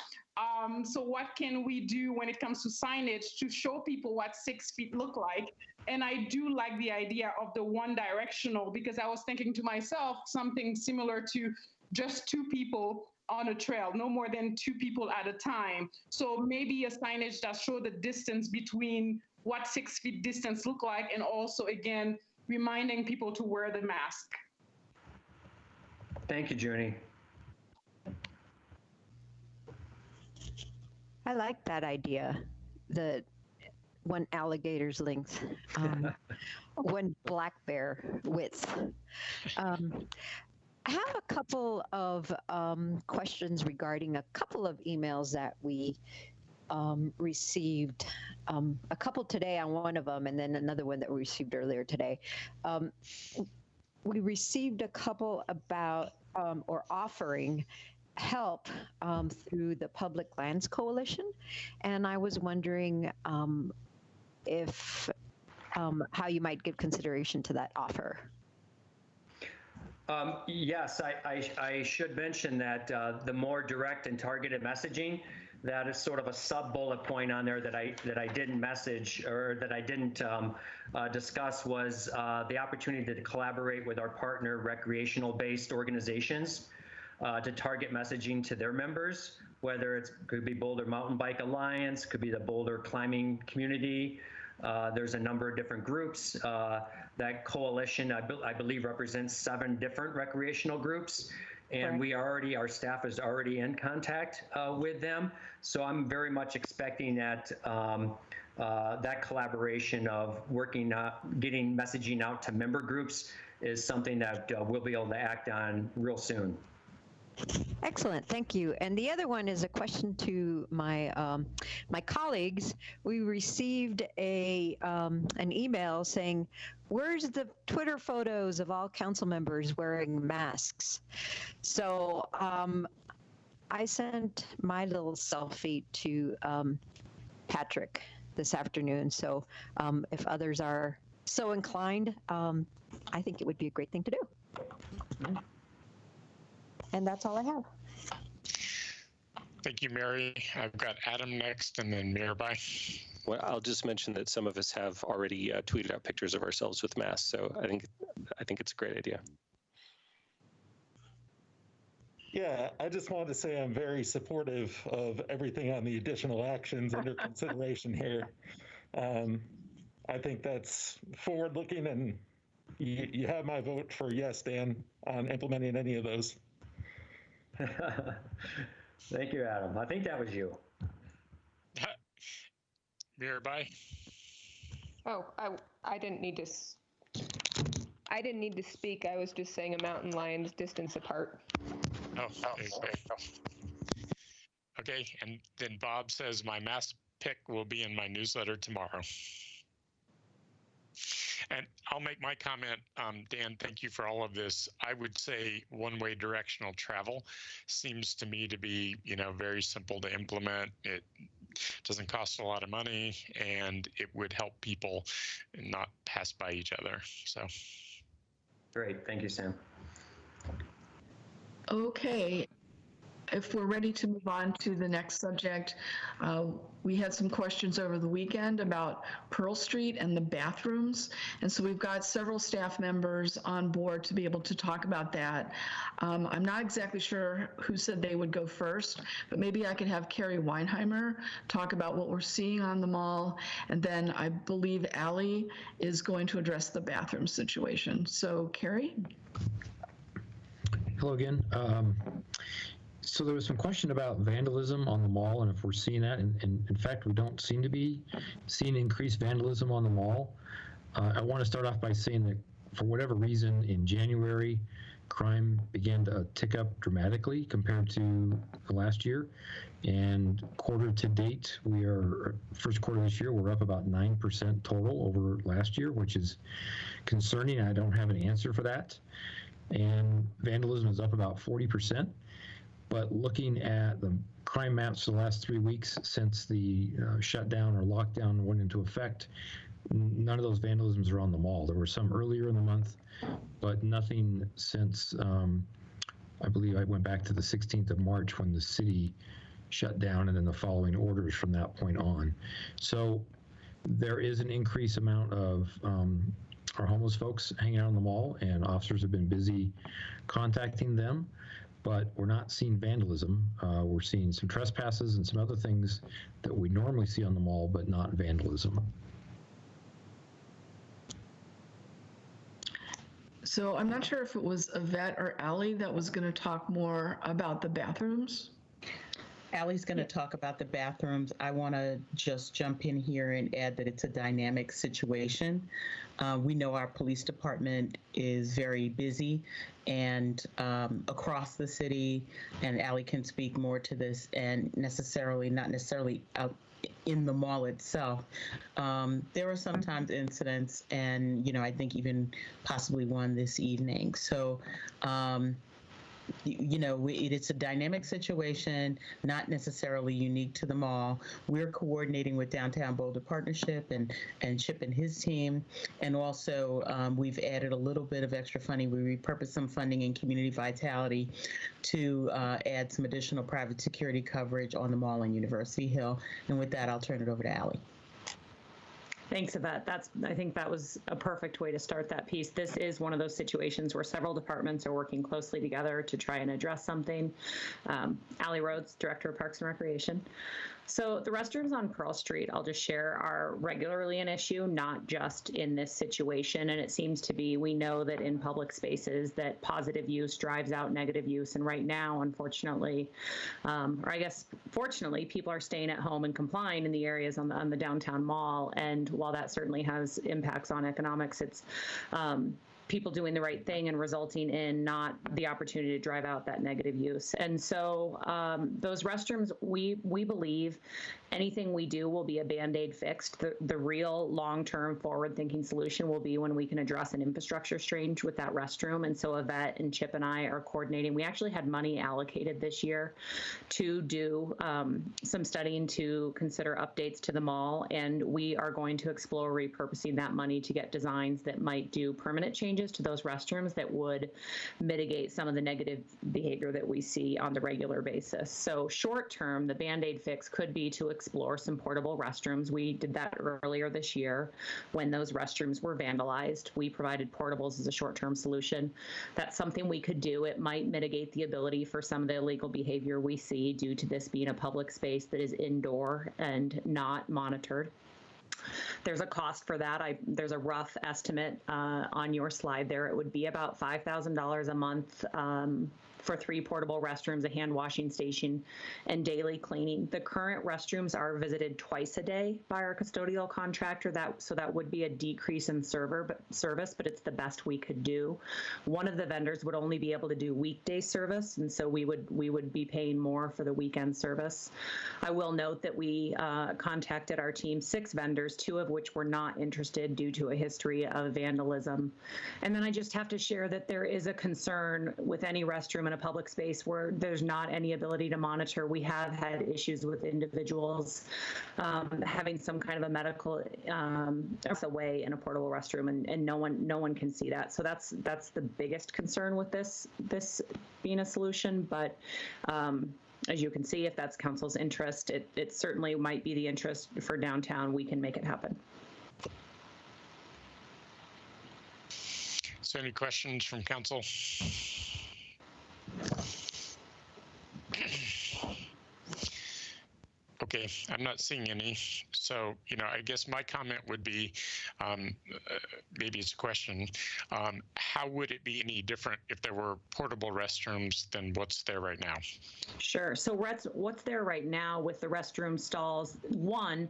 So what can we do when it comes to signage to show people what 6 feet look like? And I do like the idea of the one directional, because I was thinking to myself, something similar to just 2 people on a trail, no more than 2 people at a time. So maybe a signage that show the distance between what 6 feet distance look like, and also, again, reminding people to wear the mask. Thank you, Junie. I like that idea, the 1 alligator's length, 1 black bear width. I have a couple of questions regarding a couple of emails that we received, a couple today on one of them, and then another one that we received earlier today. We received a couple about or offering help through the Public Lands Coalition, and I was wondering if how you might give consideration to that offer. Yes, I should mention that the more direct and targeted messaging, that is sort of a sub bullet point on there that I didn't message, or that I didn't discuss, was the opportunity to collaborate with our partner recreational based organizations to target messaging to their members, whether it could be Boulder Mountain Bike Alliance, could be the Boulder Climbing Community. There's a number of different groups. That coalition, I believe, represents 7 different recreational groups. And our staff is already in contact with them. So I'm very much expecting that that collaboration of getting messaging out to member groups is something that we'll be able to act on real soon. Excellent, thank you. And the other one is a question to my my colleagues. We received an email saying, "Where's the Twitter photos of all council members wearing masks?" So I sent my little selfie to Patrick this afternoon. So if others are so inclined, I think it would be a great thing to do. And that's all I have. Thank you, Mary. I've got Adam next, and then Mirabai. Well, I'll just mention that some of us have already tweeted out pictures of ourselves with masks, so I think it's a great idea. Yeah, I just wanted to say I'm very supportive of everything on the additional actions under consideration here. I think that's forward-looking, and you have my vote for yes, Dan, on implementing any of those. Thank you, Adam. I think that was you. Mirabai? Oh, I didn't need to. I didn't need to speak. I was just saying a mountain lion's distance apart. Oh, okay. And then Bob says my mass pick will be in my newsletter tomorrow. And I'll make my comment. Dan, thank you for all of this. I would say one-way directional travel seems to me to be, very simple to implement. It doesn't cost a lot of money, and it would help people not pass by each other. So. Great. Thank you, Sam. Okay. If we're ready to move on to the next subject, we had some questions over the weekend about Pearl Street and the bathrooms. And so we've got several staff members on board to be able to talk about that. I'm not exactly sure who said they would go first, but maybe I could have Carrie Weinheimer talk about what we're seeing on the mall. And then I believe Allie is going to address the bathroom situation. So Carrie? Hello again. So there was some question about vandalism on the mall and if we're seeing that. And in fact, we don't seem to be seeing increased vandalism on the mall. I want to start off by saying that for whatever reason, in January, crime began to tick up dramatically compared to the last year. And quarter to date, first quarter of this year, we're up about 9% total over last year, which is concerning. I don't have an answer for that. And vandalism is up about 40%. But looking at the crime maps for the last 3 weeks since the shutdown or lockdown went into effect, none of those vandalisms are on the mall. There were some earlier in the month, but nothing since, I believe I went back to the 16th of March when the city shut down and then the following orders from that point on. So there is an increased amount of our homeless folks hanging out in the mall, and officers have been busy contacting them. But we're not seeing vandalism. We're seeing some trespasses and some other things that we normally see on the mall, but not vandalism. So I'm not sure if it was Yvette or Allie that was going to talk more about the bathrooms. Allie's going to talk about the bathrooms. I want to just jump in here and add that it's a dynamic situation. We know our police department is very busy and across the city, and Allie can speak more to this, and not necessarily out in the mall itself. There are sometimes incidents, and I think even possibly one this evening. So it's a dynamic situation, not necessarily unique to the mall. We're coordinating with Downtown Boulder Partnership and Chip and his team. And also we've added a little bit of extra funding. We repurposed some funding in Community Vitality to add some additional private security coverage on the mall and University Hill. And with that, I'll turn it over to Allie. Thanks, Yvette. I think that was a perfect way to start that piece. This is one of those situations where several departments are working closely together to try and address something. Allie Rhodes, Director of Parks and Recreation. So the restrooms on Pearl Street, I'll just share, are regularly an issue, not just in this situation. And it seems to be, we know that in public spaces that positive use drives out negative use. And right now, unfortunately, or I guess fortunately, people are staying at home and complying in the areas on the downtown mall. And while that certainly has impacts on economics, it's people doing the right thing and resulting in not the opportunity to drive out that negative use. And so those restrooms, we believe anything we do will be a Band-Aid fixed. The real long-term forward-thinking solution will be when we can address an infrastructure change with that restroom. And so Yvette and Chip and I are coordinating. We actually had money allocated this year to do some studying to consider updates to the mall. And we are going to explore repurposing that money to get designs that might do permanent changes to those restrooms that would mitigate some of the negative behavior that we see on the regular basis. So short term, the Band-Aid fix could be to explore some portable restrooms. We did that earlier this year when those restrooms were vandalized. We provided portables as a short-term solution. That's something we could do. It might mitigate the ability for some of the illegal behavior we see due to this being a public space that is indoor and not monitored. there's a cost for that. There's a rough estimate on your slide there. It would be about $5,000 a month for 3 portable restrooms, a hand washing station, and daily cleaning. The current restrooms are visited twice a day by our custodial contractor, so that would be a decrease in service, but it's the best we could do. One of the vendors would only be able to do weekday service, and so we would be paying more for the weekend service. I will note that we contacted our team 6 vendors, 2 of which were not interested due to a history of vandalism. And then I just have to share that there is a concern with any restroom in a public space where there's not any ability to monitor. We have had issues with individuals having some kind of a medical away in a portable restroom, and no one can see that. So that's the biggest concern with this being a solution. But as you can see, if that's council's interest, it certainly might be the interest for downtown. We can make it happen. So any questions from council? Okay, I'm not seeing any. So, I guess my comment would be, maybe it's a question, how would it be any different if there were portable restrooms than what's there right now? Sure. So what's there right now with the restroom stalls, one,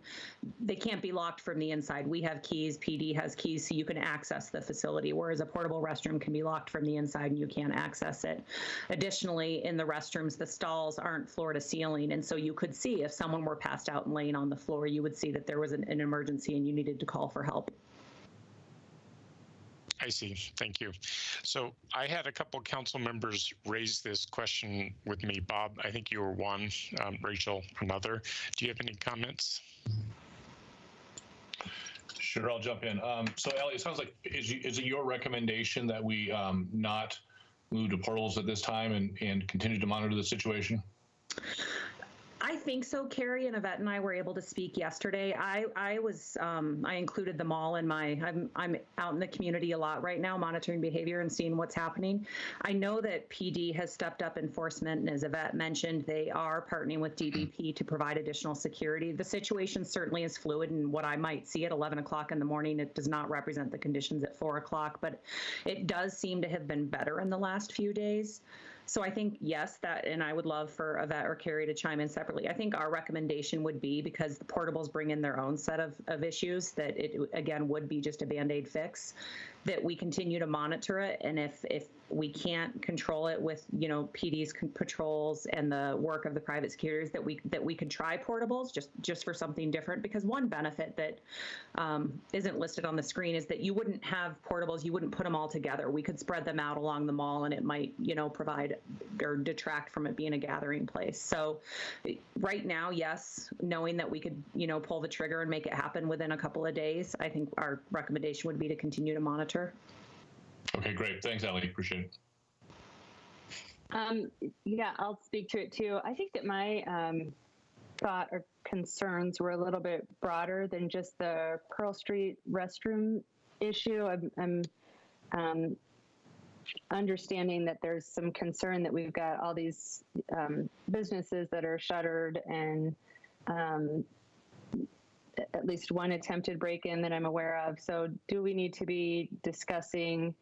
they can't be locked from the inside. We have keys, PD has keys, so you can access the facility, whereas a portable restroom can be locked from the inside and you can't access it. Additionally, in the restrooms, the stalls aren't floor to ceiling, and so you could see if someone were passed out and laying on the floor, you would see that there was an emergency and you needed to call for help. I see. Thank you. So I had a couple council members raise this question with me. Bob, I think you were one. Rachel, another. Do you have any comments? Sure, I'll jump in. So Ellie, it sounds like, is it your recommendation that we not move to portals at this time and continue to monitor the situation? I think so. Carrie and Yvette and I were able to speak yesterday. I included them all in I'm out in the community a lot right now, monitoring behavior and seeing what's happening. I know that PD has stepped up enforcement, and as Yvette mentioned, they are partnering with DBP to provide additional security. The situation certainly is fluid, and what I might see at 11 o'clock in the morning, it does not represent the conditions at 4 o'clock, but it does seem to have been better in the last few days. So I think, yes, that, and I would love for Yvette or Carrie to chime in separately. I think our recommendation would be, because the portables bring in their own set of issues, that it, again, would be just a Band-Aid fix, that we continue to monitor it. And if we can't control it with, PD's patrols and the work of the private securities, that we could try portables just for something different. Because one benefit that isn't listed on the screen is that you wouldn't have portables, you wouldn't put them all together. We could spread them out along the mall, and it might, provide or detract from it being a gathering place. So right now, yes, knowing that we could, pull the trigger and make it happen within a couple of days, I think our recommendation would be to continue to monitor. Okay, great. Thanks, Ellie. Appreciate it. Yeah, I'll speak to it too. I think that my thought or concerns were a little bit broader than just the Pearl Street restroom issue. I'm understanding that there's some concern that we've got all these businesses that are shuttered, and at least one attempted break-in that I'm aware of. So do we need to be discussing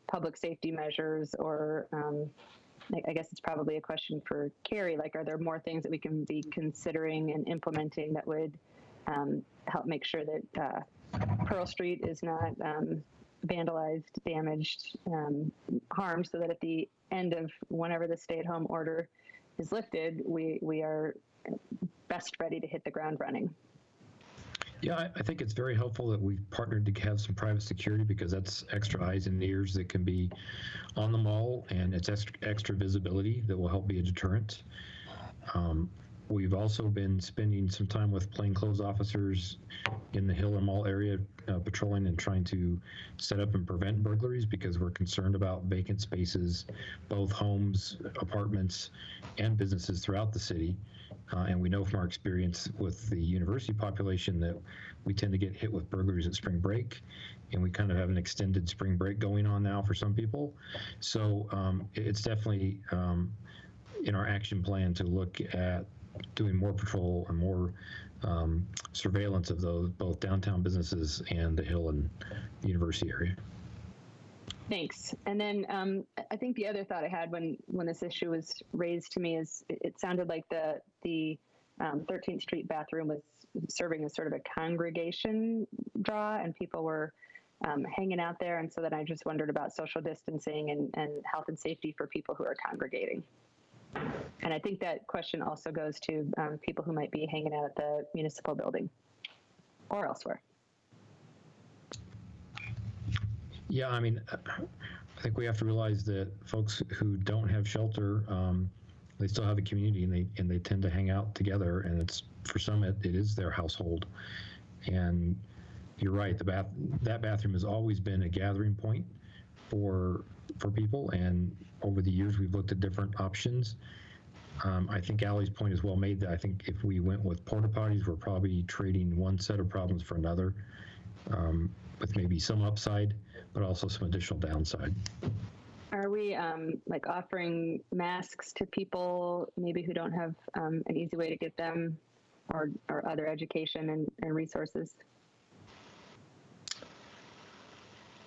public safety measures, or I guess it's probably a question for Carrie, like, are there more things that we can be considering and implementing that would help make sure that Pearl Street is not vandalized, damaged, harmed, so that at the end of whenever the stay-at-home order is lifted, we are best ready to hit the ground running? Yeah, I think it's very helpful that we've partnered to have some private security, because that's extra eyes and ears that can be on the mall, and it's extra visibility that will help be a deterrent. We've also been spending some time with plainclothes officers in the Hill and Mall area, patrolling and trying to set up and prevent burglaries, because we're concerned about vacant spaces, both homes, apartments, and businesses throughout the city. And we know from our experience with the university population that we tend to get hit with burglaries at spring break, and we kind of have an extended spring break going on now for some people. So it's definitely in our action plan to look at doing more patrol and more surveillance of those both downtown businesses and the Hill and University area. Thanks. And then I think the other thought I had when this issue was raised to me is it sounded like the 13th Street bathroom was serving as sort of a congregation draw, and people were hanging out there. And so then I just wondered about social distancing and health and safety for people who are congregating. And I think that question also goes to people who might be hanging out at the municipal building or elsewhere. Yeah, I mean, I think we have to realize that folks who don't have shelter, they still have a community, and they tend to hang out together. And it's, for some, it is their household. And you're right, that bathroom has always been a gathering point for people. And over the years, we've looked at different options. I think Allie's point is well made, that I think if we went with porta potties, we're probably trading one set of problems for another, with maybe some upside, but also some additional downside. Are we like offering masks to people maybe who don't have an easy way to get them, or other education and resources?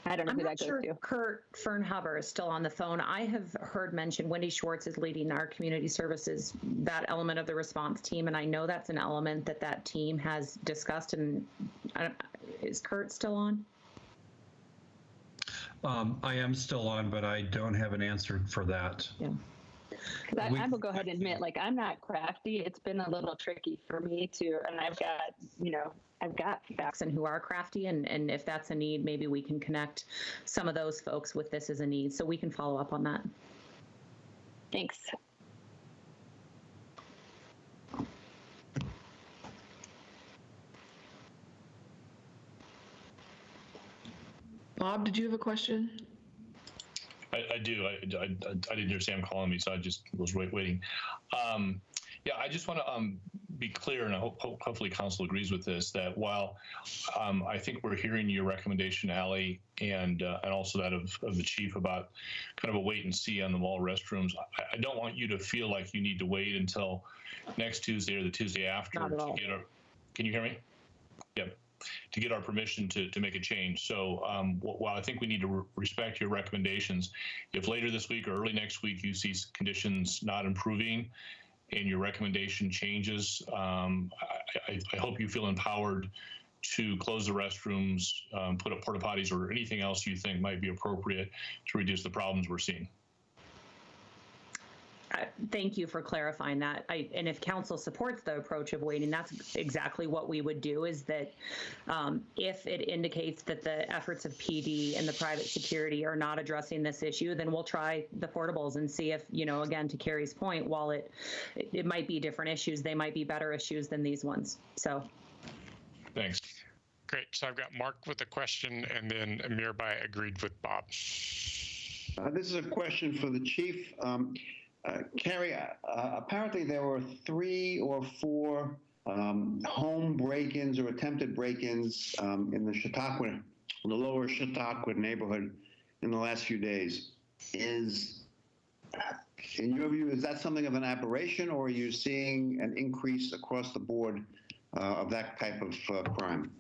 I don't know I'm who not that sure goes to. Kurt Fernhuber is still on the phone. I have heard mentioned Wendy Schwartz is leading our community services, that element of the response team, and I know that's an element that team has discussed. And is Kurt still on? I am still on, but I don't have an answer for that. Yeah. I will go ahead and admit, like, I'm not crafty. It's been a little tricky for me to, and I've got facts and who are crafty, and if that's a need, maybe we can connect some of those folks with this as a need, so we can follow up on that. Thanks. Bob, did you have a question? I do. I didn't hear Sam calling me, so I just was waiting. Yeah, I just want to be clear, and I hopefully council agrees with this, that while I think we're hearing your recommendation, Allie, and also that of the chief about kind of a wait and see on the mall restrooms, I don't want you to feel like you need to wait until next Tuesday or the Tuesday after to get our, can you hear me? Yep. To get our permission to make a change. So while I think we need to respect your recommendations, if later this week or early next week you see conditions not improving and your recommendation changes, I hope you feel empowered to close the restrooms, put up porta potties or anything else you think might be appropriate to reduce the problems we're seeing. Thank you for clarifying that. And if council supports the approach of waiting, that's exactly what we would do, is that if it indicates that the efforts of PD and the private security are not addressing this issue, then we'll try the portables and see if, again, to Carrie's point, while it might be different issues, they might be better issues than these ones. So. Thanks. Great. So I've got Mark with a question, and then Mirbai agreed with Bob. This is a question for the chief. Carrie, apparently there were 3 or 4 home break-ins or attempted break-ins in the lower Chautauqua neighborhood in the last few days. In your view, is that something of an aberration, or are you seeing an increase across the board of that type of crime?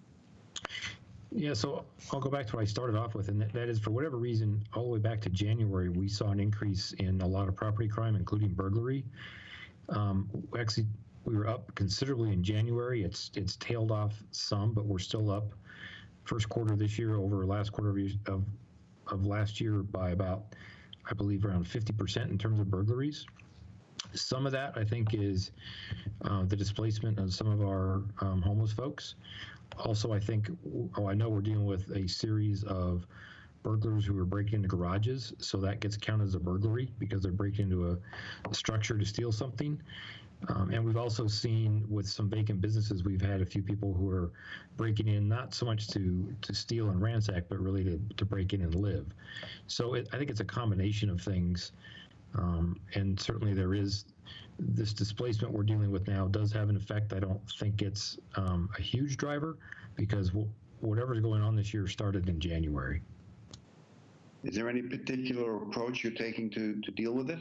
Yeah, so I'll go back to what I started off with, and that is, for whatever reason, all the way back to January, we saw an increase in a lot of property crime, including burglary. Actually, we were up considerably in January. It's tailed off some, but we're still up first quarter this year over last quarter of last year by about, I believe, around 50% in terms of burglaries. Some of that, I think, is the displacement of some of our homeless folks. Also, I think, I know we're dealing with a series of burglars who are breaking into garages, so that gets counted as a burglary because they're breaking into a structure to steal something. And we've also seen with some vacant businesses, we've had a few people who are breaking in, not so much to steal and ransack, but really to break in and live. So I think it's a combination of things. And certainly there is this displacement we're dealing with now does have an effect. I don't think it's a huge driver, because whatever's going on this year started in January. Is there any particular approach you're taking to deal with it?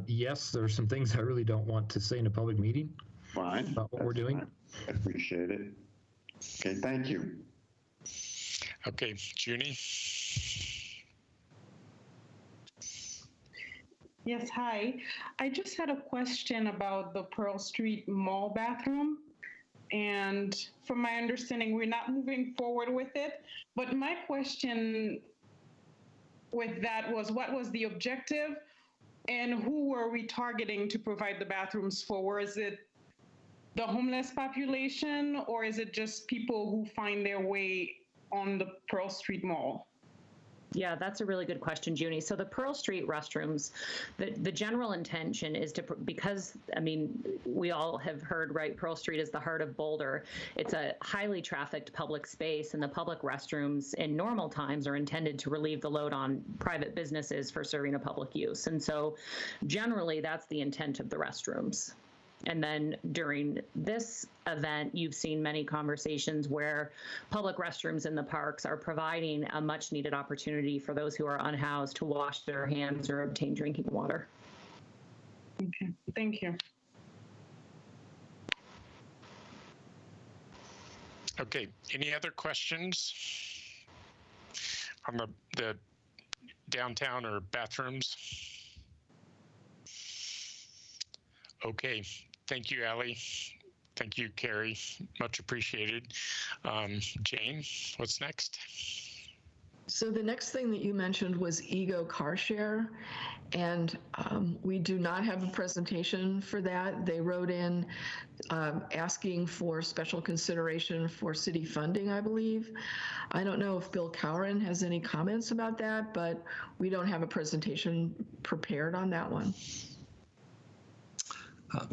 Yes, there are some things I really don't want to say in a public meeting. Fine. About what we're doing. Fine. I appreciate it. Okay, thank you. Okay, Junie. Yes, hi. I just had a question about the Pearl Street Mall bathroom. And from my understanding, we're not moving forward with it. But my question with that was, what was the objective? And who were we targeting to provide the bathrooms for? Was it the homeless population, or is it just people who find their way on the Pearl Street Mall? Yeah, that's a really good question, Junie. So the Pearl Street restrooms, the general intention is to, because, I mean, we all have heard, right, Pearl Street is the heart of Boulder. It's a highly trafficked public space, and the public restrooms in normal times are intended to relieve the load on private businesses for serving a public use. And so generally, that's the intent of the restrooms. And then during this event, you've seen many conversations where public restrooms in the parks are providing a much needed opportunity for those who are unhoused to wash their hands or obtain drinking water. Okay, thank you. Okay, any other questions on the downtown or bathrooms? Okay. Thank you, Allie. Thank you, Carrie. Much appreciated. Jane, what's next? So the next thing that you mentioned was Ego Car Share, and we do not have a presentation for that. They wrote in asking for special consideration for city funding, I believe. I don't know if Bill Cowren has any comments about that, but we don't have a presentation prepared on that one.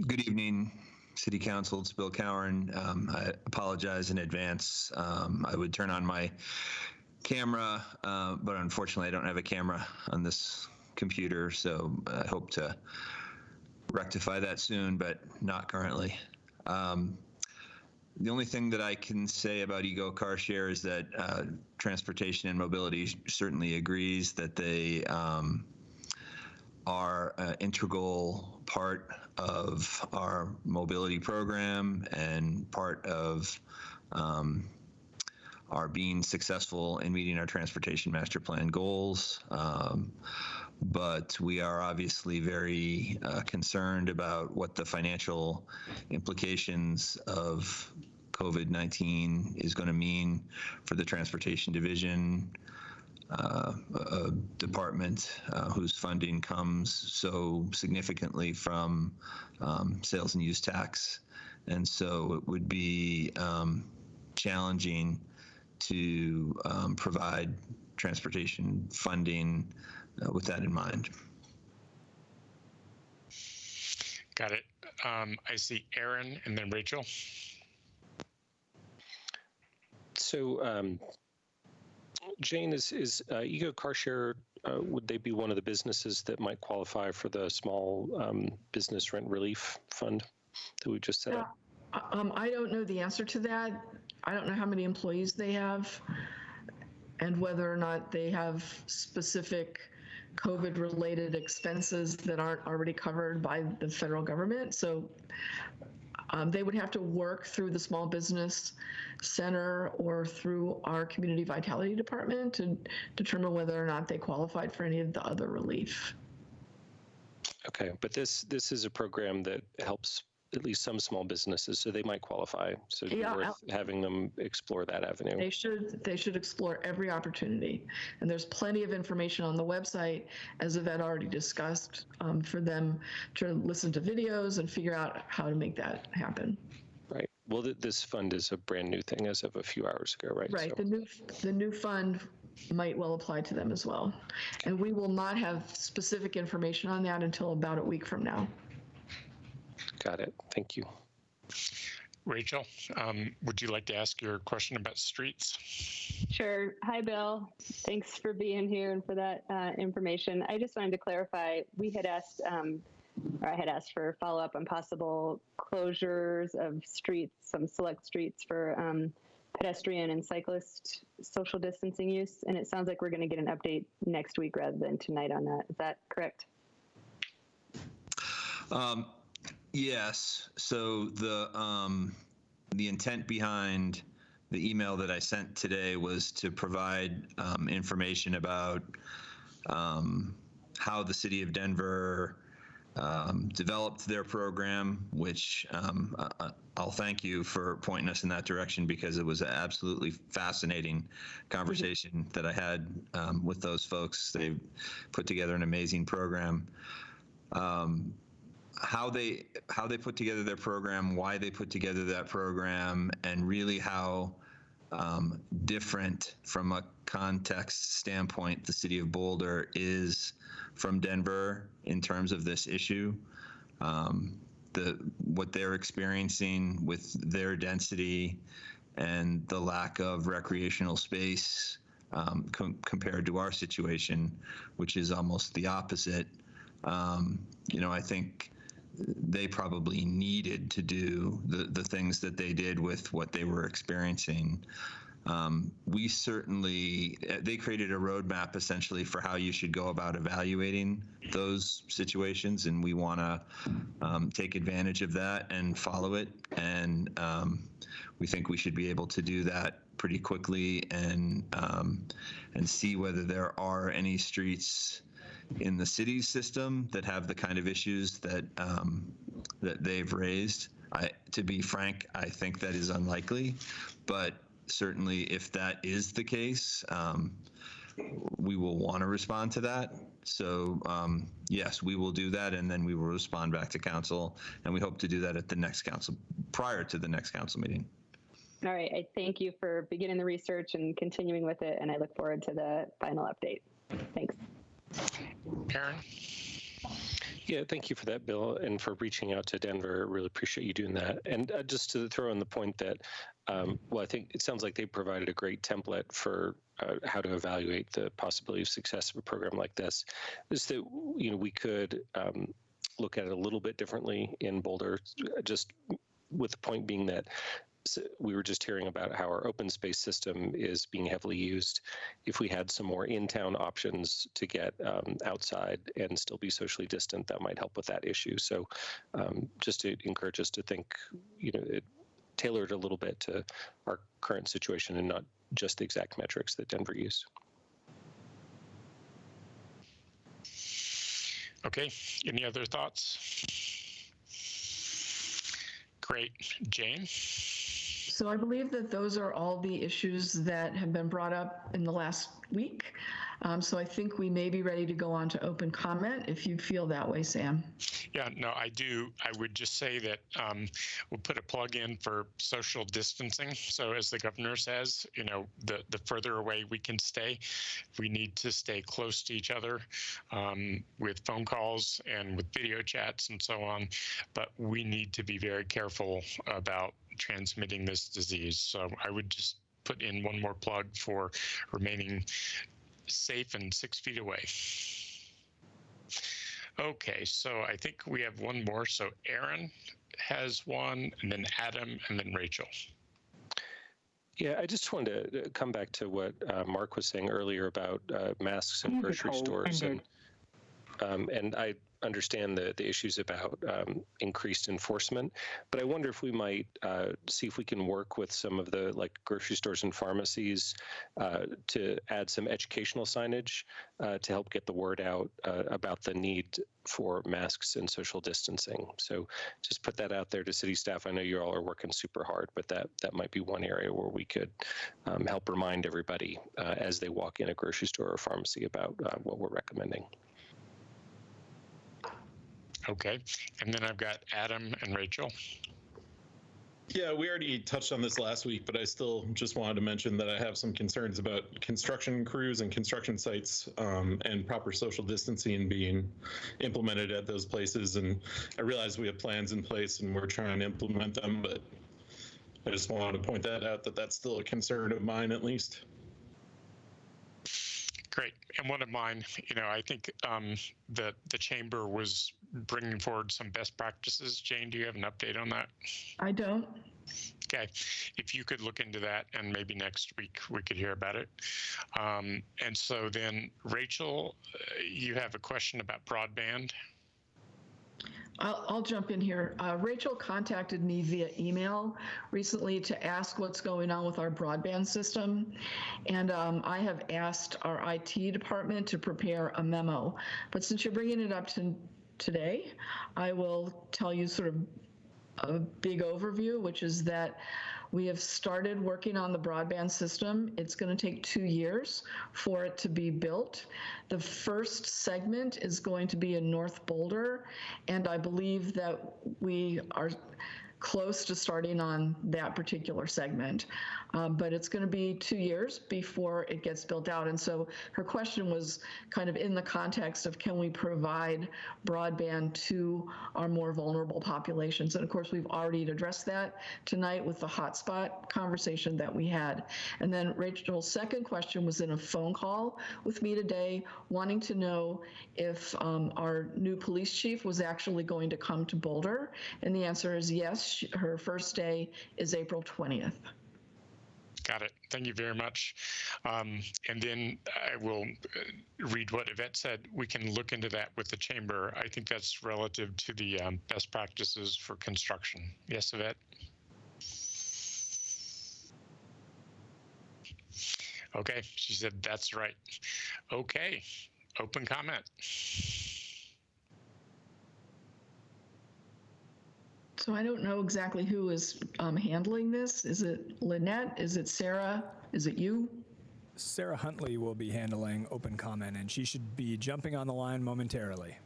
Good evening, City Council. It's Bill Cowren. I apologize in advance. I would turn on my camera, but unfortunately I don't have a camera on this computer, so I hope to rectify that soon, but not currently. The only thing that I can say about Ego Car Share is that Transportation and Mobility certainly agrees that they are an integral part of our mobility program and part of our being successful in meeting our transportation master plan goals. But we are obviously very concerned about what the financial implications of COVID-19 is going to mean for the Transportation Division, a department whose funding comes so significantly from sales and use tax. And so it would be challenging to provide transportation funding with that in mind. Got it. I see Aaron and then Rachel. So Jane, is Ego Car Share, would they be one of the businesses that might qualify for the small business rent relief fund that we just set up? I don't know the answer to that. I don't know how many employees they have and whether or not they have specific COVID-related expenses that aren't already covered by the federal government. So they would have to work through the Small Business Center or through our Community Vitality Department to determine whether or not they qualified for any of the other relief. Okay, but this is a program that helps at least some small businesses, so they might qualify. So it'd be worth having them explore that avenue. They should explore every opportunity. And there's plenty of information on the website, as Yvette already discussed, for them to listen to videos and figure out how to make that happen. Right. Well, this fund is a brand new thing as of a few hours ago, right? Right. So. The new fund might well apply to them as well. And we will not have specific information on that until about a week from now. Got it. Thank you. Rachel, would you like to ask your question about streets? Sure. Hi, Bill. Thanks for being here and for that information. I just wanted to clarify, we had asked, or I had asked for follow-up on possible closures of streets, some select streets for pedestrian and cyclist social distancing use. And it sounds like we're going to get an update next week rather than tonight on that. Is that correct? Yes. So the intent behind the email that I sent today was to provide information about how the city of Denver developed their program, which I'll thank you for pointing us in that direction, because it was an absolutely fascinating conversation that I had with those folks. They put together an amazing program. How they put together their program, why they put together that program, and really how different from a context standpoint the city of Boulder is from Denver in terms of this issue. What they're experiencing with their density and the lack of recreational space compared to our situation, which is almost the opposite. I think they probably needed to do the things that they did with what they were experiencing. They created a roadmap essentially for how you should go about evaluating those situations, and we want to take advantage of that and follow it. And we think we should be able to do that pretty quickly and see whether there are any streets in the city's system that have the kind of issues that they've raised. To be frank, I think that is unlikely, but certainly if that is the case, we will want to respond to that. So yes, we will do that, and then we will respond back to council, and we hope to do that at the next council, prior to the next council meeting. All right, I thank you for beginning the research and continuing with it, and I look forward to the final update. Thanks. Aaron? Yeah, thank you for that, Bill, and for reaching out to Denver. Really appreciate you doing that. And just to throw in the point that, I think it sounds like they provided a great template for how to evaluate the possibility of success of a program like this. Is that, we could look at it a little bit differently in Boulder, just with the point being that we were just hearing about how our open space system is being heavily used. If we had some more in-town options to get outside and still be socially distant, that might help with that issue. So just to encourage us to think, tailor it a little bit to our current situation and not just the exact metrics that Denver used. Okay, any other thoughts? Great. Jane? So I believe that those are all the issues that have been brought up in the last week. So I think we may be ready to go on to open comment if you feel that way, Sam. Yeah, no, I do. I would just say that we'll put a plug in for social distancing. So as the governor says, the further away we can stay, we need to stay close to each other with phone calls and with video chats and so on. But we need to be very careful about transmitting this disease. So I would just put in one more plug for remaining safe and 6 feet away. Okay, so I think we have one more. So Aaron has one, and then Adam, and then Rachel. Yeah, I just wanted to come back to what Mark was saying earlier about masks in grocery stores. And I understand the issues about increased enforcement, but I wonder if we might see if we can work with some of the grocery stores and pharmacies to add some educational signage to help get the word out about the need for masks and social distancing. So just put that out there to city staff. I know you all are working super hard, but that might be one area where we could help remind everybody as they walk in a grocery store or pharmacy about what we're recommending. Okay, and then I've got Adam and Rachel. Yeah, we already touched on this last week, but I still just wanted to mention that I have some concerns about construction crews and construction sites and proper social distancing being implemented at those places. And I realize we have plans in place and we're trying to implement them, but I just wanted to point that out, that that's still a concern of mine, at least. Great. And one of mine, I think the chamber was bringing forward some best practices. Jane, do you have an update on that? I don't. Okay. If you could look into that, and maybe next week we could hear about it. And so then, Rachel, you have a question about broadband? I'll jump in here. Rachel contacted me via email recently to ask what's going on with our broadband system. And I have asked our IT department to prepare a memo. But since you're bringing it up today, I will tell you sort of a big overview, which is that we have started working on the broadband system. It's going to take 2 years for it to be built. The first segment is going to be in North Boulder, and I believe that we are close to starting on that particular segment. But it's going to be 2 years before it gets built out. And so her question was kind of in the context of, can we provide broadband to our more vulnerable populations? And of course, we've already addressed that tonight with the hotspot conversation that we had. And then Rachel's second question was in a phone call with me today, wanting to know if our new police chief was actually going to come to Boulder. And the answer is yes. Her first day is April 20th. Got it. Thank you very much. And then I will read what Yvette said. We can look into that with the chamber. I think that's relative to the best practices for construction. Yes, Yvette? Okay, she said that's right. Okay, open comment. So I don't know exactly who is handling this. Is it Lynette? Is it Sarah? Is it you? Sarah Huntley will be handling open comment, and she should be jumping on the line momentarily.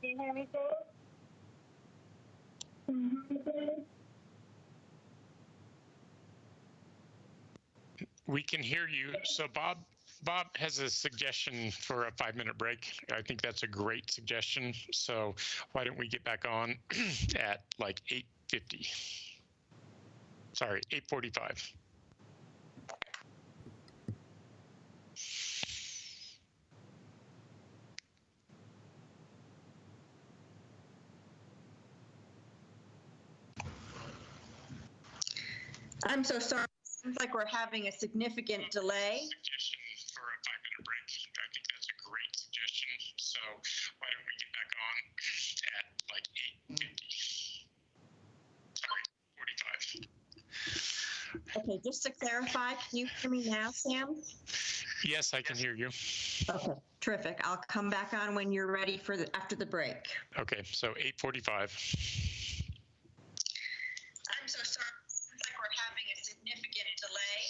Can you hear me, Dave? Can you hear me, Dave? We can hear you. So Bob has a suggestion for a 5-minute break. I think that's a great suggestion. So why don't we get back on at like 8:50? Sorry, 8:45. I'm so sorry. Seems like we're having a significant delay. Suggestion for a 5-minute break. I think that's a great suggestion. So why don't we get back on at like 8:50? Sorry, 45. Okay, just to clarify, can you hear me now, Sam? Yes, I can hear you. Okay, terrific. I'll come back on when you're ready for after the break. Okay, so 8:45. I'm so sorry. Seems like we're having a significant delay.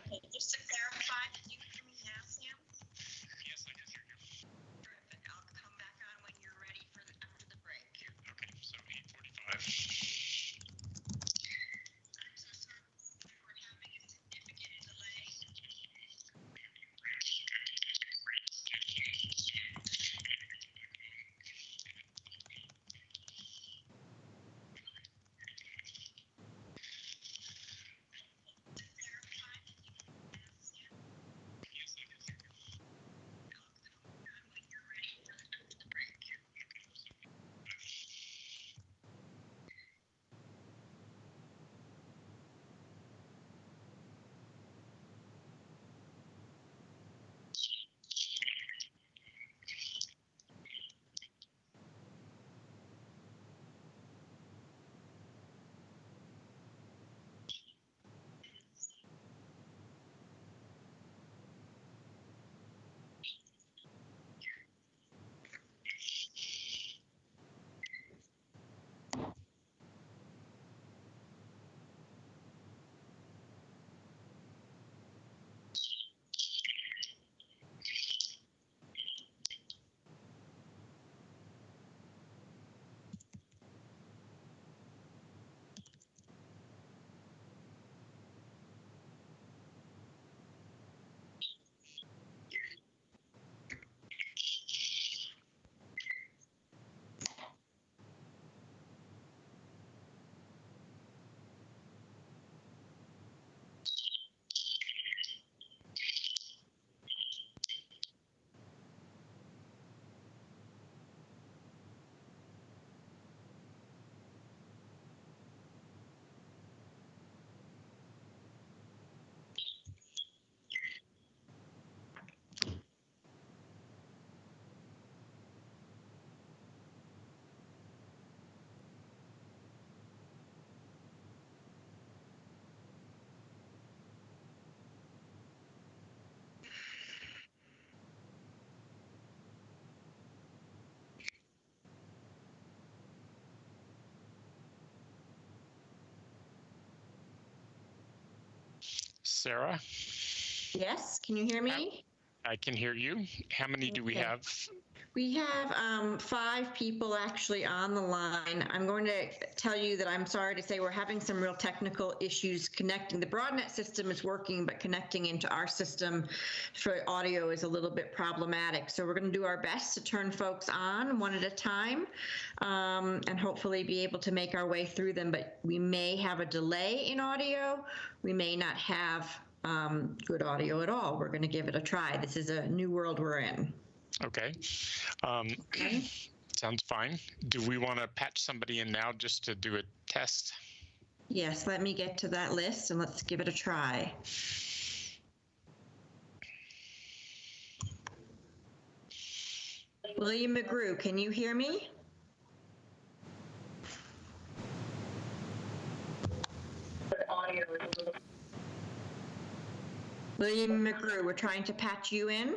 Okay, just to clarify, can you hear me now, Sam? Yes, I can hear you. Terrific. I'll come back on when you're ready for after the break. Okay, so 8:45. Sarah? Yes, can you hear me? I can hear you. How many do we have? We have 5 people actually on the line. I'm going to tell you that I'm sorry to say we're having some real technical issues connecting. The BroadNet system is working, but connecting into our system for audio is a little bit problematic. So we're going to do our best to turn folks on one at a time and hopefully be able to make our way through them. But we may have a delay in audio. We may not have good audio at all. We're going to give it a try. This is a new world we're in. Okay. Sounds fine. Do we want to patch somebody in now just to do a test? Yes, let me get to that list and let's give it a try. William McGrew, can you hear me? William McGrew, we're trying to patch you in.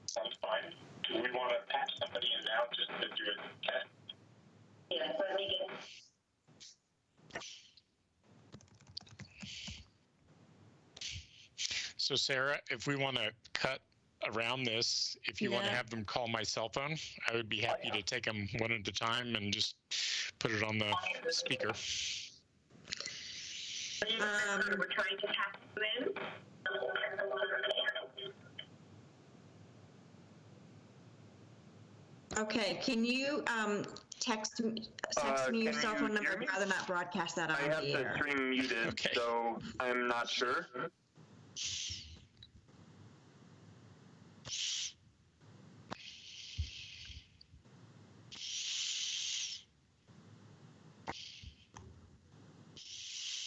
Sounds fine. Do we want to patch somebody in now just to do a test? Yes, let me get. So Sarah, if we want to cut around this, if you want to have them call my cell phone, I would be happy to take them one at a time and just put it on the speaker. We're trying to patch you in. Okay, can you text me your cell phone number? I'd rather not broadcast that on the air. I have the stream muted, so I'm not sure.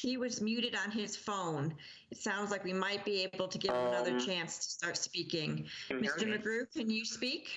He was muted on his phone. It sounds like we might be able to give him another chance to start speaking. Mr. McGrew, can you speak?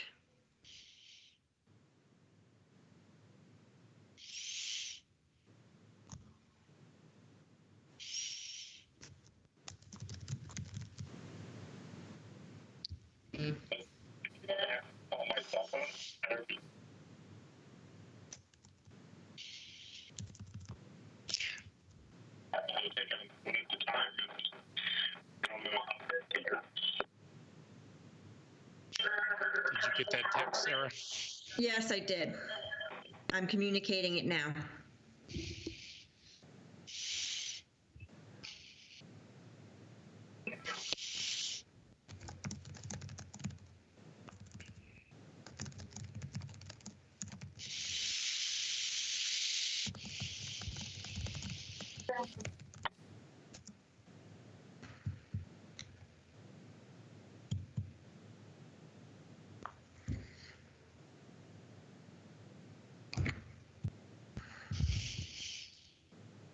Did you get that text, Sarah? Yes, I did. I'm communicating it now.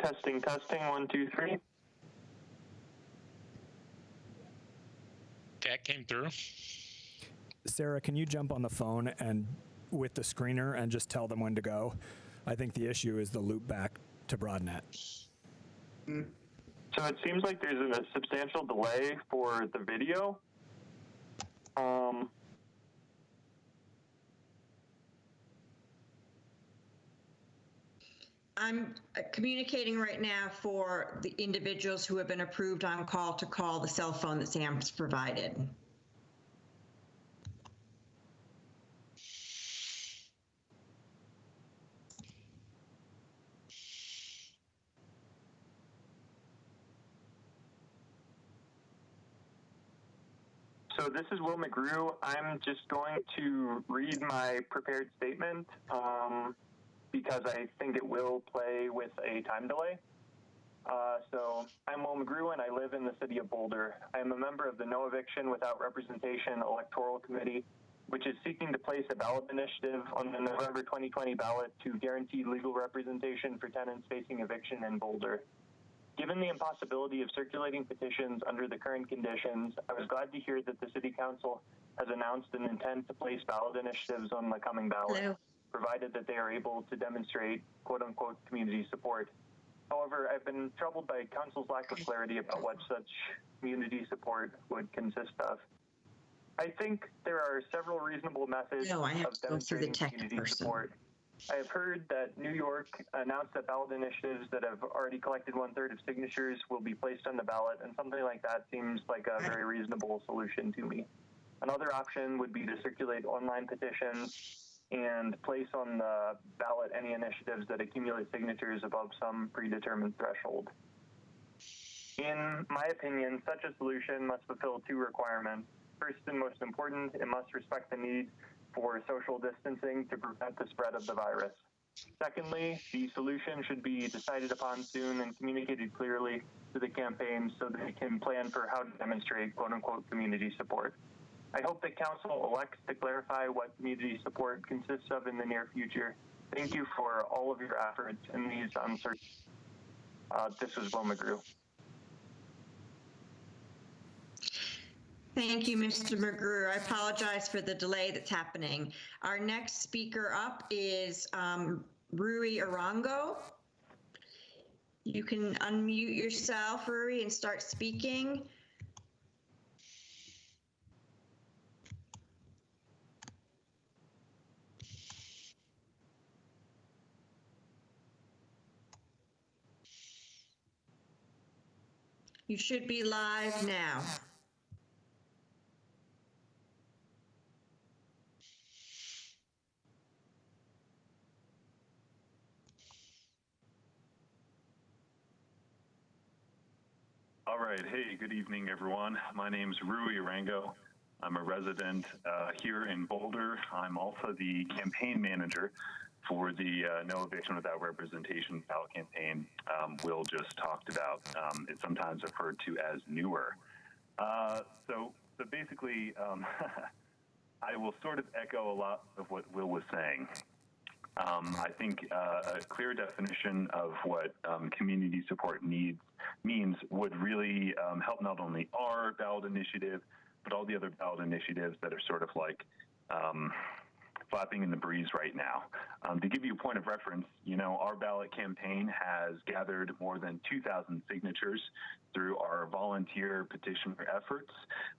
Testing, testing, 1, 2, 3. That came through. Sarah, can you jump on the phone and with the screener and just tell them when to go? I think the issue is the loop back to BroadNet. So it seems like there's a substantial delay for the video. I'm communicating right now for the individuals who have been approved on call to call the cell phone that Sam's provided. So this is Will McGrew. I'm just going to read my prepared statement because I think it will play with a time delay. So I'm Will McGrew and I live in the city of Boulder. I am a member of the No Eviction Without Representation Electoral Committee, which is seeking to place a ballot initiative on the November 2020 ballot to guarantee legal representation for tenants facing eviction in Boulder. Given the impossibility of circulating petitions under the current conditions, I was glad to hear that the City Council has announced an intent to place ballot initiatives on the coming ballot, provided that they are able to demonstrate quote-unquote community support. However, I've been troubled by Council's lack of clarity about what such community support would consist of. I think there are several reasonable methods of demonstrating community support. I have heard that New York announced that ballot initiatives that have already collected 1/3 of signatures will be placed on the ballot, and something like that seems like a very reasonable solution to me. Another option would be to circulate online petitions and place on the ballot any initiatives that accumulate signatures above some predetermined threshold. In my opinion, such a solution must fulfill two requirements. First and most important, it must respect the need for social distancing to prevent the spread of the virus. Secondly, the solution should be decided upon soon and communicated clearly to the campaign so that they can plan for how to demonstrate quote-unquote community support. I hope that Council elects to clarify what community support consists of in the near future. Thank you for all of your efforts in these uncertain. This was Will McGrew. Thank you, Mr. McGrew. I apologize for the delay that's happening. Our next speaker up is Rui Arango. You can unmute yourself, Rui, and start speaking. You should be live now. All right. Hey, good evening, everyone. My name's Rui Arango. I'm a resident here in Boulder. I'm also the campaign manager for the No Eviction Without Representation ballot campaign Will just talked about. It's sometimes referred to as newer. So basically, I will sort of echo a lot of what Will was saying. I think a clear definition of what community support means would really help not only our ballot initiative, but all the other ballot initiatives that are sort of like flapping in the breeze right now. To give you a point of reference, you know, our ballot campaign has gathered more than 2,000 signatures through our volunteer petitioner efforts.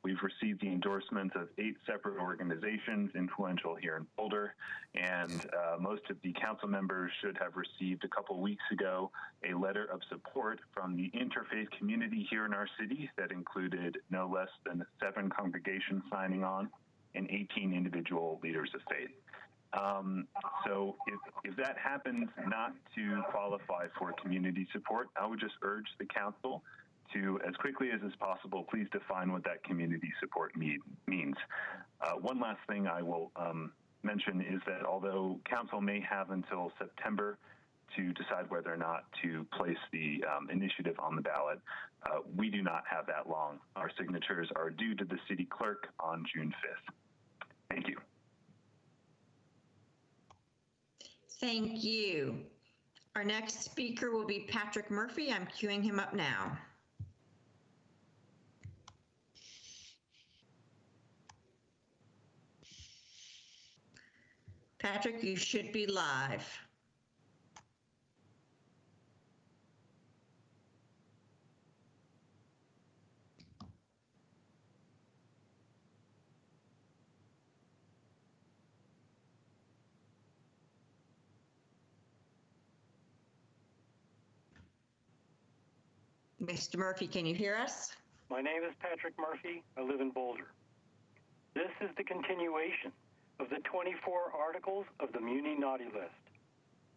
We've received the endorsements of 8 separate organizations influential here in Boulder, and most of the council members should have received a couple weeks ago a letter of support from the interfaith community here in our city that included no less than 7 congregations signing on and 18 individual leaders of faith. So if that happens not to qualify for community support, I would just urge the council to, as quickly as is possible, please define what that community support means. One last thing I will mention is that although council may have until September to decide whether or not to place the initiative on the ballot, we do not have that long. Our signatures are due to the city clerk on June 5th. Thank you. Thank you. Our next speaker will be Patrick Murphy. I'm queuing him up now. Patrick, you should be live. Mr. Murphy, can you hear us? My name is Patrick Murphy. I live in Boulder. This is the continuation of the 24 articles of the Muni Naughty List.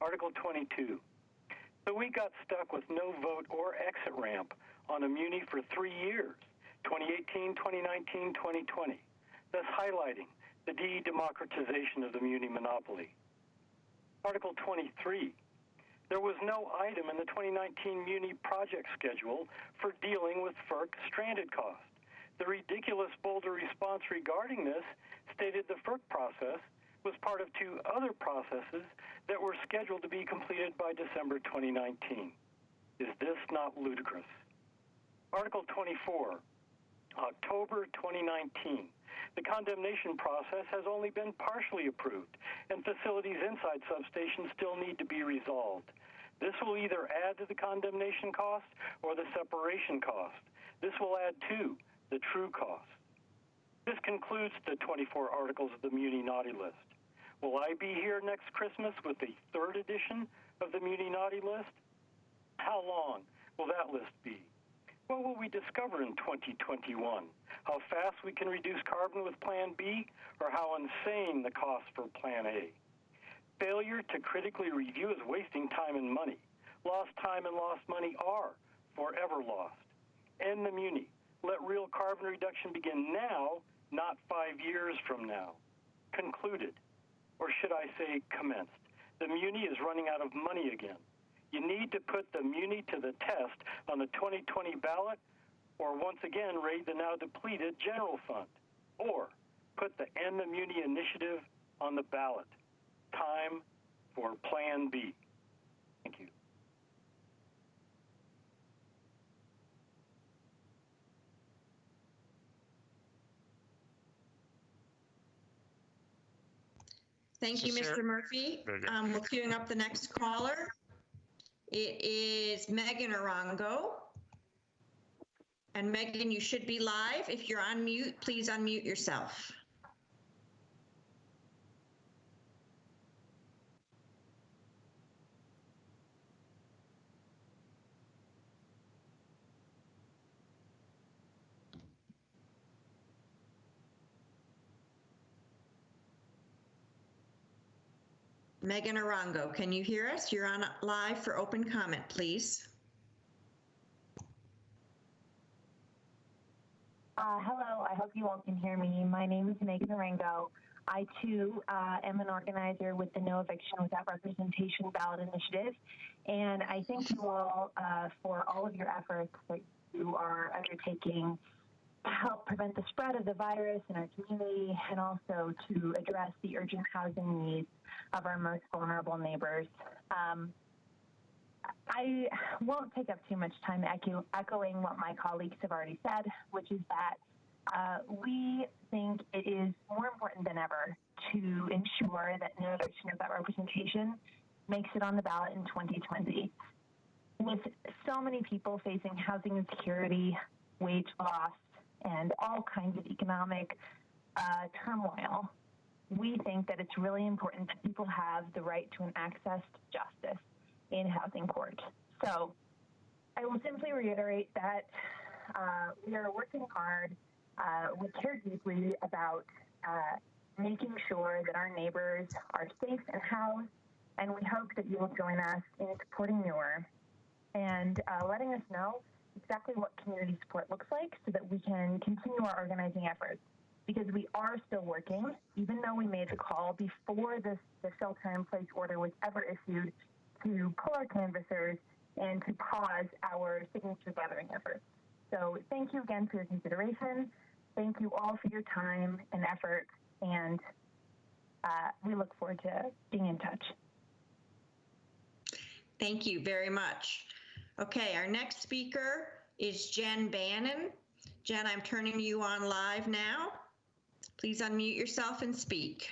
Article 22. So we got stuck with no vote or exit ramp on a Muni for 3 years, 2018, 2019, 2020, thus highlighting the de-democratization of the Muni monopoly. Article 23. There was no item in the 2019 Muni project schedule for dealing with FERC stranded cost. The ridiculous Boulder response regarding this stated the FERC process was part of 2 other processes that were scheduled to be completed by December 2019. Is this not ludicrous? Article 24, October 2019. The condemnation process has only been partially approved, and facilities inside substations still need to be resolved. This will either add to the condemnation cost or the separation cost. This will add to the true cost. This concludes the 24 articles of the Muni Naughty List. Will I be here next Christmas with the 3rd edition of the Muni Naughty List? How long will that list be? What will we discover in 2021? How fast we can reduce carbon with Plan B, or how insane the cost for Plan A? Failure to critically review is wasting time and money. Lost time and lost money are forever lost. End the Muni. Let real carbon reduction begin now, not 5 years from now. Concluded, or should I say commenced. The Muni is running out of money again. You need to put the Muni to the test on the 2020 ballot, or once again raid the now depleted general fund, or put the End the Muni initiative on the ballot. Time for Plan B. Thank you. Thank you, Mr. Murphy. We're queuing up the next caller. It is Megan Arango. And Megan, you should be live. If you're on mute, please unmute yourself. Megan Arango, can you hear us? You're on live for open comment, please. Hello, I hope you all can hear me. My name is Megan Arango. I too am an organizer with the No Eviction Without Representation ballot initiative. And I thank you all for all of your efforts that you are undertaking to help prevent the spread of the virus in our community and also to address the urgent housing needs of our most vulnerable neighbors. I won't take up too much time echoing what my colleagues have already said, which is that we think it is more important than ever to ensure that no eviction without representation makes it on the ballot in 2020. With so many people facing housing insecurity, wage loss, and all kinds of economic turmoil, we think that it's really important that people have the right to an access to justice in housing court. So I will simply reiterate that we are working hard. We care deeply about making sure that our neighbors are safe and housed, and we hope that you will join us in supporting NEWR and letting us know exactly what community support looks like so that we can continue our organizing efforts. Because we are still working, even though we made the call before the shelter-in-place order was ever issued to pull our canvassers and to pause our signature gathering efforts. So thank you again for your consideration. Thank you all for your time and effort, and we look forward to being in touch. Thank you very much. Okay, our next speaker is Jen Bannon. Jen, I'm turning you on live now. Please unmute yourself and speak.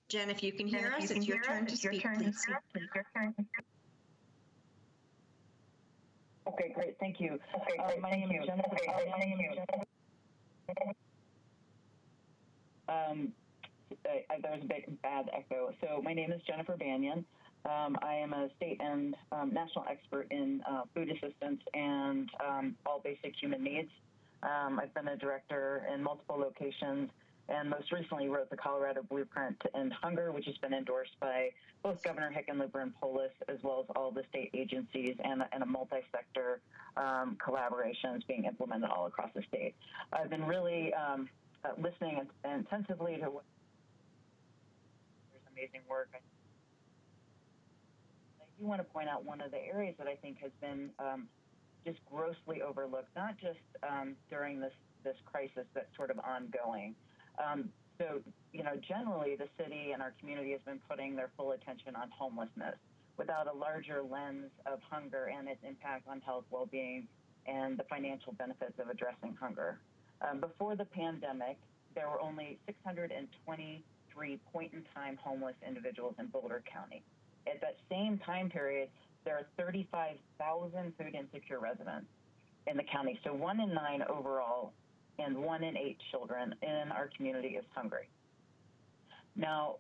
Jen, if you can hear us, it's your turn to speak, please. Okay, great. Thank you. My name is Jennifer. There was a big bad echo. So my name is Jennifer Banyan. I am a state and national expert in food assistance and all basic human needs. I've been a director in multiple locations, and most recently wrote the Colorado Blueprint to End Hunger, which has been endorsed by both Governor Hickenlooper and Polis, as well as all the state agencies, and a multi-sector collaborations being implemented all across the state. I've been really listening intensively to what there's amazing work. I do want to point out one of the areas that I think has been just grossly overlooked, not just during this crisis that's sort of ongoing. So, generally the city and our community has been putting their full attention on homelessness without a larger lens of hunger and its impact on health, well-being, and the financial benefits of addressing hunger. Before the pandemic, there were only 623 point-in-time homeless individuals in Boulder County. At that same time period, there are 35,000 food insecure residents in the county. So 1 in 9 overall, and 1 in 8 children in our community is hungry. Now,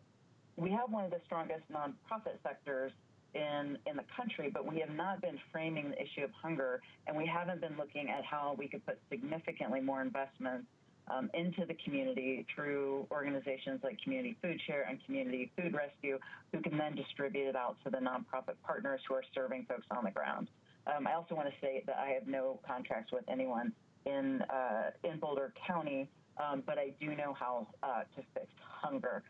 we have one of the strongest nonprofit sectors in the country, but we have not been framing the issue of hunger, and we haven't been looking at how we could put significantly more investments into the community through organizations like Community Food Share and Community Food Rescue, who can then distribute it out to the nonprofit partners who are serving folks on the ground. I also want to say that I have no contracts with anyone in Boulder County, but I do know how to fix hunger.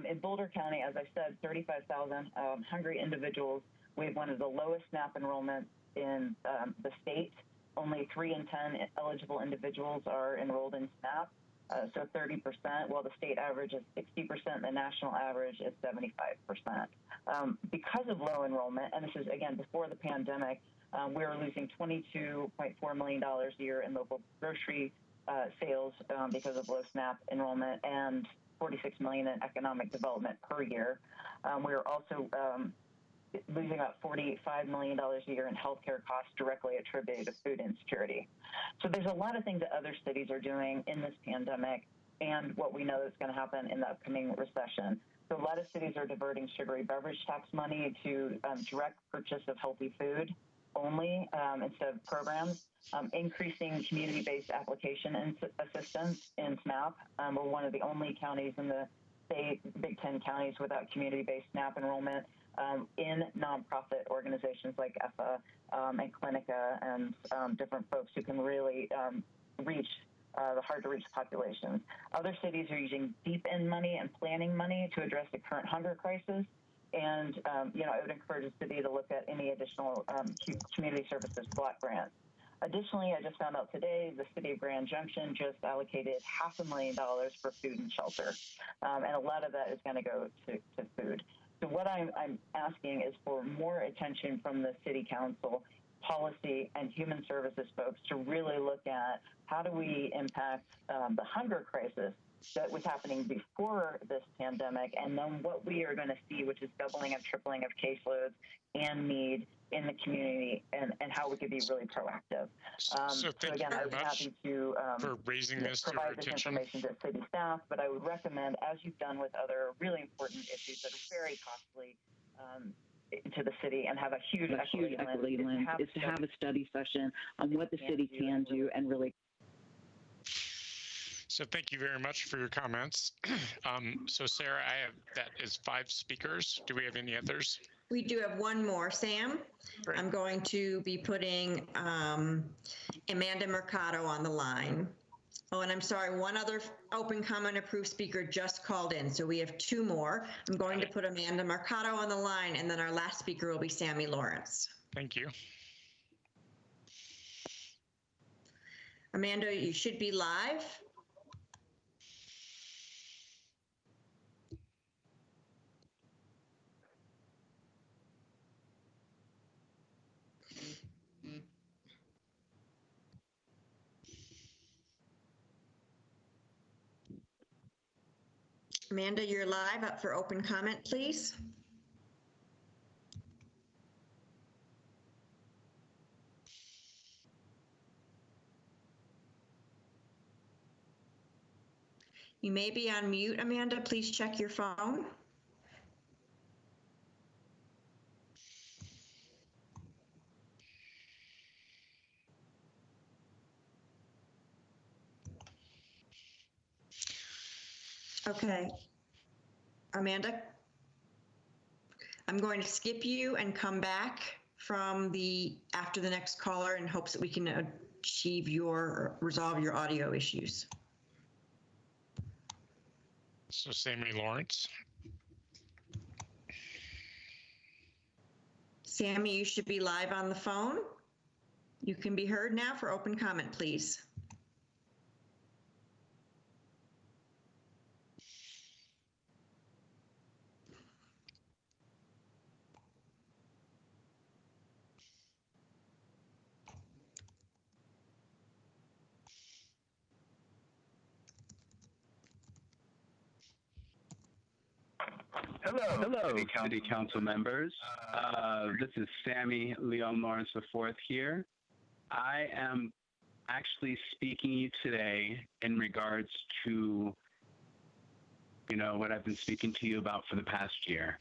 In Boulder County, as I said, 35,000 hungry individuals. We have one of the lowest SNAP enrollments in the state. Only 3 in 10 eligible individuals are enrolled in SNAP, so 30%, while the state average is 60%, the national average is 75%. Because of low enrollment, and this is, again, before the pandemic, we were losing $22.4 million a year in local grocery sales because of low SNAP enrollment, and $46 million in economic development per year. We were also losing about $45 million a year in healthcare costs directly attributed to food insecurity. So there's a lot of things that other cities are doing in this pandemic and what we know is going to happen in the upcoming recession. So a lot of cities are diverting sugary beverage tax money to direct purchase of healthy food only instead of programs, increasing community-based application and assistance in SNAP. We're one of the only counties in the state, Big Ten counties, without community-based SNAP enrollment in nonprofit organizations like EFA and Clinica and different folks who can really reach the hard-to-reach populations. Other cities are using deep-end money and planning money to address the current hunger crisis. And, I would encourage the city to look at any additional community services block grants. Additionally, I just found out today the city of Grand Junction just allocated $500,000 for food and shelter. And a lot of that is going to go to food. So what I'm asking is for more attention from the city council, policy, and human services folks to really look at how do we impact the hunger crisis that was happening before this pandemic, and then what we are going to see, which is doubling and tripling of caseloads and need in the community, and how we could be really proactive. So thank again, you very I would be much happy to for raising this to our provide this attention. information to city staff, but I would recommend, as you've done with other really important issues that are very costly to the city and have a huge equity lens, is to have a study session on what the city can do and really. So thank you very much for your comments. So Sarah, that is 5 speakers. Do we have any others? We do have one more, Sam. Great. I'm going to be putting Amanda Mercado on the line. Oh, and I'm sorry, one other open comment approved speaker just called in, so we have 2 more. I'm going to put Amanda Mercado on the line, and then our last speaker will be Sammy Lawrence. Thank you. Amanda, you should be live. Amanda, you're live. Up for open comment, please. You may be on mute, Amanda. Please check your phone. Okay. Amanda, I'm going to skip you and come back from after the next caller in hopes that we can resolve your audio issues. So Sammy Lawrence. Sammy, you should be live on the phone. You can be heard now for open comment, please. Hello, City Council members. This is Sammy Leon Lawrence IV here. I am actually speaking to you today in regards to, what I've been speaking to you about for the past year.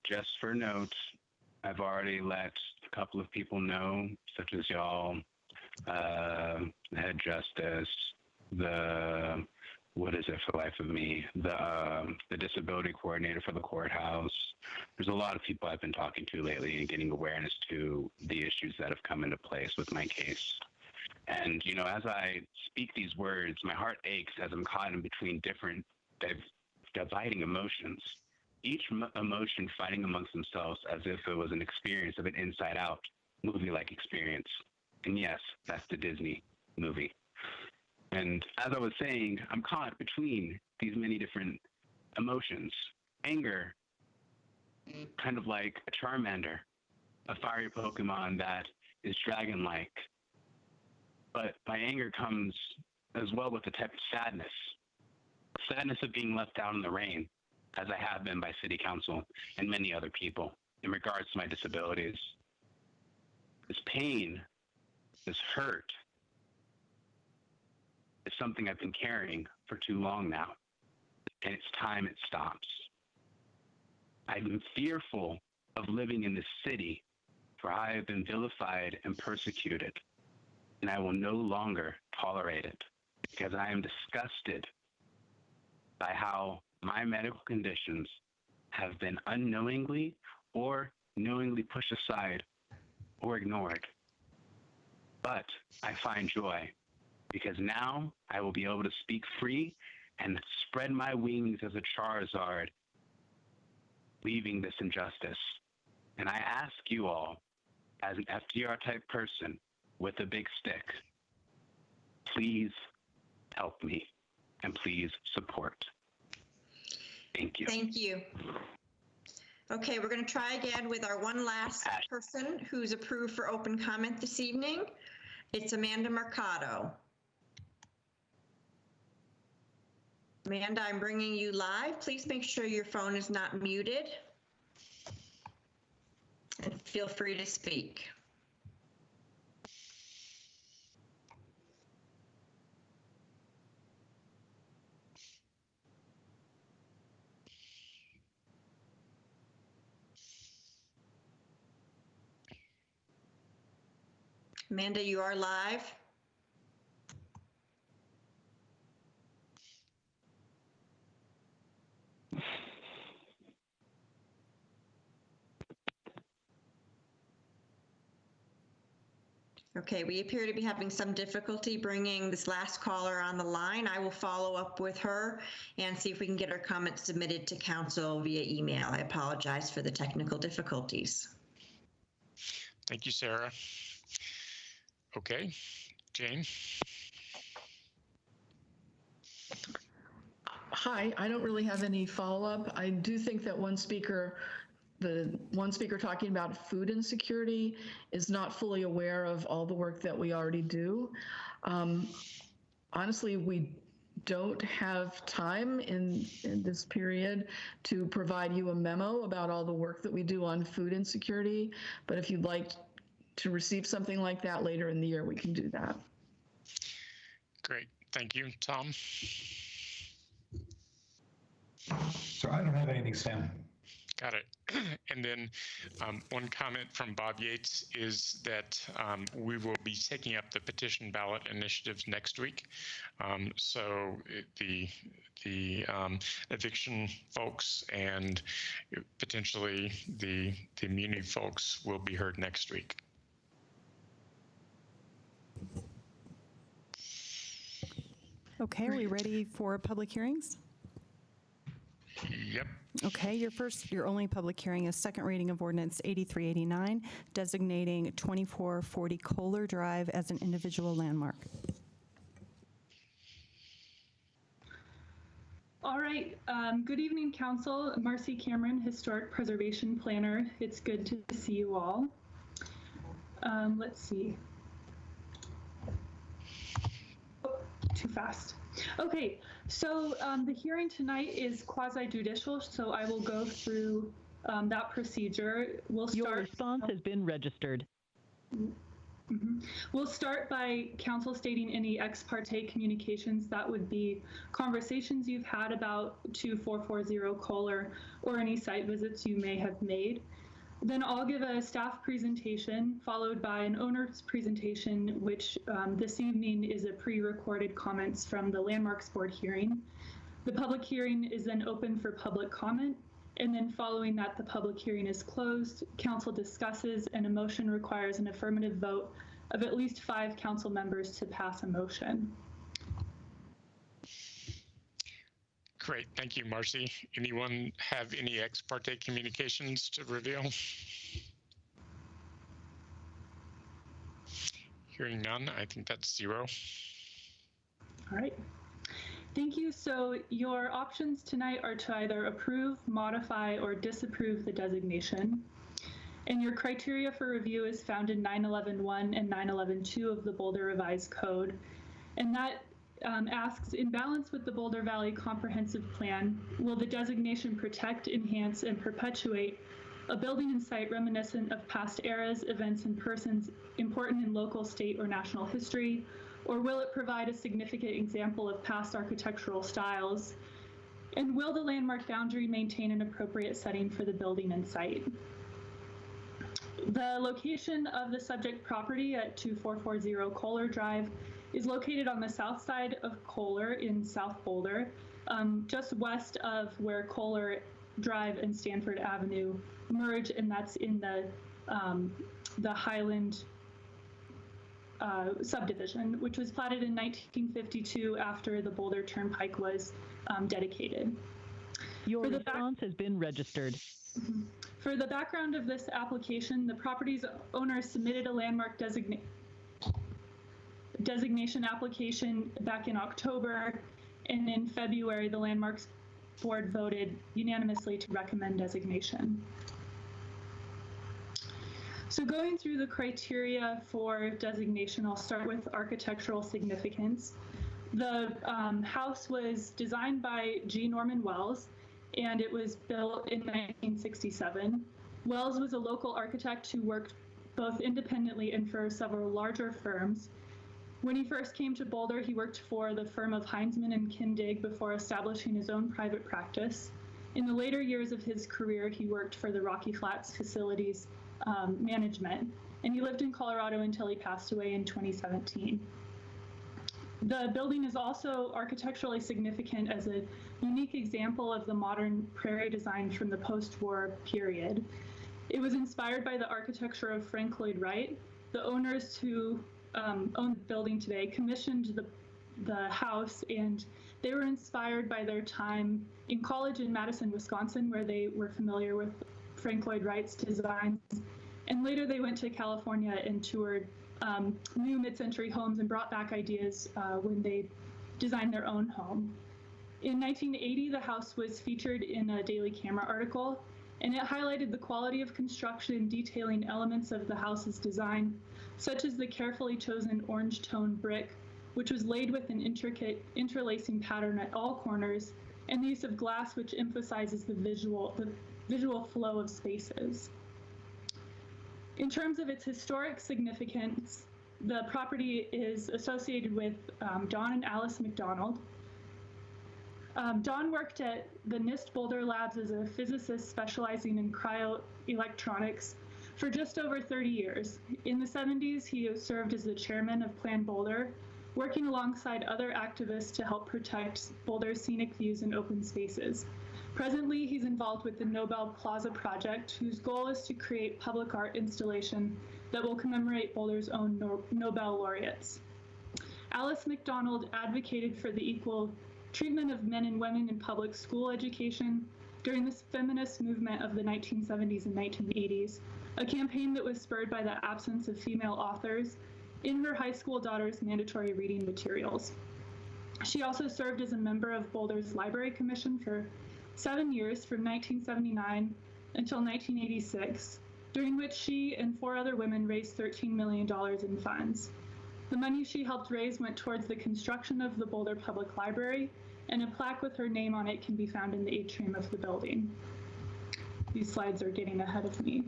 Just for note, I've already let a couple of people know, such as y'all, the head justice, what is it for life of me? The disability coordinator for the courthouse. There's a lot of people I've been talking to lately and getting awareness to the issues that have come into place with my case. And, as I speak these words, my heart aches as I'm caught in between different dividing emotions. Each emotion fighting amongst themselves as if it was an experience of an Inside Out movie-like experience. And yes, that's the Disney movie. And as I was saying, I'm caught between these many different emotions. Anger, kind of like a Charmander, a fiery Pokemon that is dragon-like. But my anger comes as well with a type of sadness. Sadness of being left out in the rain, as I have been by City Council and many other people in regards to my disabilities. This pain, this hurt, is something I've been carrying for too long now, and it's time it stops. I'm fearful of living in this city, for I have been vilified and persecuted, and I will no longer tolerate it, because I am disgusted by how my medical conditions have been unknowingly or knowingly pushed aside or ignored. But I find joy, because now I will be able to speak free and spread my wings as a Charizard, leaving this injustice. And I ask you all, as an FDR-type person with a big stick, please help me and please support. Thank you. Thank you. Okay, we're going to try again with our one last person who's approved for open comment this evening. It's Amanda Mercado. Amanda, I'm bringing you live. Please make sure your phone is not muted. And feel free to speak. Amanda, you are live. Okay, we appear to be having some difficulty bringing this last caller on the line. I will follow up with her and see if we can get her comments submitted to council via email. I apologize for the technical difficulties. Thank you, Sarah. Okay, Jane. Hi, I don't really have any follow-up. I do think that the one speaker talking about food insecurity is not fully aware of all the work that we already do. Honestly, we don't have time in this period to provide you a memo about all the work that we do on food insecurity, but if you'd like to receive something like that later in the year, we can do that. Great, thank you. Tom? So I don't have anything, Sam. Got it. And then one comment from Bob Yates is that we will be taking up the petition ballot initiatives next week. So the eviction folks and potentially the muni folks will be heard next week. Okay, are we ready for public hearings? Yep. Okay, your only public hearing is second reading of ordinance 8389, designating 2440 Kohler Drive as an individual landmark. All right, good evening, Council. Marcy Cameron, Historic Preservation Planner. It's good to see you all. Let's see. Oh, too fast. Okay, so the hearing tonight is quasi-judicial, so I will go through that procedure. Your response has been registered. We'll start by council stating any ex parte communications. That would be conversations you've had about 2440 Kohler or any site visits you may have made. Then I'll give a staff presentation followed by an owner's presentation, which this evening is a pre-recorded comments from the Landmarks Board hearing. The public hearing is then open for public comment. And then following that, the public hearing is closed, council discusses, and a motion requires an affirmative vote of at least 5 council members to pass a motion. Great, thank you, Marcy. Anyone have any ex parte communications to reveal? Hearing none, I think that's 0. All right. Thank you. So your options tonight are to either approve, modify, or disapprove the designation. And your criteria for review is found in 911.1 and 911.2 of the Boulder Revised Code. And that asks, in balance with the Boulder Valley Comprehensive Plan, will the designation protect, enhance, and perpetuate a building and site reminiscent of past eras, events, and persons important in local, state, or national history? Or will it provide a significant example of past architectural styles? And will the landmark boundary maintain an appropriate setting for the building and site? The location of the subject property at 2440 Kohler Drive is located on the south side of Kohler in South Boulder, just west of where Kohler Drive and Stanford Avenue merge, and that's in the Highland subdivision, which was platted in 1952 after the Boulder Turnpike was dedicated. Your response has been registered. For the background of this application, the property's owner submitted a landmark designation application back in October, and in February, the Landmarks Board voted unanimously to recommend designation. So going through the criteria for designation, I'll start with architectural significance. The house was designed by G. Norman Wells, and it was built in 1967. Wells was a local architect who worked both independently and for several larger firms. When he first came to Boulder, he worked for the firm of Heinzman and Kindig before establishing his own private practice. In the later years of his career, he worked for the Rocky Flats Facilities Management, and he lived in Colorado until he passed away in 2017. The building is also architecturally significant as a unique example of the modern prairie design from the post-war period. It was inspired by the architecture of Frank Lloyd Wright. The owners who own the building today commissioned the house, and they were inspired by their time in college in Madison, Wisconsin, where they were familiar with Frank Lloyd Wright's designs. And later they went to California and toured new mid-century homes and brought back ideas when they designed their own home. In 1980, the house was featured in a Daily Camera article, and it highlighted the quality of construction, detailing elements of the house's design, such as the carefully chosen orange tone brick, which was laid with an intricate interlacing pattern at all corners, and the use of glass, which emphasizes the visual flow of spaces. In terms of its historic significance, the property is associated with Don and Alice McDonald. Don worked at the NIST Boulder Labs as a physicist specializing in cryoelectronics for just over 30 years. In the 70s, he served as the chairman of Plan Boulder, working alongside other activists to help protect Boulder's scenic views and open spaces. Presently, he's involved with the Nobel Plaza project, whose goal is to create public art installation that will commemorate Boulder's own Nobel laureates. Alice McDonald advocated for the equal treatment of men and women in public school education during the feminist movement of the 1970s and 1980s, a campaign that was spurred by the absence of female authors in her high school daughter's mandatory reading materials. She also served as a member of Boulder's Library Commission for 7 years, from 1979 until 1986, during which she and 4 other women raised $13 million in funds. The money she helped raise went towards the construction of the Boulder Public Library, and a plaque with her name on it can be found in the atrium of the building. These slides are getting ahead of me.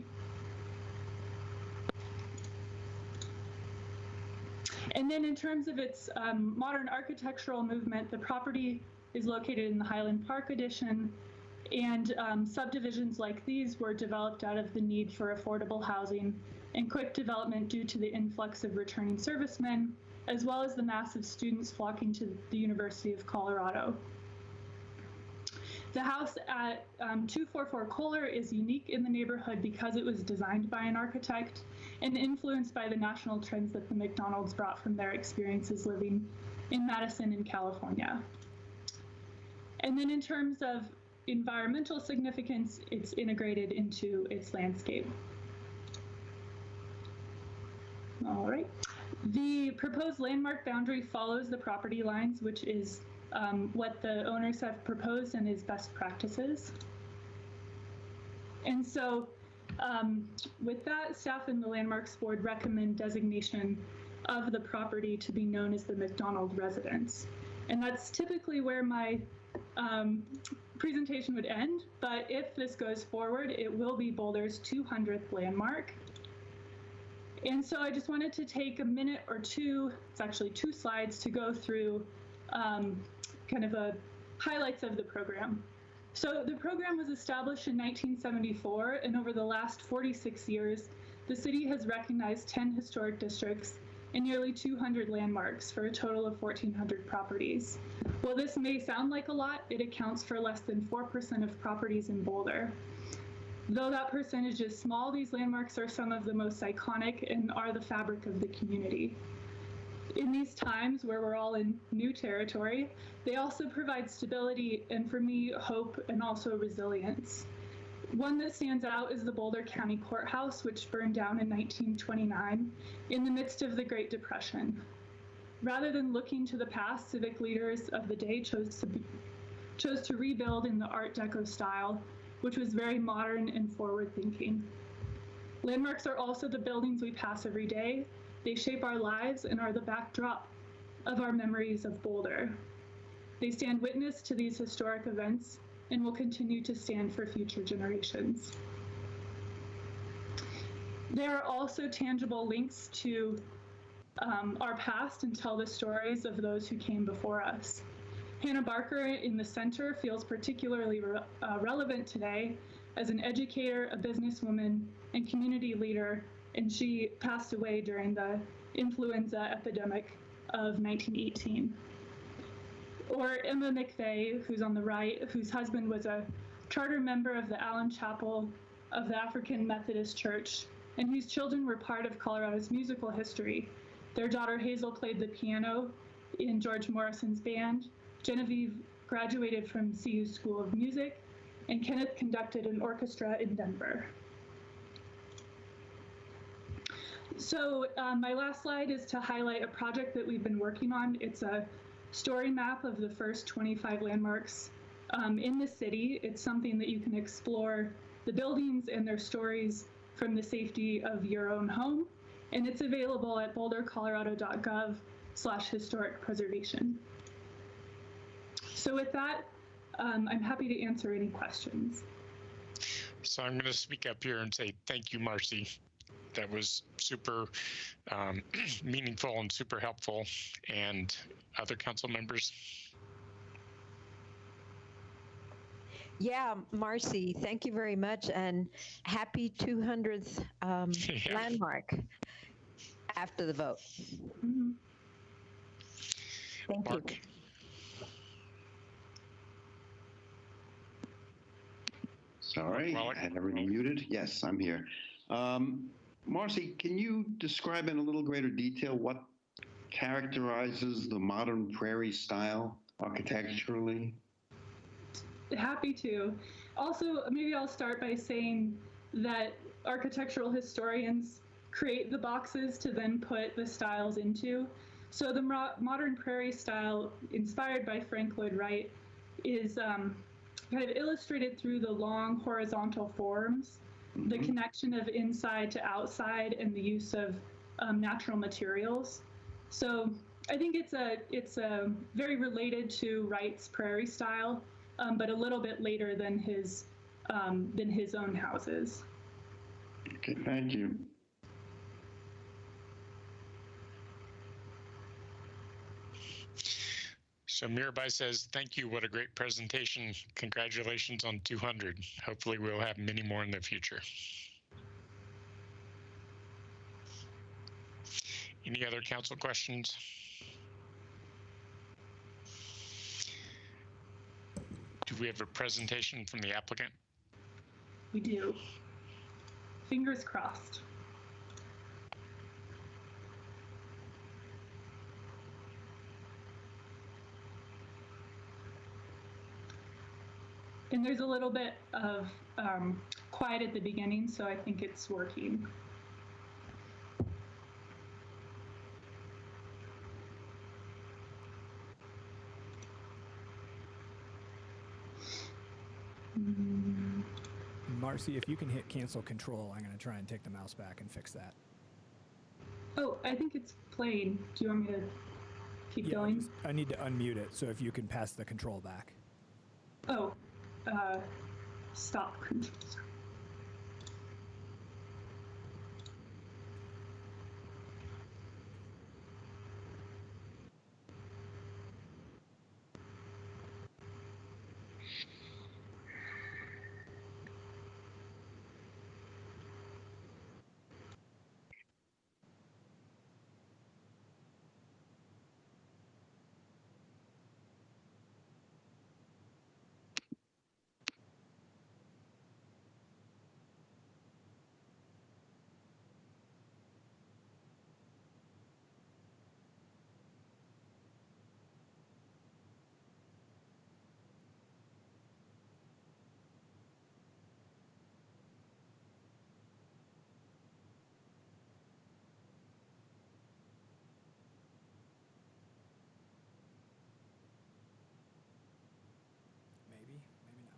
And then in terms of its modern architectural movement, the property is located in the Highland Park Addition, and subdivisions like these were developed out of the need for affordable housing and quick development due to the influx of returning servicemen, as well as the mass of students flocking to the University of Colorado. The house at 244 Kohler is unique in the neighborhood because it was designed by an architect and influenced by the national trends that the McDonald's brought from their experiences living in Madison and California. And then in terms of environmental significance, it's integrated into its landscape. All right. The proposed landmark boundary follows the property lines, which is what the owners have proposed and is best practices. And so with that, staff and the Landmarks Board recommend designation of the property to be known as the McDonald Residence. And that's typically where my presentation would end, but if this goes forward, it will be Boulder's 200th landmark. And so I just wanted to take a minute or two, it's actually 2 slides, to go through kind of highlights of the program. So the program was established in 1974, and over the last 46 years, the city has recognized 10 historic districts and nearly 200 landmarks for a total of 1,400 properties. While this may sound like a lot, it accounts for less than 4% of properties in Boulder. Though that percentage is small, these landmarks are some of the most iconic and are the fabric of the community. In these times where we're all in new territory, they also provide stability and, for me, hope and also resilience. One that stands out is the Boulder County Courthouse, which burned down in 1929 in the midst of the Great Depression. Rather than looking to the past, civic leaders of the day chose to rebuild in the Art Deco style, which was very modern and forward-thinking. Landmarks are also the buildings we pass every day. They shape our lives and are the backdrop of our memories of Boulder. They stand witness to these historic events and will continue to stand for future generations. There are also tangible links to our past and tell the stories of those who came before us. Hannah Barker in the center feels particularly relevant today as an educator, a businesswoman, and community leader, and she passed away during the influenza epidemic of 1918. Or Emma McVeigh, who's on the right, whose husband was a charter member of the Allen Chapel of the African Methodist Church, and whose children were part of Colorado's musical history. Their daughter Hazel played the piano in George Morrison's band. Genevieve graduated from CU School of Music, and Kenneth conducted an orchestra in Denver. So my last slide is to highlight a project that we've been working on. It's a story map of the first 25 landmarks in the city. It's something that you can explore the buildings and their stories from the safety of your own home. And it's available at bouldercolorado.gov/historic preservation. So with that, I'm happy to answer any questions. So I'm going to speak up here and say thank you, Marcy. That was super meaningful and super helpful. And other council members? Yeah, Marcy, thank you very much, and happy 200th landmark after the vote. Mm-hmm. Thank Mark. you. Sorry, I had everything muted. Yes, I'm here. Marcy, can you describe in a little greater detail what characterizes the modern prairie style architecturally? Happy to. Also, maybe I'll start by saying that architectural historians create the boxes to then put the styles into. So the modern prairie style, inspired by Frank Lloyd Wright, is kind of illustrated through the long horizontal forms, the connection of inside to outside, and the use of natural materials. So I think it's a very related to Wright's Prairie style, but a little bit later than his own houses. Okay, thank you. So Mirabai says, thank you. What a great presentation. Congratulations on 200. Hopefully we'll have many more in the future. Any other council questions? Do we have a presentation from the applicant? We do. Fingers crossed. And there's a little bit of quiet at the beginning, so I think it's working. Marcy, if you can hit cancel control, I'm going to try and take the mouse back and fix that. Oh, I think it's playing. Do you want me to keep going? I need to unmute it, so if you can pass the control back. Oh, stop control. Maybe, maybe not.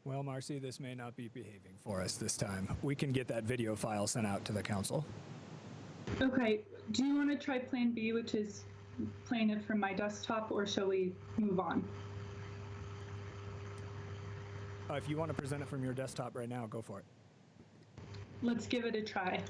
Well, Marcy, this may not be behaving for us this time. We can get that video file sent out to the council. Okay, do you want to try plan B, which is playing it from my desktop, or shall we move on? If you want to present it from your desktop right now, go for it. Let's give it a try.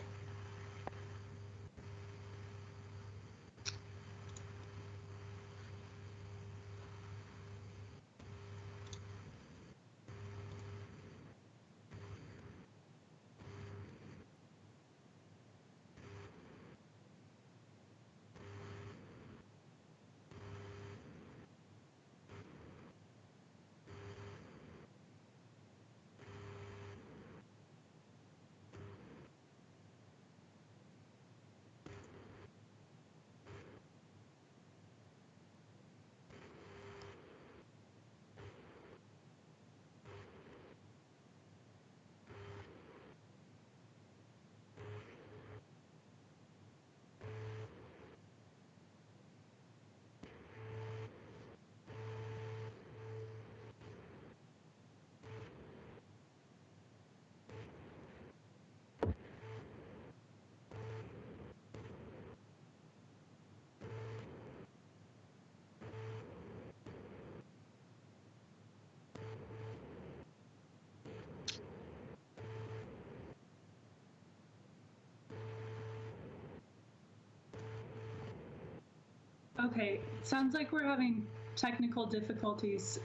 Okay, sounds like we're having technical difficulties.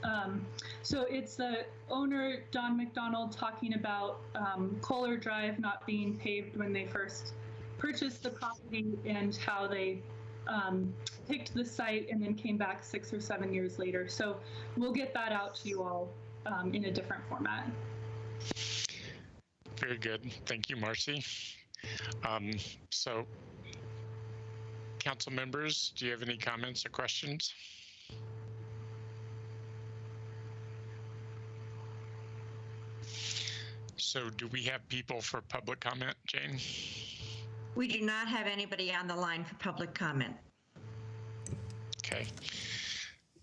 So it's the owner, Don McDonald, talking about Kohler Drive not being paved when they first purchased the property and how they picked the site and then came back 6 or 7 years later. So we'll get that out to you all in a different format. Very good. Thank you, Marcy. So, council members, do you have any comments or questions? So do we have people for public comment, Jane? We do not have anybody on the line for public comment. Okay.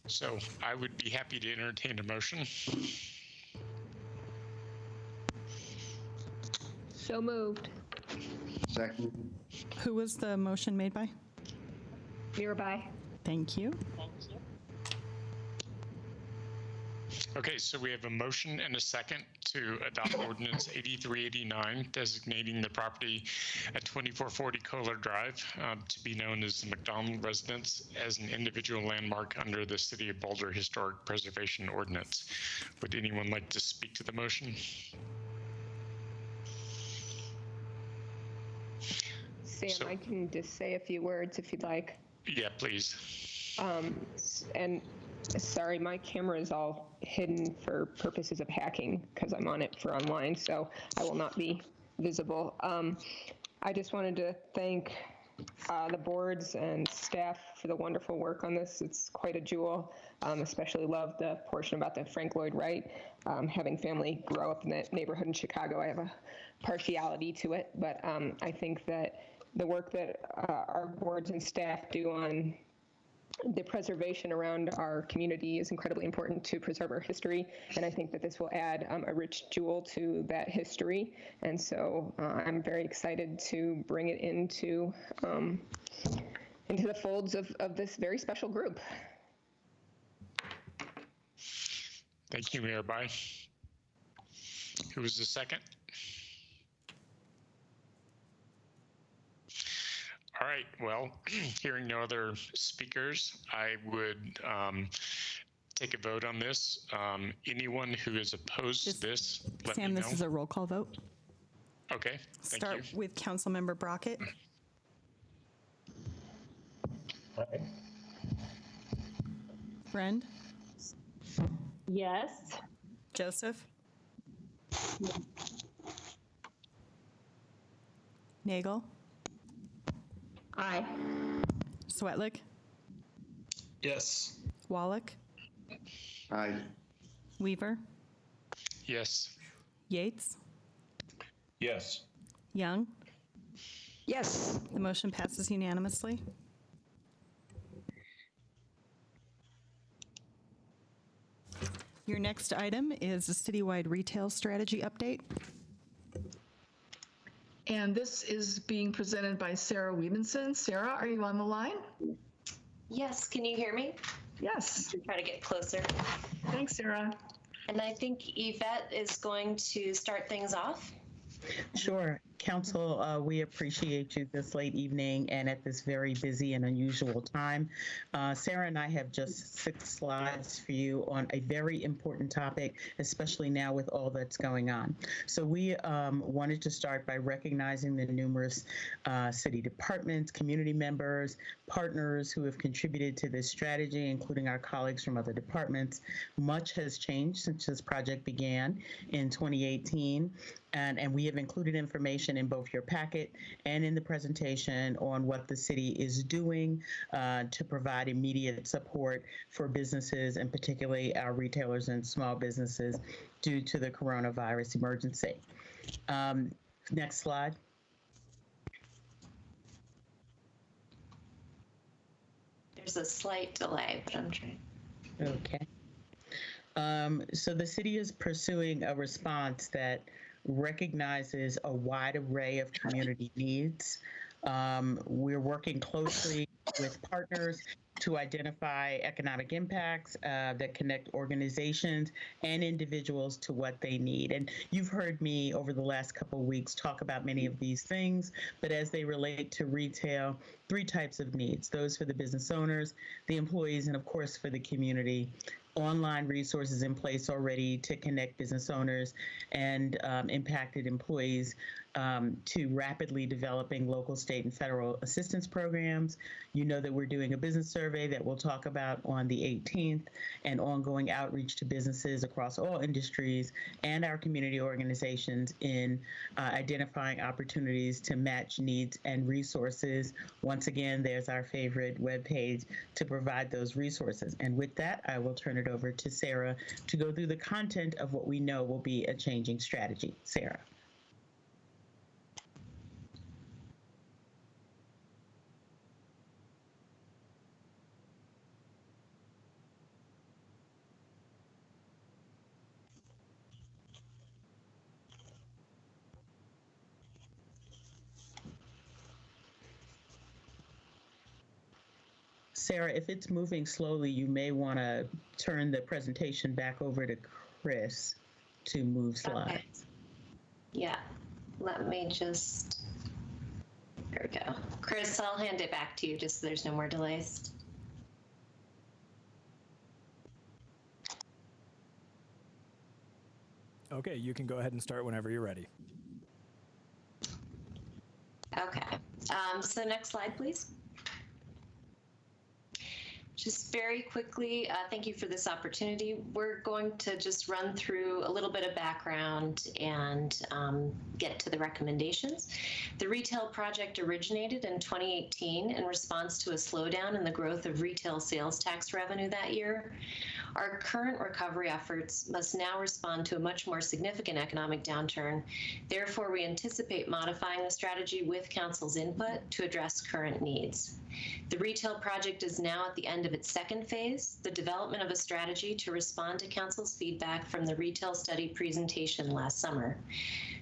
So I would be happy to entertain a motion. So moved. Second. Who was the motion made by? Mirabai. Thank you. Okay, so we have a motion and a second to adopt ordinance 8389, designating the property at 2440 Kohler Drive to be known as the McDonald Residence as an individual landmark under the City of Boulder Historic Preservation Ordinance. Would anyone like to speak to the motion? Sam, I can just say a few words if you'd like. Yeah, please. And sorry, my camera is all hidden for purposes of hacking because I'm on it for online, so I will not be visible. I just wanted to thank the boards and staff for the wonderful work on this. It's quite a jewel. Especially love the portion about the Frank Lloyd Wright. Having family grow up in that neighborhood in Chicago, I have a partiality to it, but I think that the work that our boards and staff do on the preservation around our community is incredibly important to preserve our history, and I think that this will add a rich jewel to that history, and so I'm very excited to bring it into the folds of this very special group. Thank you, Mirabai. Who was the second? All right, well, hearing no other speakers, I would take a vote on this. Anyone who is opposed to this, let me know. Sam, this is a roll call vote. Okay, thank Start you. with Councilmember Brockett. Friend? Yes. Joseph? Nagel? Aye. Swetlick? Yes. Wallach? Aye. Weaver? Yes. Yates? Yes. Young? Yes. The motion passes unanimously. Your next item is a citywide retail strategy update. And this is being presented by Sarah Weebenson. Sarah, are you on the line? Yes, can you hear me? Yes. Try to get closer. Thanks, Sarah. And I think Yvette is going to start things off. Sure. Council, we appreciate you this late evening and at this very busy and unusual time. Sarah and I have just 6 slides for you on a very important topic, especially now with all that's going on. So we wanted to start by recognizing the numerous city departments, community members, partners who have contributed to this strategy, including our colleagues from other departments. Much has changed since this project began in 2018, and we have included information in both your packet and in the presentation on what the city is doing to provide immediate support for businesses, and particularly our retailers and small businesses due to the coronavirus emergency. Next slide. There's a slight delay, but I'm trying. Okay. So the city is pursuing a response that recognizes a wide array of community needs. We're working closely with partners to identify economic impacts that connect organizations and individuals to what they need. And you've heard me over the last couple of weeks talk about many of these things, but as they relate to retail, 3 types of needs: those for the business owners, the employees, and of course for the community. Online resources in place already to connect business owners and impacted employees to rapidly developing local, state, and federal assistance programs. You know that we're doing a business survey that we'll talk about on the 18th, and ongoing outreach to businesses across all industries and our community organizations in identifying opportunities to match needs and resources. Once again, there's our favorite webpage to provide those resources. And with that, I will turn it over to Sarah to go through the content of what we know will be a changing strategy. Sarah. Sarah, if it's moving slowly, you may want to turn the presentation back over to Chris to move slides. Okay. Yeah, let me just, there we go. Chris, I'll hand it back to you just so there's no more delays. Okay, you can go ahead and start whenever you're ready. Okay, so next slide, please. Just very quickly, thank you for this opportunity. We're going to just run through a little bit of background and get to the recommendations. The retail project originated in 2018 in response to a slowdown in the growth of retail sales tax revenue that year. Our current recovery efforts must now respond to a much more significant economic downturn. Therefore, we anticipate modifying the strategy with Council's input to address current needs. The retail project is now at the end of its second phase, the development of a strategy to respond to Council's feedback from the retail study presentation last summer.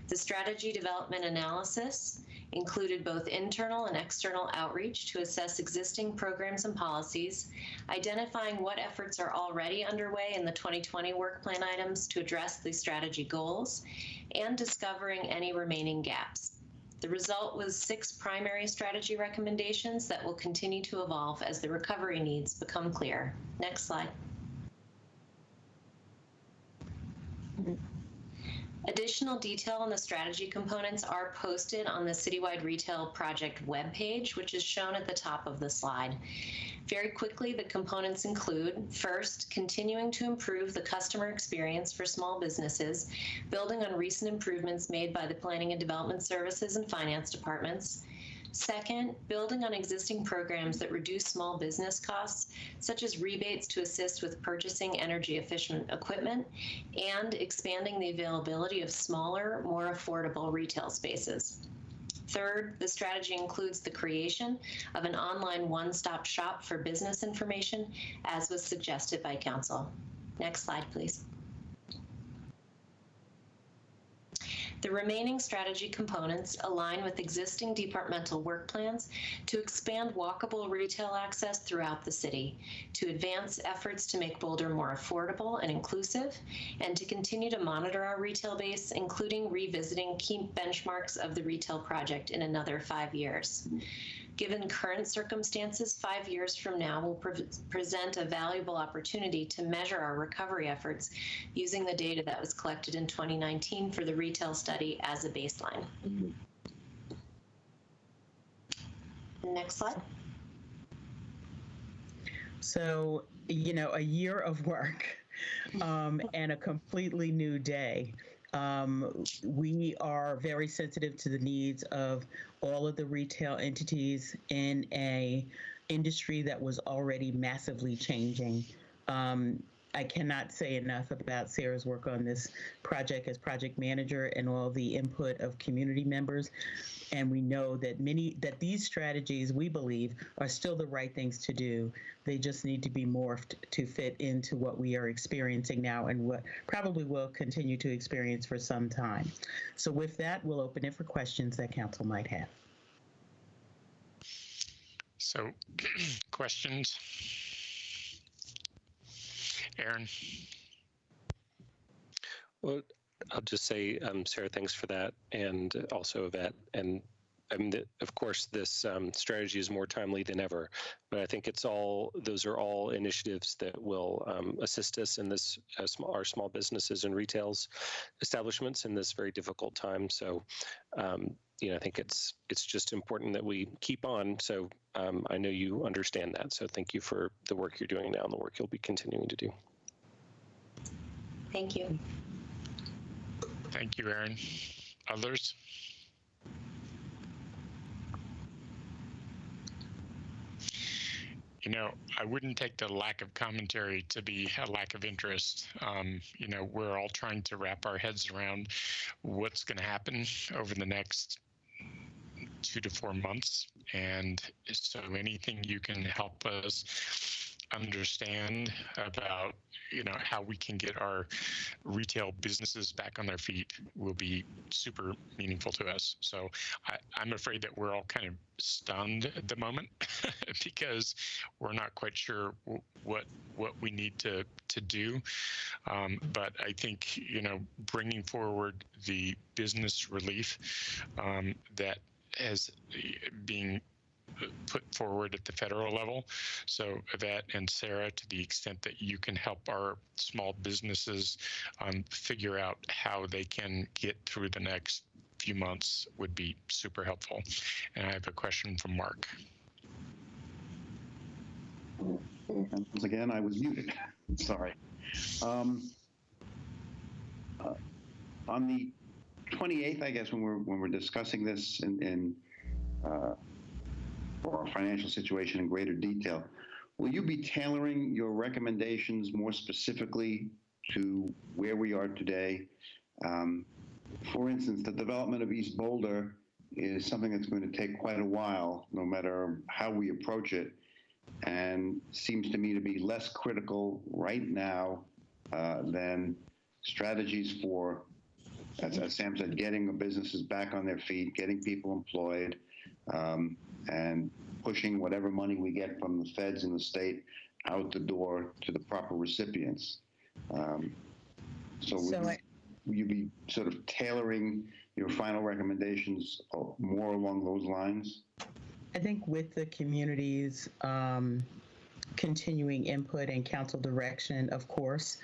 The strategy development analysis included both internal and external outreach to assess existing programs and policies, identifying what efforts are already underway in the 2020 work plan items to address the strategy goals, and discovering any remaining gaps. The result was 6 primary strategy recommendations that will continue to evolve as the recovery needs become clear. Next slide. Additional detail on the strategy components are posted on the Citywide Retail Project webpage, which is shown at the top of the slide. Very quickly, the components include, first, continuing to improve the customer experience for small businesses, building on recent improvements made by the Planning and Development Services and Finance departments. Second, building on existing programs that reduce small business costs, such as rebates to assist with purchasing energy-efficient equipment, and expanding the availability of smaller, more affordable retail spaces. Third, the strategy includes the creation of an online one-stop shop for business information, as was suggested by Council. Next slide, please. The remaining strategy components align with existing departmental work plans to expand walkable retail access throughout the city, to advance efforts to make Boulder more affordable and inclusive, and to continue to monitor our retail base, including revisiting key benchmarks of the retail project in another 5 years. Given current circumstances, 5 years from now will present a valuable opportunity to measure our recovery efforts using the data that was collected in 2019 for the retail study as a baseline. Next slide. So, you know, a year of work and a completely new day. We are very sensitive to the needs of all of the retail entities in a industry that was already massively changing. I cannot say enough about Sarah's work on this project as project manager and all the input of community members. And we know that these strategies, we believe, are still the right things to do. They just need to be morphed to fit into what we are experiencing now and what probably will continue to experience for some time. So with that, we'll open it for questions that council might have. So, questions? Aaron? Well, I'll just say, Sarah, thanks for that, and also Yvette. And I mean, of course, this strategy is more timely than ever, but I think those are all initiatives that will assist us in this, our small businesses and retails establishments in this very difficult time. So, I think it's just important that we keep on. So I know you understand that. So thank you for the work you're doing now and the work you'll be continuing to do. Thank you. Thank you, Aaron. Others? I wouldn't take the lack of commentary to be a lack of interest. We're all trying to wrap our heads around what's going to happen over the next 2 to 4 months. And so anything you can help us understand about, how we can get our retail businesses back on their feet will be super meaningful to us. So I'm afraid that we're all kind of stunned at the moment because we're not quite sure what we need to do. But I think, bringing forward the business relief that is being put forward at the federal level. So Yvette and Sarah, to the extent that you can help our small businesses figure out how they can get through the next few months would be super helpful. And I have a question from Mark. Once again, I was muted. Sorry. On the 28th, I guess, when we're discussing this for our financial situation in greater detail, will you be tailoring your recommendations more specifically to where we are today? For instance, the development of East Boulder is something that's going to take quite a while, no matter how we approach it, and seems to me to be less critical right now than strategies for, as Sam said, getting the businesses back on their feet, getting people employed, and pushing whatever money we get from the feds and the state out the door to the proper recipients. So will you be sort of tailoring your final recommendations more along those lines? I think with the community's continuing input and council direction, of course,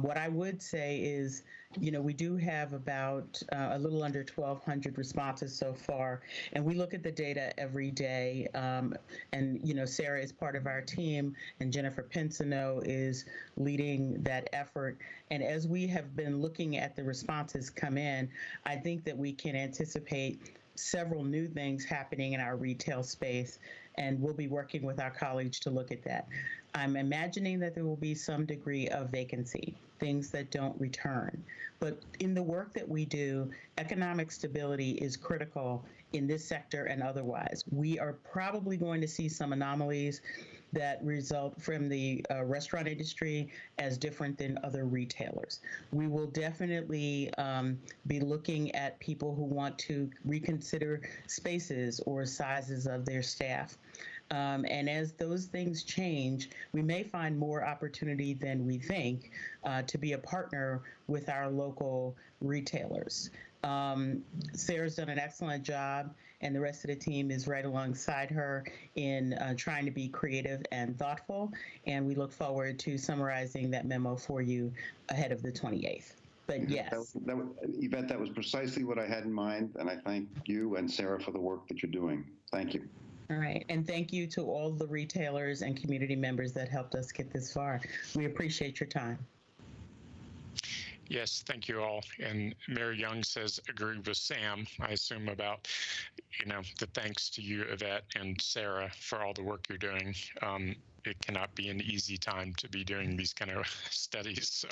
what I would say is, we do have about a little under 1,200 responses so far, and we look at the data every day. And Sarah is part of our team, and Jennifer Pinsino is leading that effort. And as we have been looking at the responses come in, I think that we can anticipate several new things happening in our retail space, and we'll be working with our colleagues to look at that. I'm imagining that there will be some degree of vacancy, things that don't return. But in the work that we do, economic stability is critical in this sector and otherwise. We are probably going to see some anomalies that result from the restaurant industry as different than other retailers. We will definitely be looking at people who want to reconsider spaces or sizes of their staff. And as those things change, we may find more opportunity than we think to be a partner with our local retailers. Sarah's done an excellent job, and the rest of the team is right alongside her in trying to be creative and thoughtful, and we look forward to summarizing that memo for you ahead of the 28th. But yes. Yvette, that was precisely what I had in mind, and I thank you and Sarah for the work that you're doing. Thank you. All right, and thank you to all the retailers and community members that helped us get this far. We appreciate your time. Yes, thank you all. And Mary Young says, agree with Sam, I assume, about, the thanks to you, Yvette and Sarah, for all the work you're doing. It cannot be an easy time to be doing these kind of studies. So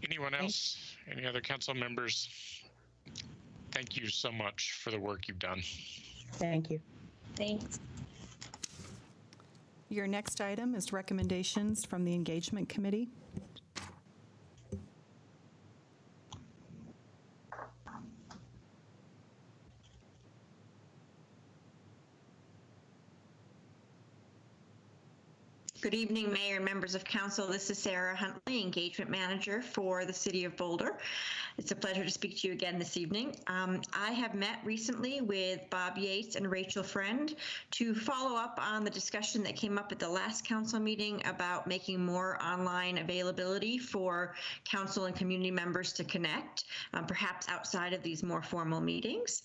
anyone else, any other council members? Thank you so much for the work you've done. Thank you. Thanks. Your next item is recommendations from the Engagement Committee. Good evening, Mayor and members of Council. This is Sarah Huntley, Engagement Manager for the City of Boulder. It's a pleasure to speak to you again this evening. I have met recently with Bob Yates and Rachel Friend to follow up on the discussion that came up at the last council meeting about making more online availability for council and community members to connect, perhaps outside of these more formal meetings.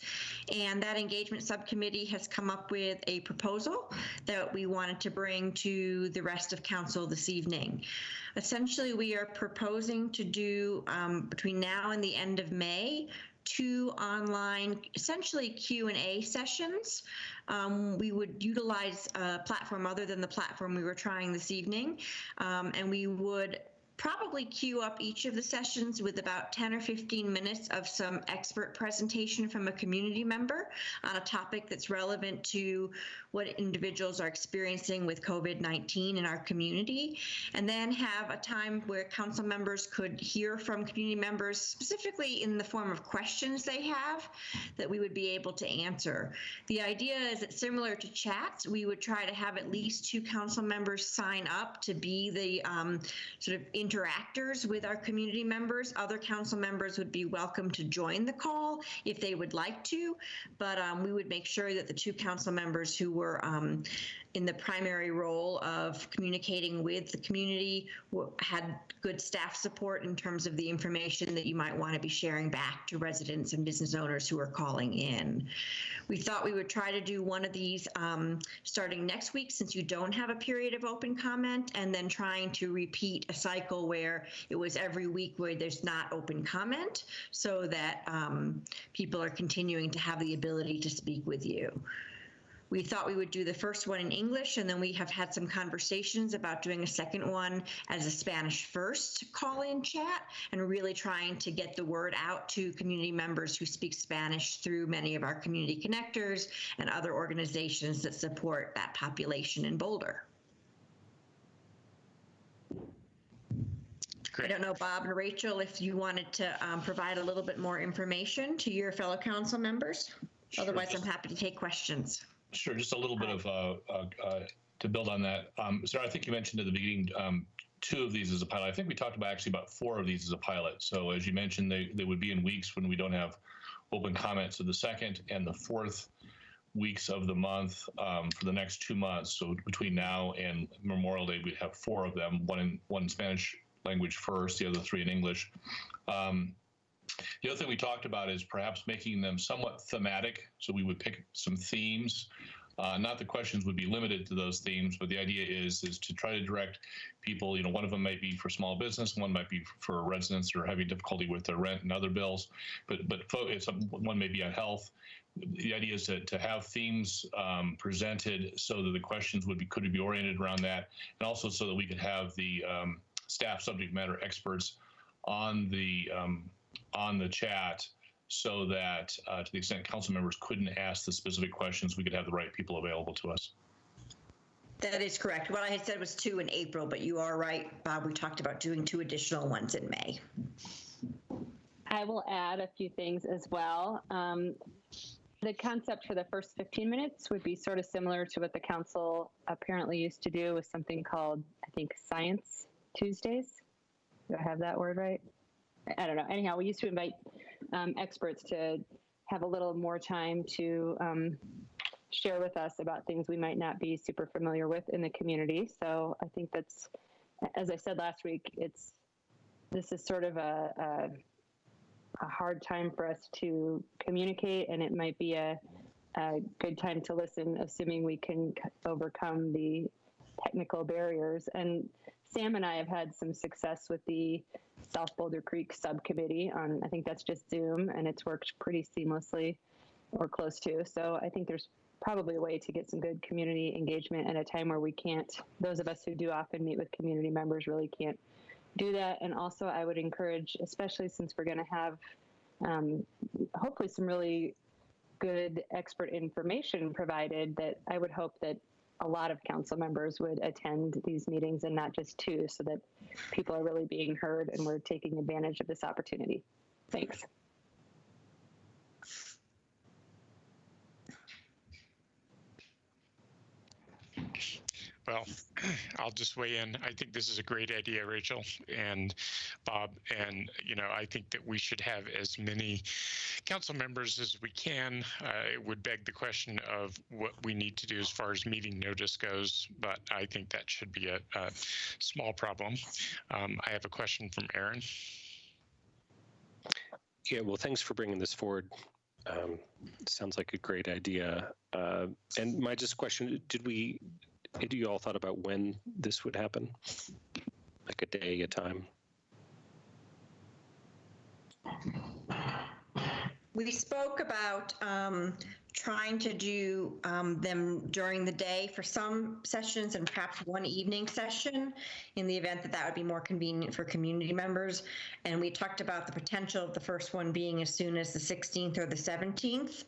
And that engagement subcommittee has come up with a proposal that we wanted to bring to the rest of council this evening. Essentially, we are proposing to do between now and the end of May 2 online, essentially Q&A sessions. We would utilize a platform other than the platform we were trying this evening, and we would probably queue up each of the sessions with about 10 or 15 minutes of some expert presentation from a community member on a topic that's relevant to what individuals are experiencing with COVID-19 in our community, and then have a time where council members could hear from community members, specifically in the form of questions they have that we would be able to answer. The idea is that similar to chats, we would try to have at least 2 council members sign up to be the sort of interactors with our community members. Other council members would be welcome to join the call if they would like to, but we would make sure that the 2 council members who were in the primary role of communicating with the community had good staff support in terms of the information that you might want to be sharing back to residents and business owners who are calling in. We thought we would try to do one of these starting next week, since you don't have a period of open comment, and then trying to repeat a cycle where it was every week where there's not open comment, so that people are continuing to have the ability to speak with you. We thought we would do the first one in English, and then we have had some conversations about doing a second one as a Spanish first call-in chat, and really trying to get the word out to community members who speak Spanish through many of our community connectors and other organizations that support that population in Boulder. Great. I don't know, Bob and Rachel, if you wanted to provide a little bit more information to your fellow council members. Sure. Otherwise, I'm happy to take questions. Sure, just a little bit of to build on that. Sarah, I think you mentioned at the beginning 2 of these as a pilot. I think we talked about actually about 4 of these as a pilot. So as you mentioned, they would be in weeks when we don't have open comments. So the 2nd and the 4th weeks of the month for the next 2 months. So between now and Memorial Day, we'd have 4 of them, one in Spanish language first, the other 3 in English. The other thing we talked about is perhaps making them somewhat thematic. So we would pick some themes. Not the questions would be limited to those themes, but the idea is to try to direct people. You know, one of them might be for small business, one might be for residents who are having difficulty with their rent and other bills, but one may be on health. The idea is to have themes presented so that the questions could be oriented around that, and also so that we could have the staff subject matter experts on the chat, so that to the extent council members couldn't ask the specific questions, we could have the right people available to us. That is correct. What I had said was 2 in April, but you are right, Bob. We talked about doing 2 additional ones in May. I will add a few things as well. The concept for the first 15 minutes would be sort of similar to what the council apparently used to do with something called, I think, Science Tuesdays. Do I have that word right? I don't know. Anyhow, we used to invite experts to have a little more time to share with us about things we might not be super familiar with in the community. So I think that's, as I said last week, this is sort of a hard time for us to communicate, and it might be a good time to listen, assuming we can overcome the technical barriers. And Sam and I have had some success with the South Boulder Creek subcommittee on, I think that's just Zoom, and it's worked pretty seamlessly, or close to. So I think there's probably a way to get some good community engagement at a time where we can't, those of us who do often meet with community members really can't do that. And also I would encourage, especially since we're going to have hopefully some really good expert information provided, that I would hope that a lot of council members would attend these meetings and not just 2, so that people are really being heard and we're taking advantage of this opportunity. Thanks. Well, I'll just weigh in. I think this is a great idea, Rachel and Bob. And, I think that we should have as many council members as we can. It would beg the question of what we need to do as far as meeting notice goes, but I think that should be a small problem. I have a question from Aaron. Yeah, well, thanks for bringing this forward. Sounds like a great idea. And my just question, had you all thought about when this would happen? Like a day, a time? We spoke about trying to do them during the day for some sessions and perhaps one evening session in the event that would be more convenient for community members. And we talked about the potential of the first one being as soon as the 16th or the 17th,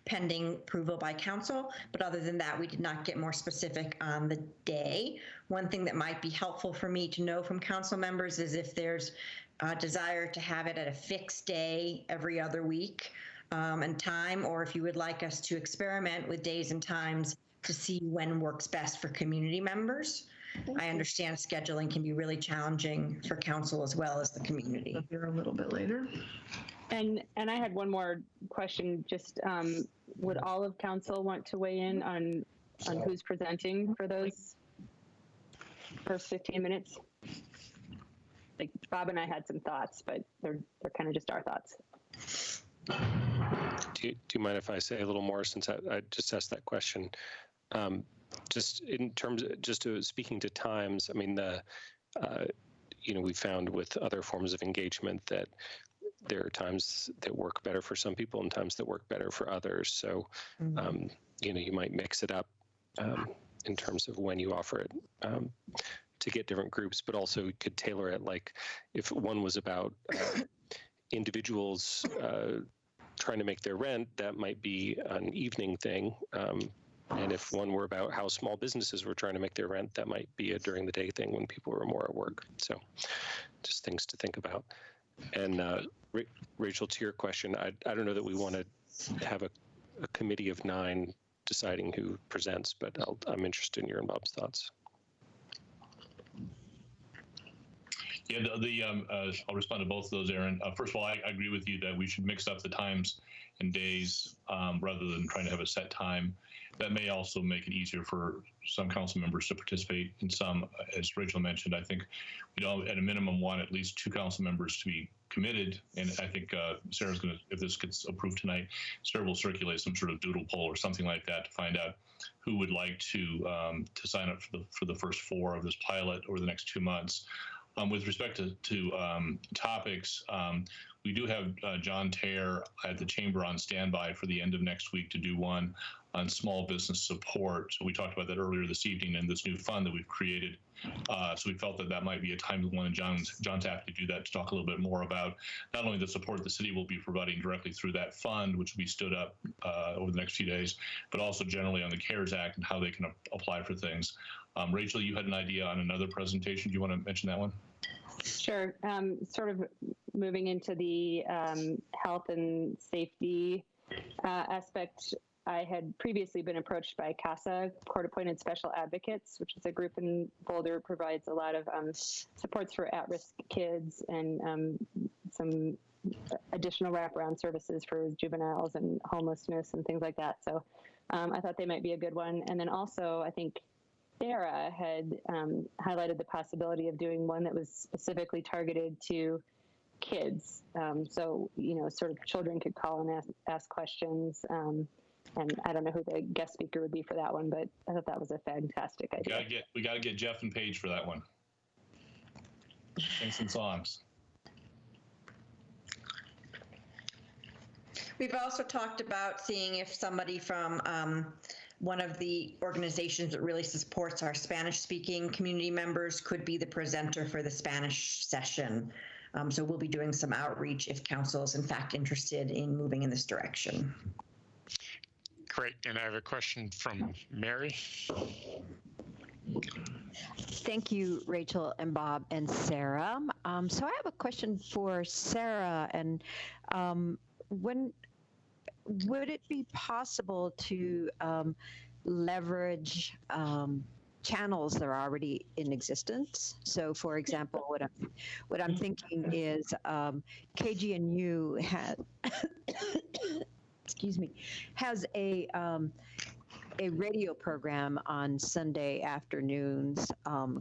pending approval by council. But other than that, we did not get more specific on the day. One thing that might be helpful for me to know from council members is if there's a desire to have it at a fixed day every other week and time, or if you would like us to experiment with days and times to see when works best for community members. I understand scheduling can be really challenging for council as well as the community. Here a little bit later. And I had one more question. Just would all of council want to weigh in on who's presenting for those first 15 minutes? Like Bob and I had some thoughts, but they're kind of just our thoughts. Do you mind if I say a little more, since I just asked that question? Just in terms of speaking to times, I mean, we found with other forms of engagement that there are times that work better for some people and times that work better for others. So, you might mix it up in terms of when you offer it to get different groups, but also you could tailor it. Like if one was about individuals trying to make their rent, that might be an evening thing. And if one were about how small businesses were trying to make their rent, that might be a during the day thing when people were more at work. So just things to think about. And Rachel, to your question, I don't know that we want to have a committee of 9 deciding who presents, but I'm interested in your and Bob's thoughts. Yeah, I'll respond to both of those, Aaron. First of all, I agree with you that we should mix up the times and days rather than trying to have a set time. That may also make it easier for some council members to participate in some. As Rachel mentioned, I think we don't, at a minimum, want at least 2 council members to be committed. And I think Sarah's going to, if this gets approved tonight, Sarah will circulate some sort of doodle poll or something like that to find out who would like to sign up for the first 4 of this pilot over the next 2 months. With respect to topics, we do have John Tare at the Chamber on standby for the end of next week to do one on small business support. So we talked about that earlier this evening in this new fund that we've created. So we felt that might be a timely one, and John's happy to do that, to talk a little bit more about not only the support the city will be providing directly through that fund, which will be stood up over the next few days, but also generally on the CARES Act and how they can apply for things. Rachel, you had an idea on another presentation. Do you want to mention that one? Sure. Sort of moving into the health and safety aspect, I had previously been approached by CASA, Court-Appointed Special Advocates, which is a group in Boulder, provides a lot of supports for at-risk kids and some additional wraparound services for juveniles and homelessness and things like that. So I thought they might be a good one. And then also, I think Sarah had highlighted the possibility of doing one that was specifically targeted to kids. So, sort of children could call and ask questions. And I don't know who the guest speaker would be for that one, but I thought that was a fantastic idea. We got to get Jeff and Paige for that one. Sing some songs. We've also talked about seeing if somebody from one of the organizations that really supports our Spanish-speaking community members could be the presenter for the Spanish session. So we'll be doing some outreach if council is in fact interested in moving in this direction. Great, and I have a question from Mary. Thank you, Rachel and Bob and Sarah. So I have a question for Sarah, and when would it be possible to leverage channels that are already in existence. So, for example, what I'm thinking is KGNU has a radio program on Sunday afternoons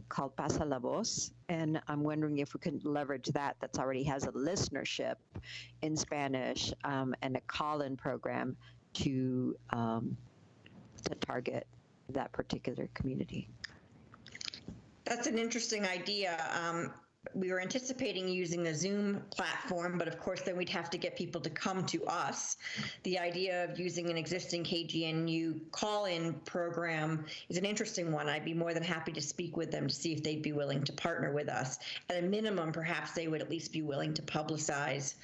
called Pasa la Voz, and I'm wondering if we can leverage that. That's already has a listenership in Spanish and a call-in program to target that particular community. That's an interesting idea. We were anticipating using a Zoom platform, but of course then we'd have to get people to come to us. The idea of using an existing KGNU call-in program is an interesting one. I'd be more than happy to speak with them to see if they'd be willing to partner with us. At a minimum, perhaps they would at least be willing to publicize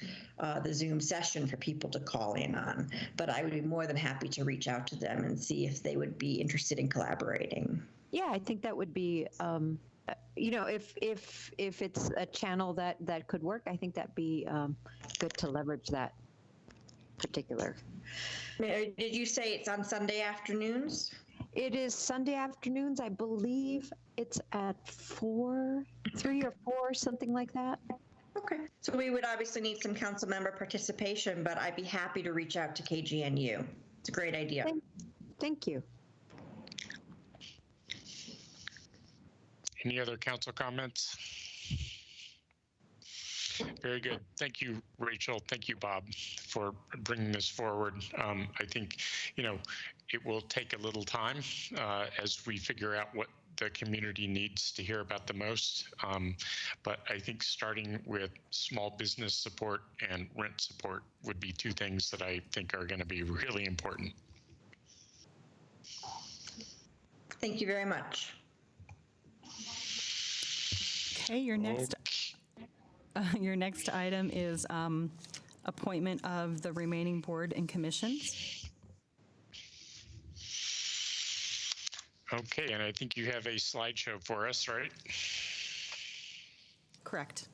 the Zoom session for people to call in on. But I would be more than happy to reach out to them and see if they would be interested in collaborating. Yeah, I think that would be if it's a channel that could work, I think that'd be good to leverage that particular. Did you say it's on Sunday afternoons? It is Sunday afternoons. I believe it's at 3 or 4, something like that. Okay. So we would obviously need some council member participation, but I'd be happy to reach out to KGNU. It's a great idea. Thank you. Any other council comments? Very good. Thank you, Rachel. Thank you, Bob, for bringing this forward. I think, it will take a little time as we figure out what the community needs to hear about the most. But I think starting with small business support and rent support would be two things that I think are going to be really important. Thank you very much. Okay, your next item is appointment of the remaining board and commissions. Okay, and I think you have a slideshow for us, right? Correct.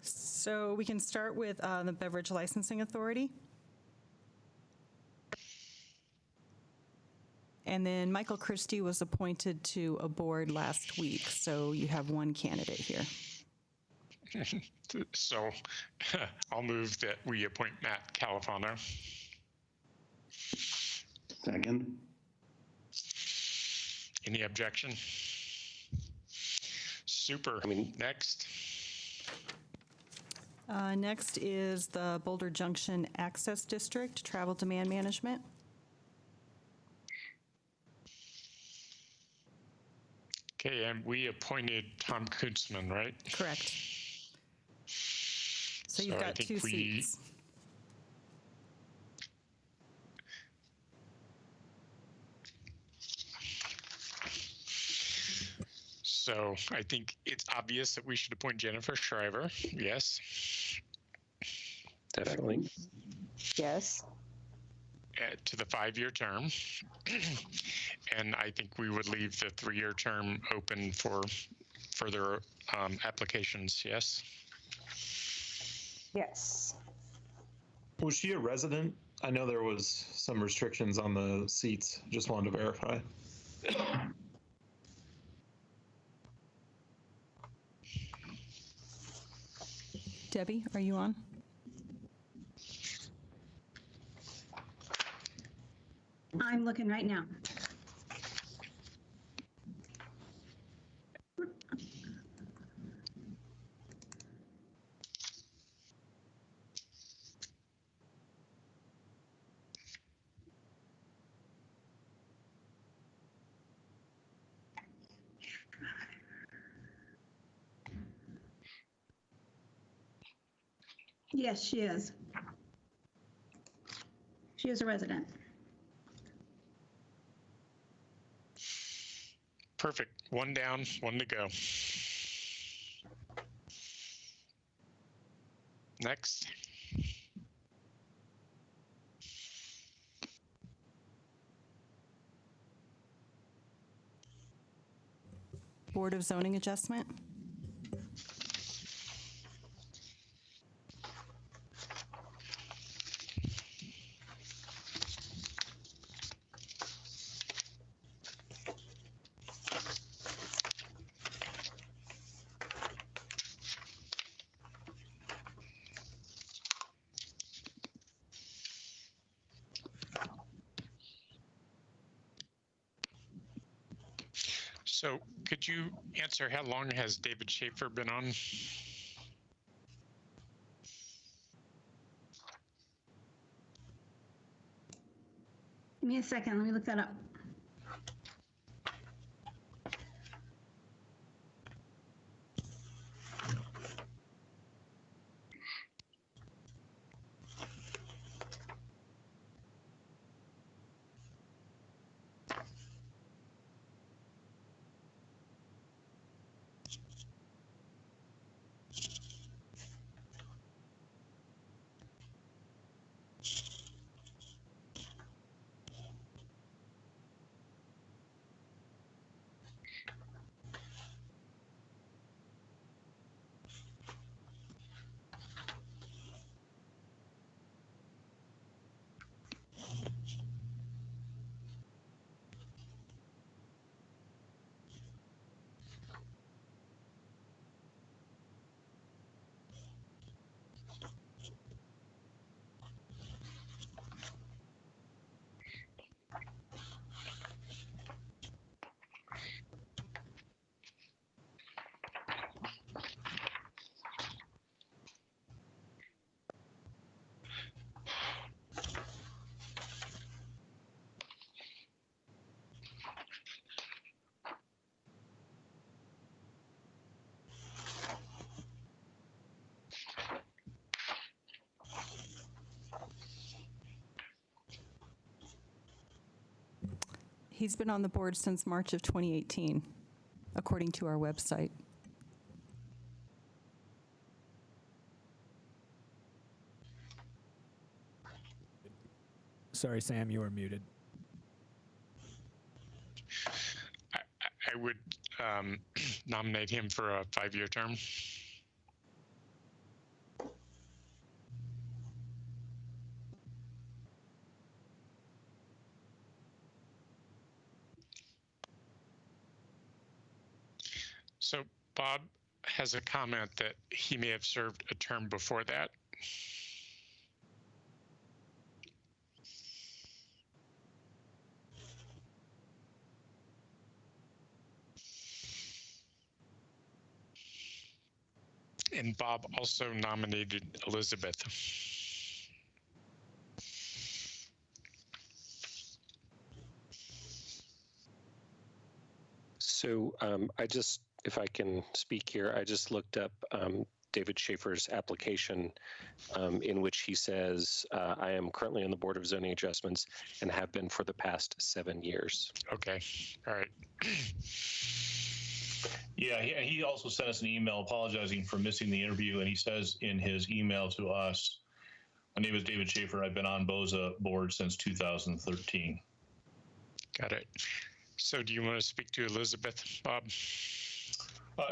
So we can start with the Beverage Licensing Authority. And then Michael Christie was appointed to a board last week, so you have one candidate here. So I'll move that we appoint Matt Califano. Second. Any objection? Super. Next. Next is the Boulder Junction Access District, Travel Demand Management. Okay, and we appointed Tom Kuntzman, right? Correct. So you've got 2 seats. So I think it's obvious that we should appoint Jennifer Shriver. Yes. Definitely. Yes. To the 5-year term. And I think we would leave the 3-year term open for further applications. Yes. Yes. Was she a resident? I know there was some restrictions on the seats. Just wanted to verify. Debbie, are you on? I'm looking right now. Yes, she is. She is a resident. Perfect. One down, one to go. Next. Board of Zoning Adjustment. So could you answer how long has David Schaefer been on? Give me a second. Let me look that up. He's been on the board since March of 2018, according to our website. Sorry, Sam, you were muted. I would nominate him for a 5-year term. So Bob has a comment that he may have served a term before that. And Bob also nominated Elizabeth. So if I can speak here, I just looked up David Schaefer's application in which he says, I am currently on the Board of Zoning Adjustments and have been for the past 7 years. Okay, all right. Yeah, he also sent us an email apologizing for missing the interview, and he says in his email to us, my name is David Schaefer. I've been on BOZA board since 2013. Got it. So do you want to speak to Elizabeth, Bob?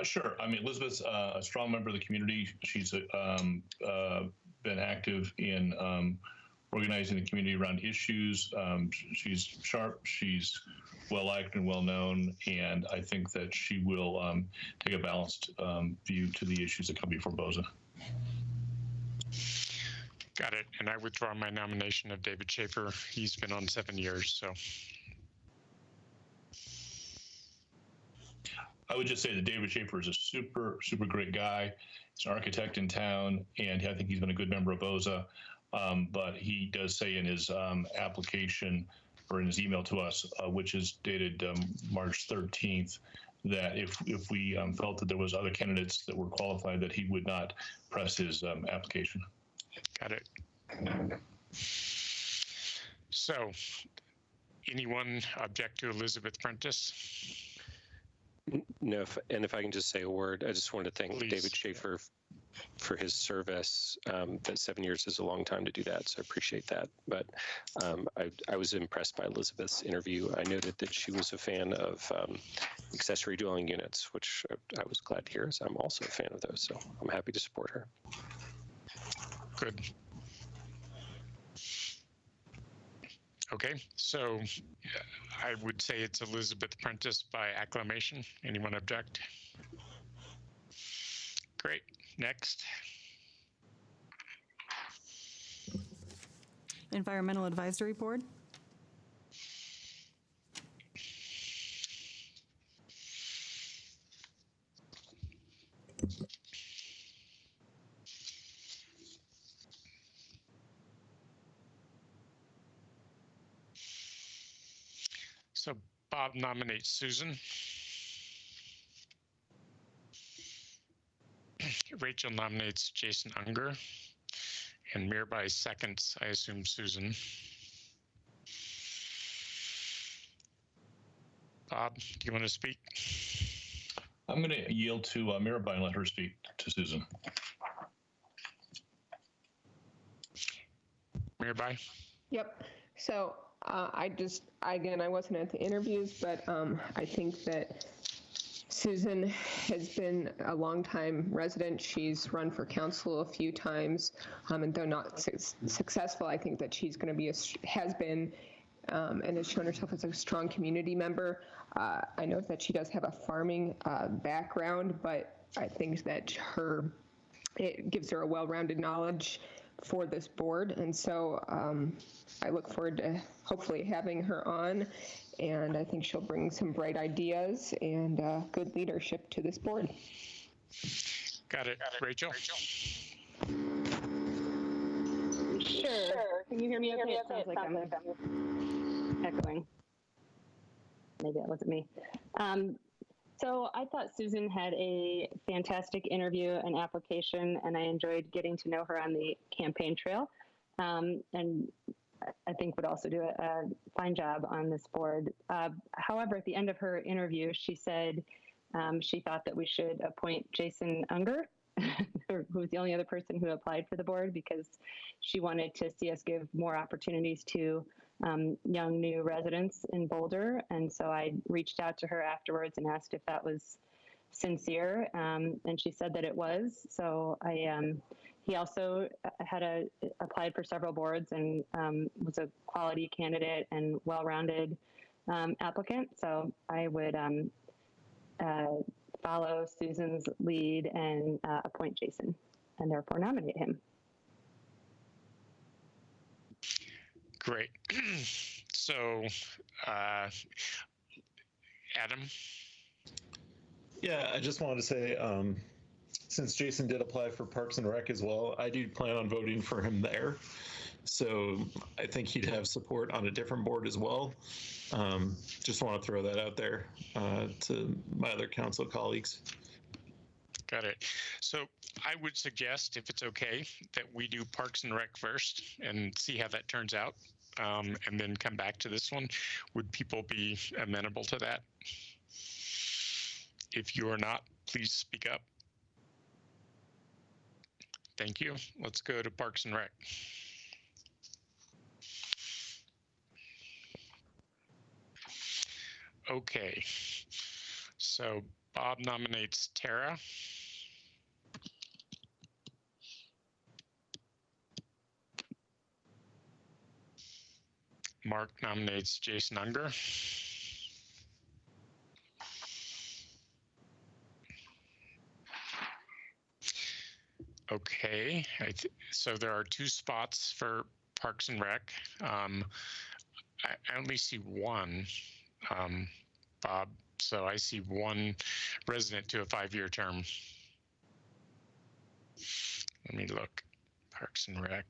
Sure. I mean, Elizabeth's a strong member of the community. She's been active in organizing the community around issues. She's sharp. She's well-liked and well-known, and I think that she will take a balanced view to the issues that come before BOZA. Got it. And I withdraw my nomination of David Schaefer. He's been on 7 years, so. I would just say that David Schaefer is a super great guy. He's an architect in town, and I think he's been a good member of BOZA. But he does say in his application or in his email to us, which is dated March 13th, that if we felt that there was other candidates that were qualified, that he would not press his application. Got it. So, anyone object to Elizabeth Prentice? No, if I can just say a word, I just wanted to thank Please. David Schaefer for his service. That 7 years is a long time to do that, so I appreciate that. But I was impressed by Elizabeth's interview. I noted that she was a fan of accessory dwelling units, which I was glad to hear, as I'm also a fan of those, so I'm happy to support her. Good. Okay, so I would say it's Elizabeth Prentice by acclamation. Anyone object? Great. Next. Environmental Advisory Board. So Bob nominates Susan. Rachel nominates Jason Unger. And Mirabai seconds, I assume, Susan. Bob, do you want to speak? I'm going to yield to Mirabai and let her speak to Susan. Mirabai? Yep. So I wasn't at the interviews, but I think that Susan has been a longtime resident. She's run for council a few times, and though not successful, I think that she's going to be and has shown herself as a strong community member. I know that she does have a farming background, but I think that it gives her a well-rounded knowledge for this board, and so I look forward to hopefully having her on, and I think she'll bring some bright ideas and good leadership to this board. Got it. Rachel? Sure. Can you hear me okay? It sounds like I'm echoing. Maybe that wasn't me. So I thought Susan had a fantastic interview and application, and I enjoyed getting to know her on the campaign trail. And I think would also do a fine job on this board. However, at the end of her interview, she said she thought that we should appoint Jason Unger, who was the only other person who applied for the board, because she wanted to see us give more opportunities to young new residents in Boulder. And so I reached out to her afterwards and asked if that was sincere, and she said that it was. So he also had applied for several boards and was a quality candidate and well-rounded applicant. So I would follow Susan's lead and appoint Jason, and therefore nominate him. Great. So, Adam? Yeah, I just wanted to say, since Jason did apply for Parks and Rec as well, I do plan on voting for him there. So I think he'd have support on a different board as well. Just want to throw that out there to my other council colleagues. Got it. So I would suggest, if it's okay, that we do Parks and Rec first and see how that turns out, and then come back to this one. Would people be amenable to that? If you are not, please speak up. Thank you. Let's go to Parks and Rec. Okay. So Bob nominates Tara. Mark nominates Jason Unger. Okay, so there are 2 spots for Parks and Rec. I only see one, Bob. So I see one resident to a 5-year term. Let me look. Parks and Rec.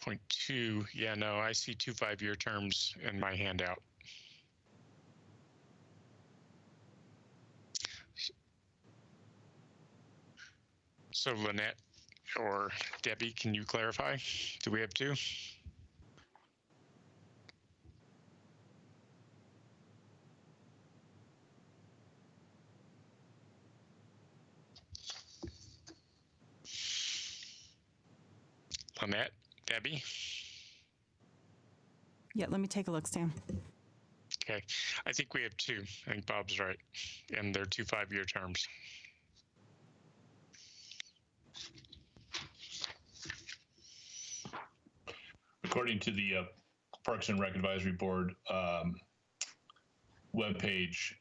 Point 2. Yeah, no, I see 2 5-year terms in my handout. So Lynette or Debbie, can you clarify? Do we have 2? Lynette, Debbie? Yeah, let me take a look, Stan. Okay, I think we have 2. I think Bob's right. And they're 2 5-year terms. According to the Parks and Rec Advisory Board webpage,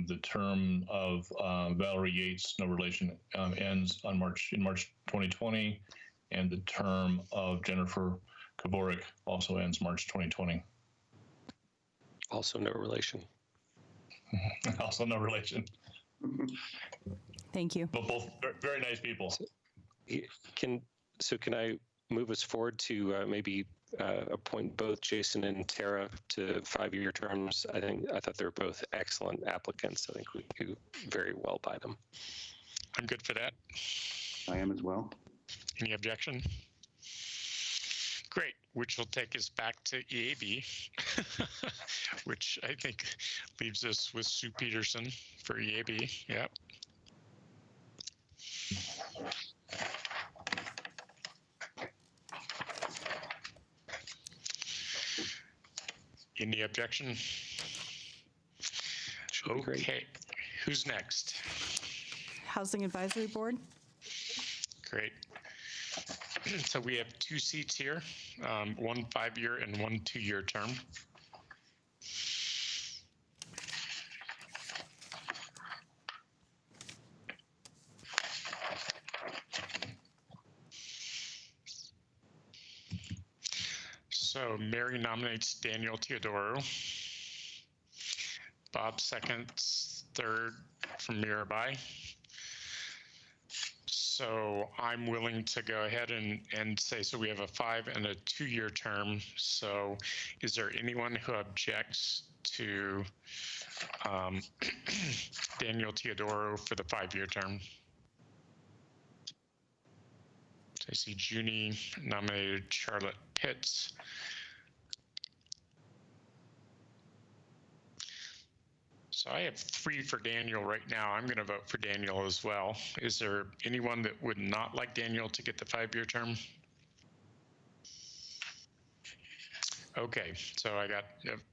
the term of Valerie Yates, no relation, ends on March 2020, and the term of Jennifer Kavorik also ends March 2020. Also no relation. Also no relation. Thank you. But both very nice people. Can I move us forward to maybe appoint both Jason and Tara to 5-year terms. I thought they were both excellent applicants. I think we do very well by them. I'm good for that. I am as well. Any objection? Great, which will take us back to EAB, which I think leaves us with Sue Peterson for EAB. Yep. Any objection? Okay, who's next? Housing Advisory Board. Great. So we have 2 seats here, one 5-year and one 2-year term. So Mary nominates Daniel Teodoro. Bob seconds, third from Mirabai. So I'm willing to go ahead and say, so we have a 5 and a 2-year term. So is there anyone who objects to Daniel Teodoro for the 5-year term? So I see Junie nominated Charlotte Pitts. So I have 3 for Daniel right now. I'm going to vote for Daniel as well. Is there anyone that would not like Daniel to get the 5-year term? Okay, so I got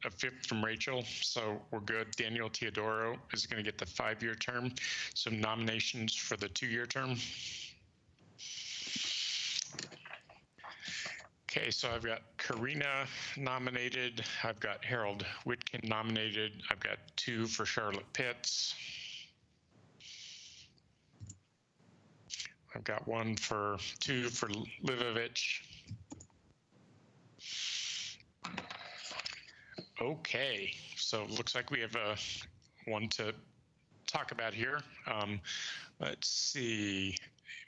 a 5th from Rachel, so we're good. Daniel Teodoro is going to get the 5-year term. Some nominations for the 2-year term. Okay, so I've got Karina nominated. I've got Harold Whitkin nominated. I've got 2 for Charlotte Pitts. I've got 2 for Livovich. Okay, so it looks like we have one to talk about here. Let's see.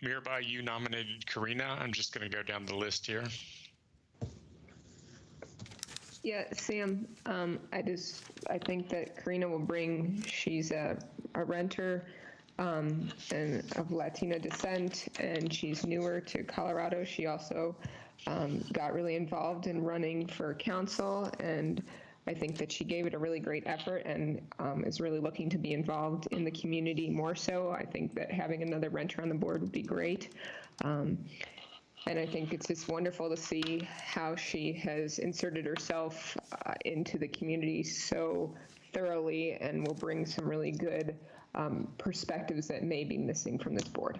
Mirabai, you nominated Karina. I'm just going to go down the list here. Yeah, Sam, I think that Karina will bring, she's a renter and of Latino descent, and she's newer to Colorado. She also got really involved in running for council, and I think that she gave it a really great effort and is really looking to be involved in the community more so. I think that having another renter on the board would be great. And I think it's just wonderful to see how she has inserted herself into the community so thoroughly and will bring some really good perspectives that may be missing from this board.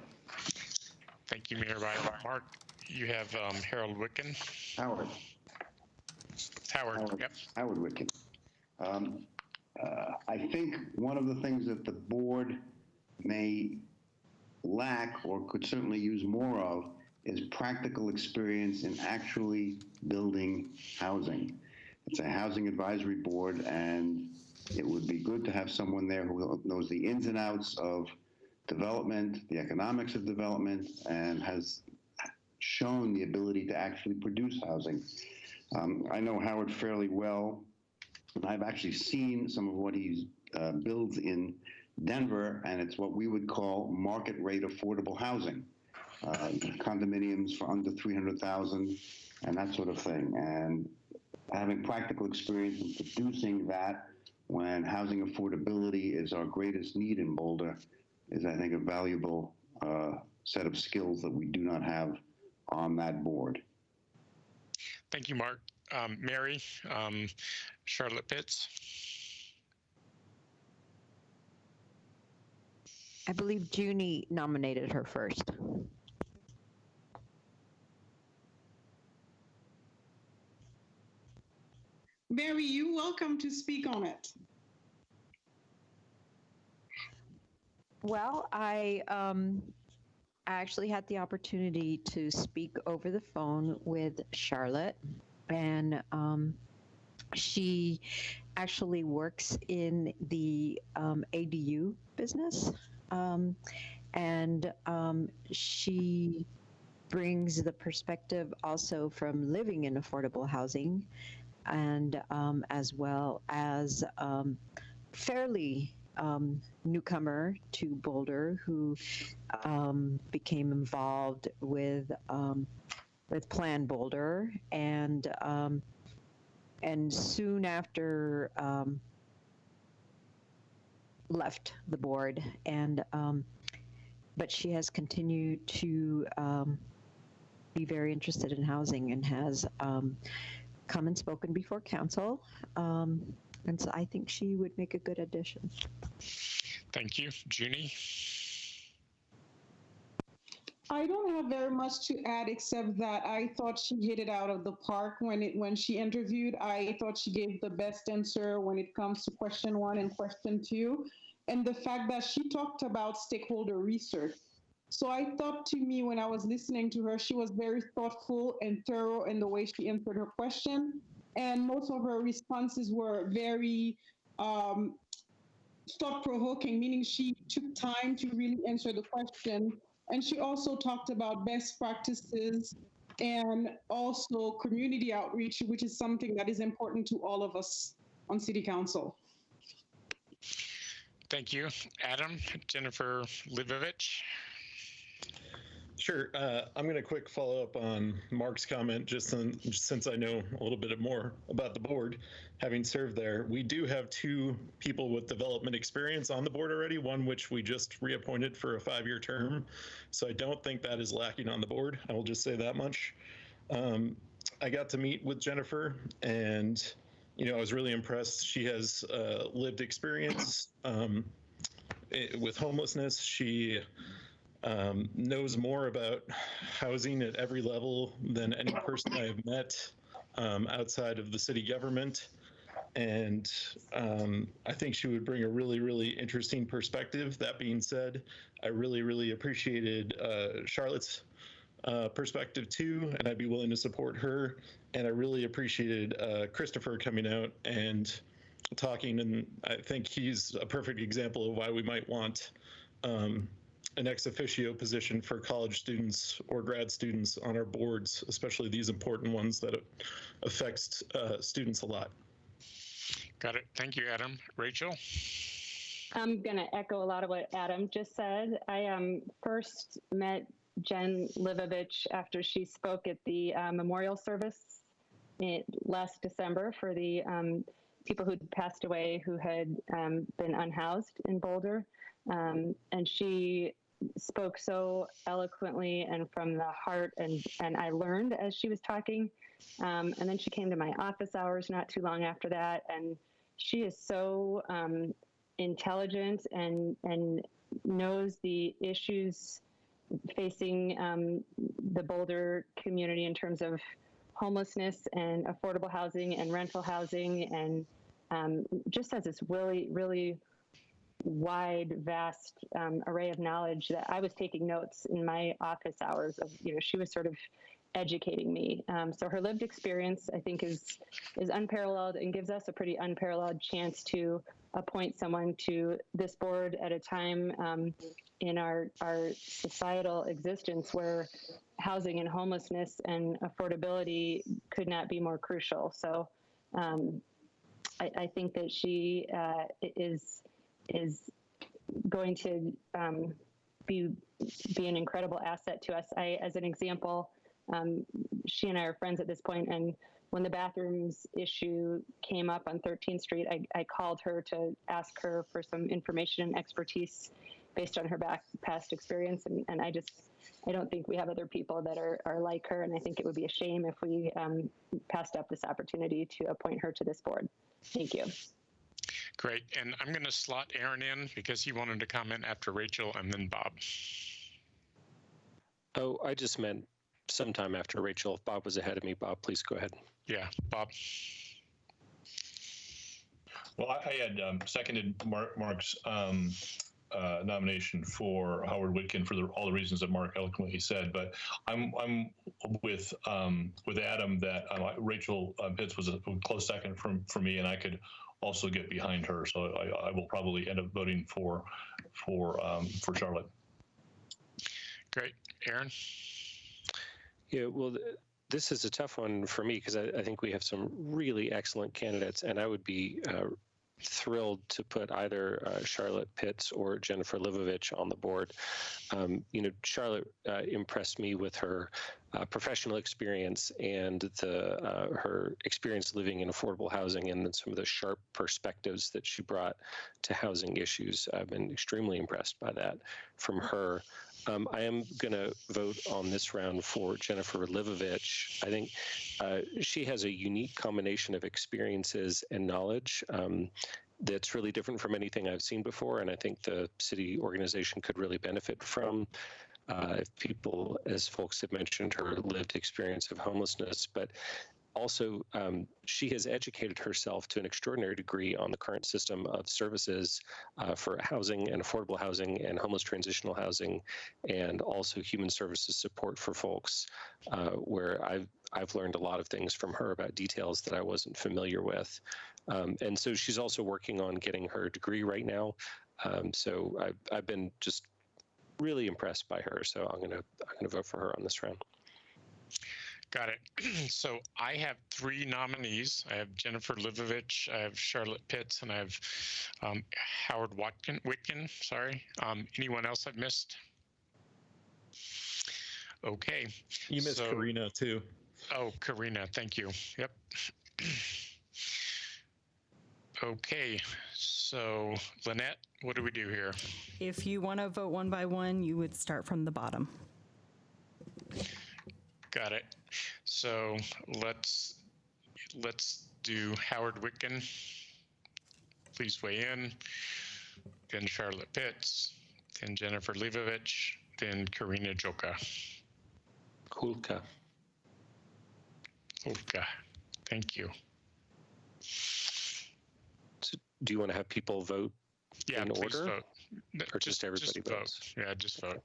Thank you, Mayor Ryan. Mark, you have Harold Whitkin. Howard, yep. Howard Whitkin. I think one of the things that the board may lack or could certainly use more of is practical experience in actually building housing. It's a housing advisory board, and it would be good to have someone there who knows the ins and outs of development, the economics of development, and has shown the ability to actually produce housing. I know Howard fairly well. I've actually seen some of what he builds in Denver, and it's what we would call market rate affordable housing. Condominiums for under $300,000 and that sort of thing. And having practical experience in producing that when housing affordability is our greatest need in Boulder is, I think, a valuable set of skills that we do not have on that board. Thank you, Mark. Mary, Charlotte Pitts. I believe Junie nominated her first. Mary, you're welcome to speak on it. Well, I actually had the opportunity to speak over the phone with Charlotte, and she actually works in the ADU business, and she brings the perspective also from living in affordable housing, and as well as fairly newcomer to Boulder who became involved with Plan Boulder, and soon after left the board, and but she has continued to be very interested in housing and has come and spoken before council, and so I think she would make a good addition. Thank you. Junie? I don't have very much to add except that I thought she hit it out of the park when she interviewed. I thought she gave the best answer when it comes to question 1 and question 2, and the fact that she talked about stakeholder research. So I thought, to me, when I was listening to her, she was very thoughtful and thorough in the way she answered her question, and most of her responses were very thought-provoking, meaning she took time to really answer the question. And she also talked about best practices and also community outreach, which is something that is important to all of us on City Council. Thank you. Adam, Jennifer Livovich? Sure. I'm going to quick follow up on Mark's comment, just since I know a little bit more about the board, having served there. We do have 2 people with development experience on the board already, one which we just reappointed for a 5-year term. So I don't think that is lacking on the board. I will just say that much. I got to meet with Jennifer, and I was really impressed. She has lived experience with homelessness. She knows more about housing at every level than any person I have met outside of the city government. And I think she would bring a really, really interesting perspective. That being said, I really, really appreciated Charlotte's perspective too, and I'd be willing to support her. And I really appreciated Christopher coming out and talking, and I think he's a perfect example of why we might want an ex officio position for college students or grad students on our boards, especially these important ones that affects students a lot. Got it. Thank you, Adam. Rachel? I'm going to echo a lot of what Adam just said. I first met Jen Livovich after she spoke at the memorial service last December for the people who'd passed away who had been unhoused in Boulder. And she spoke so eloquently and from the heart, and I learned as she was talking. And then she came to my office hours not too long after that, and she is so intelligent and knows the issues facing the Boulder community in terms of homelessness and affordable housing and rental housing, and just has this really, really wide, vast array of knowledge that I was taking notes in my office hours of, she was sort of educating me. So her lived experience, I think, is unparalleled and gives us a pretty unparalleled chance to appoint someone to this board at a time in our societal existence where housing and homelessness and affordability could not be more crucial. So I think that she is going to be an incredible asset to us. As an example, she and I are friends at this point, and when the bathrooms issue came up on 13th Street, I called her to ask her for some information and expertise based on her past experience, and I don't think we have other people that are like her, and I think it would be a shame if we passed up this opportunity to appoint her to this board. Thank you. Great, and I'm going to slot Aaron in because he wanted to comment after Rachel and then Bob. Oh, I just meant sometime after Rachel. If Bob was ahead of me, Bob, please go ahead. Yeah, Bob. Well, I had seconded Mark's nomination for Howard Witkin for all the reasons that Mark eloquently said, but I'm with Adam that Rachel Pitts was a close second for me, and I could also get behind her. So I will probably end up voting for Charlotte. Great, Aaron. Yeah, well, this is a tough one for me because I think we have some really excellent candidates, and I would be thrilled to put either Charlotte Pitts or Jennifer Livovich on the board. Charlotte impressed me with her professional experience and her experience living in affordable housing and then some of the sharp perspectives that she brought to housing issues. I've been extremely impressed by that from her. I am going to vote on this round for Jennifer Livovich. I think she has a unique combination of experiences and knowledge that's really different from anything I've seen before, and I think the city organization could really benefit from if people, as folks have mentioned, her lived experience of homelessness, but also, she has educated herself to an extraordinary degree on the current system of services for housing and affordable housing and homeless transitional housing, and also human services support for folks, where I've learned a lot of things from her about details that I wasn't familiar with. And so she's also working on getting her degree right now. So I've been just really impressed by her. So I'm gonna vote for her on this round. Got it. So I have 3 nominees. I have Jennifer Livovich, I have Charlotte Pitts, and I have Howard Witkin. Sorry. Anyone else I've missed? Okay. You missed Karina too. Oh, Karina. Thank you. Yep. Okay. So Lynette, what do we do here? If you want to vote one by one, you would start from the bottom. Got it. So let's do Howard Witkin. Please weigh in. Then Charlotte Pitts. Then Jennifer Livovich. Then Karina Joka. Kulka. Thank you. So do you want to have people vote in please order? Vote. Or just everybody votes? Vote. Yeah, just vote.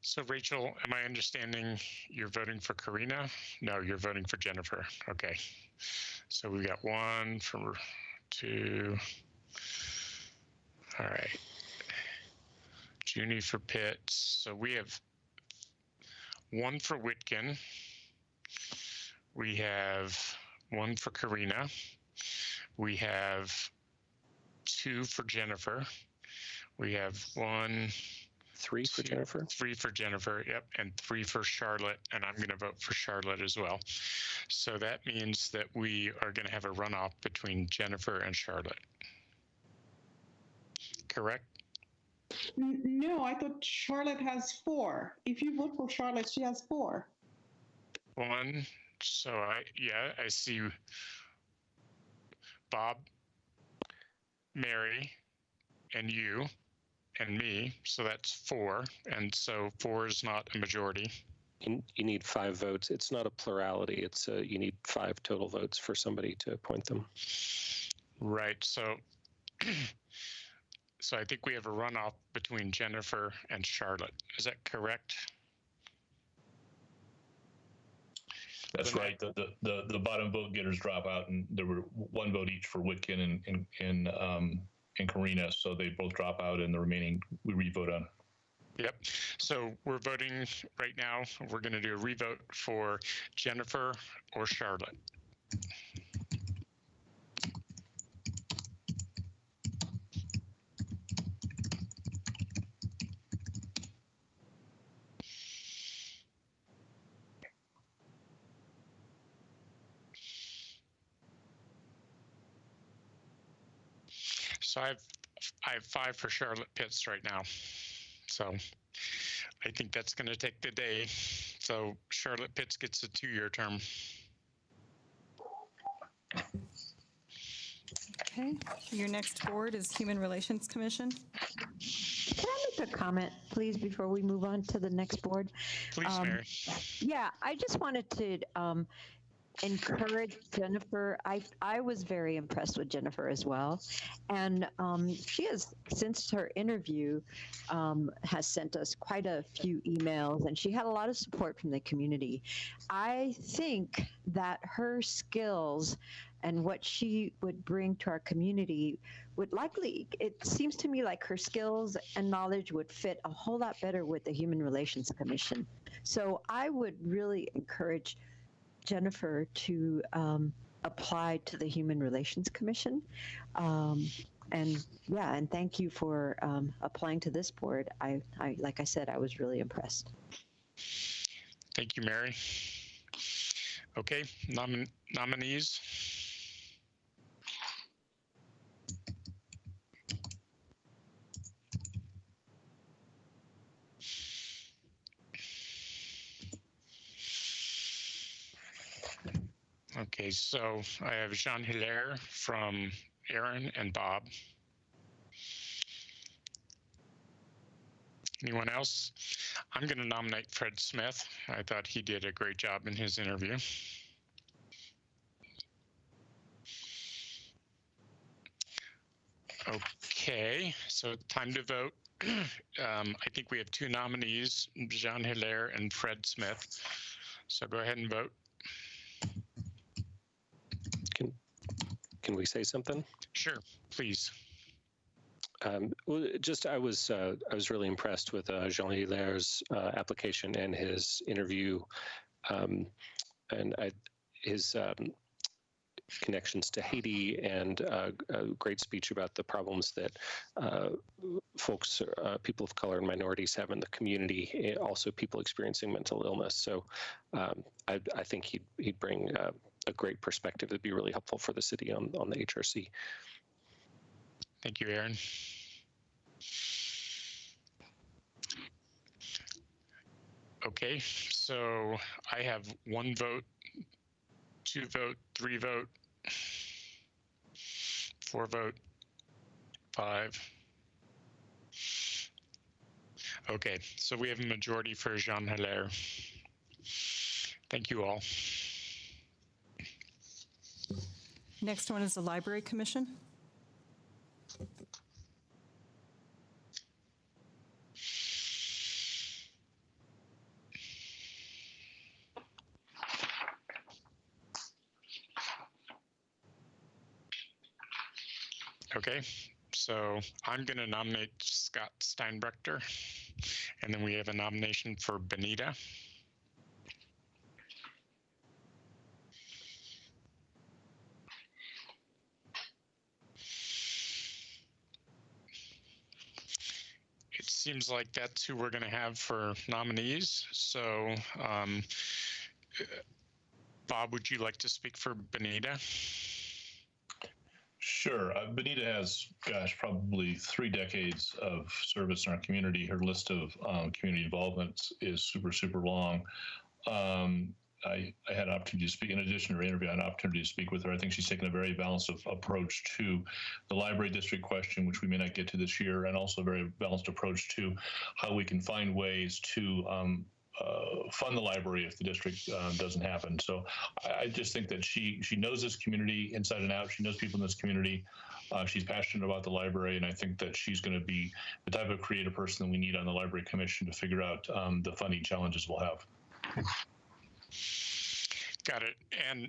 So Rachel, am I understanding you're voting for Karina? No, you're voting for Jennifer. Okay. So we got 1 for 2. All right. Junie for Pitts. So we have 1 for Witkin. We have 1 for Karina. We have 2 for Jennifer. We have 3 for Jennifer? 3 for Jennifer, yep, and 3 for Charlotte, and I'm going to vote for Charlotte as well. So that means that we are going to have a runoff between Jennifer and Charlotte. Correct? No, I thought Charlotte has 4. If you vote for Charlotte, she has 4. 1, so I see Bob, Mary, and you. And me, so that's 4, and so 4 is not a majority. You need 5 votes. It's not a plurality. It's you need 5 total votes for somebody to appoint them. Right. So, so I think we have a runoff between Jennifer and Charlotte. Is that correct? That's right. The bottom vote getters drop out, and there were 1 vote each for Witkin and Karina, so they both drop out, and the remaining we re-vote on. Yep. So we're voting right now. We're going to do a re-vote for Jennifer or Charlotte. So I have 5 for Charlotte Pitts right now. So I think that's going to take the day. So Charlotte Pitts gets a 2-year term. Okay. Your next board is Human Relations Commission. Can I make a comment, please, before we move on to the next board? Please, Mary. Yeah, I just wanted to encourage Jennifer. I was very impressed with Jennifer as well, and she has, since her interview, has sent us quite a few emails, and she had a lot of support from the community. I think that her skills and what she would bring to our community would likely, it seems to me like her skills and knowledge would fit a whole lot better with the Human Relations Commission. So I would really encourage Jennifer to apply to the Human Relations Commission. And yeah, and thank you for applying to this board. I like I said, I was really impressed. Thank you, Mary. Okay, nominees. Okay, so I have Jean Hilaire from Aaron and Bob. Anyone else? I'm going to nominate Fred Smith. I thought he did a great job in his interview. Okay, so time to vote. I think we have two nominees, Jean Hilaire and Fred Smith. So go ahead and vote. Can we say something? Sure, please. Well, just I was really impressed with Jean Hilaire's application and his interview, and his connections to Haiti, and a great speech about the problems that folks, people of color and minorities have in the community, also people experiencing mental illness. So I think he'd bring a great perspective that'd be really helpful for the city on the HRC. Thank you, Aaron. Okay, so I have 1 vote, 2 vote, 3 vote, 4 vote, 5. Okay, so we have a majority for Jean Hilaire. Thank you all. Next one is the Library Commission. Okay, so I'm going to nominate Scott Steinbrecher, and then we have a nomination for Benita. It seems like that's who we're going to have for nominees. So, Bob, would you like to speak for Benita? Sure. Benita has, gosh, probably 3 decades of service in our community. Her list of community involvements is super, super long. I had an opportunity to speak, in addition to her interview, I had an opportunity to speak with her. I think she's taken a very balanced approach to the library district question, which we may not get to this year, and also a very balanced approach to how we can find ways to fund the library if the district doesn't happen. So I just think that she knows this community inside and out. She knows people in this community. She's passionate about the library, and I think that she's going to be the type of creative person that we need on the Library Commission to figure out the funding challenges we'll have. Got it. And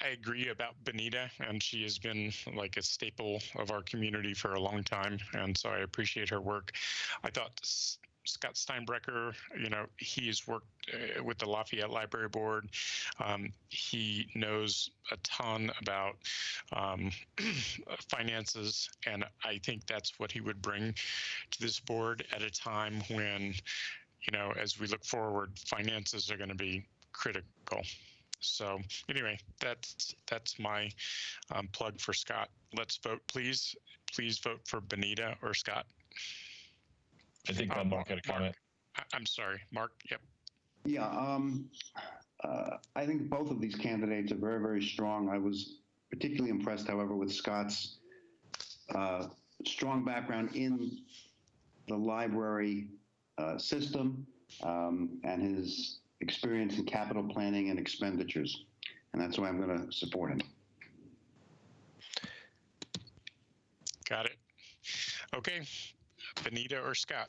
I agree about Benita, and she has been like a staple of our community for a long time, and so I appreciate her work. I thought Scott Steinbrecher, he has worked with the Lafayette Library Board. He knows a ton about finances, and I think that's what he would bring to this board at a time when, as we look forward, finances are going to be critical. So anyway, that's my plug for Scott. Let's vote, please. Please vote for Benita or Scott. I think Mark had a comment. I'm sorry, Mark. Yep. Yeah, I think both of these candidates are very, very strong. I was particularly impressed, however, with Scott's strong background in the library system and his experience in capital planning and expenditures. And that's why I'm going to support him. Got it. Okay. Benita or Scott?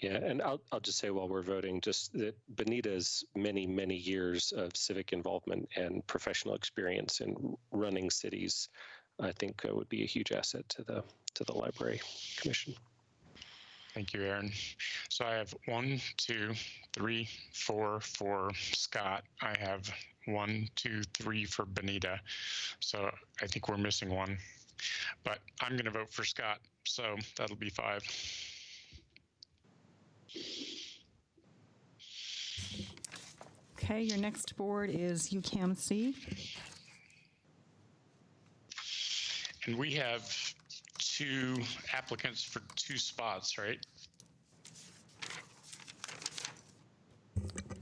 Yeah, and I'll just say while we're voting, just that Benita's many years of civic involvement and professional experience in running cities, I think would be a huge asset to the Library Commission. Thank you, Aaron. So I have 1, 2, 3, 4 for Scott. I have 1, 2, 3 for Benita. So I think we're missing one, but I'm going to vote for Scott. So that'll be 5. Okay, your next board is UCAMC. And we have 2 applicants for 2 spots, right?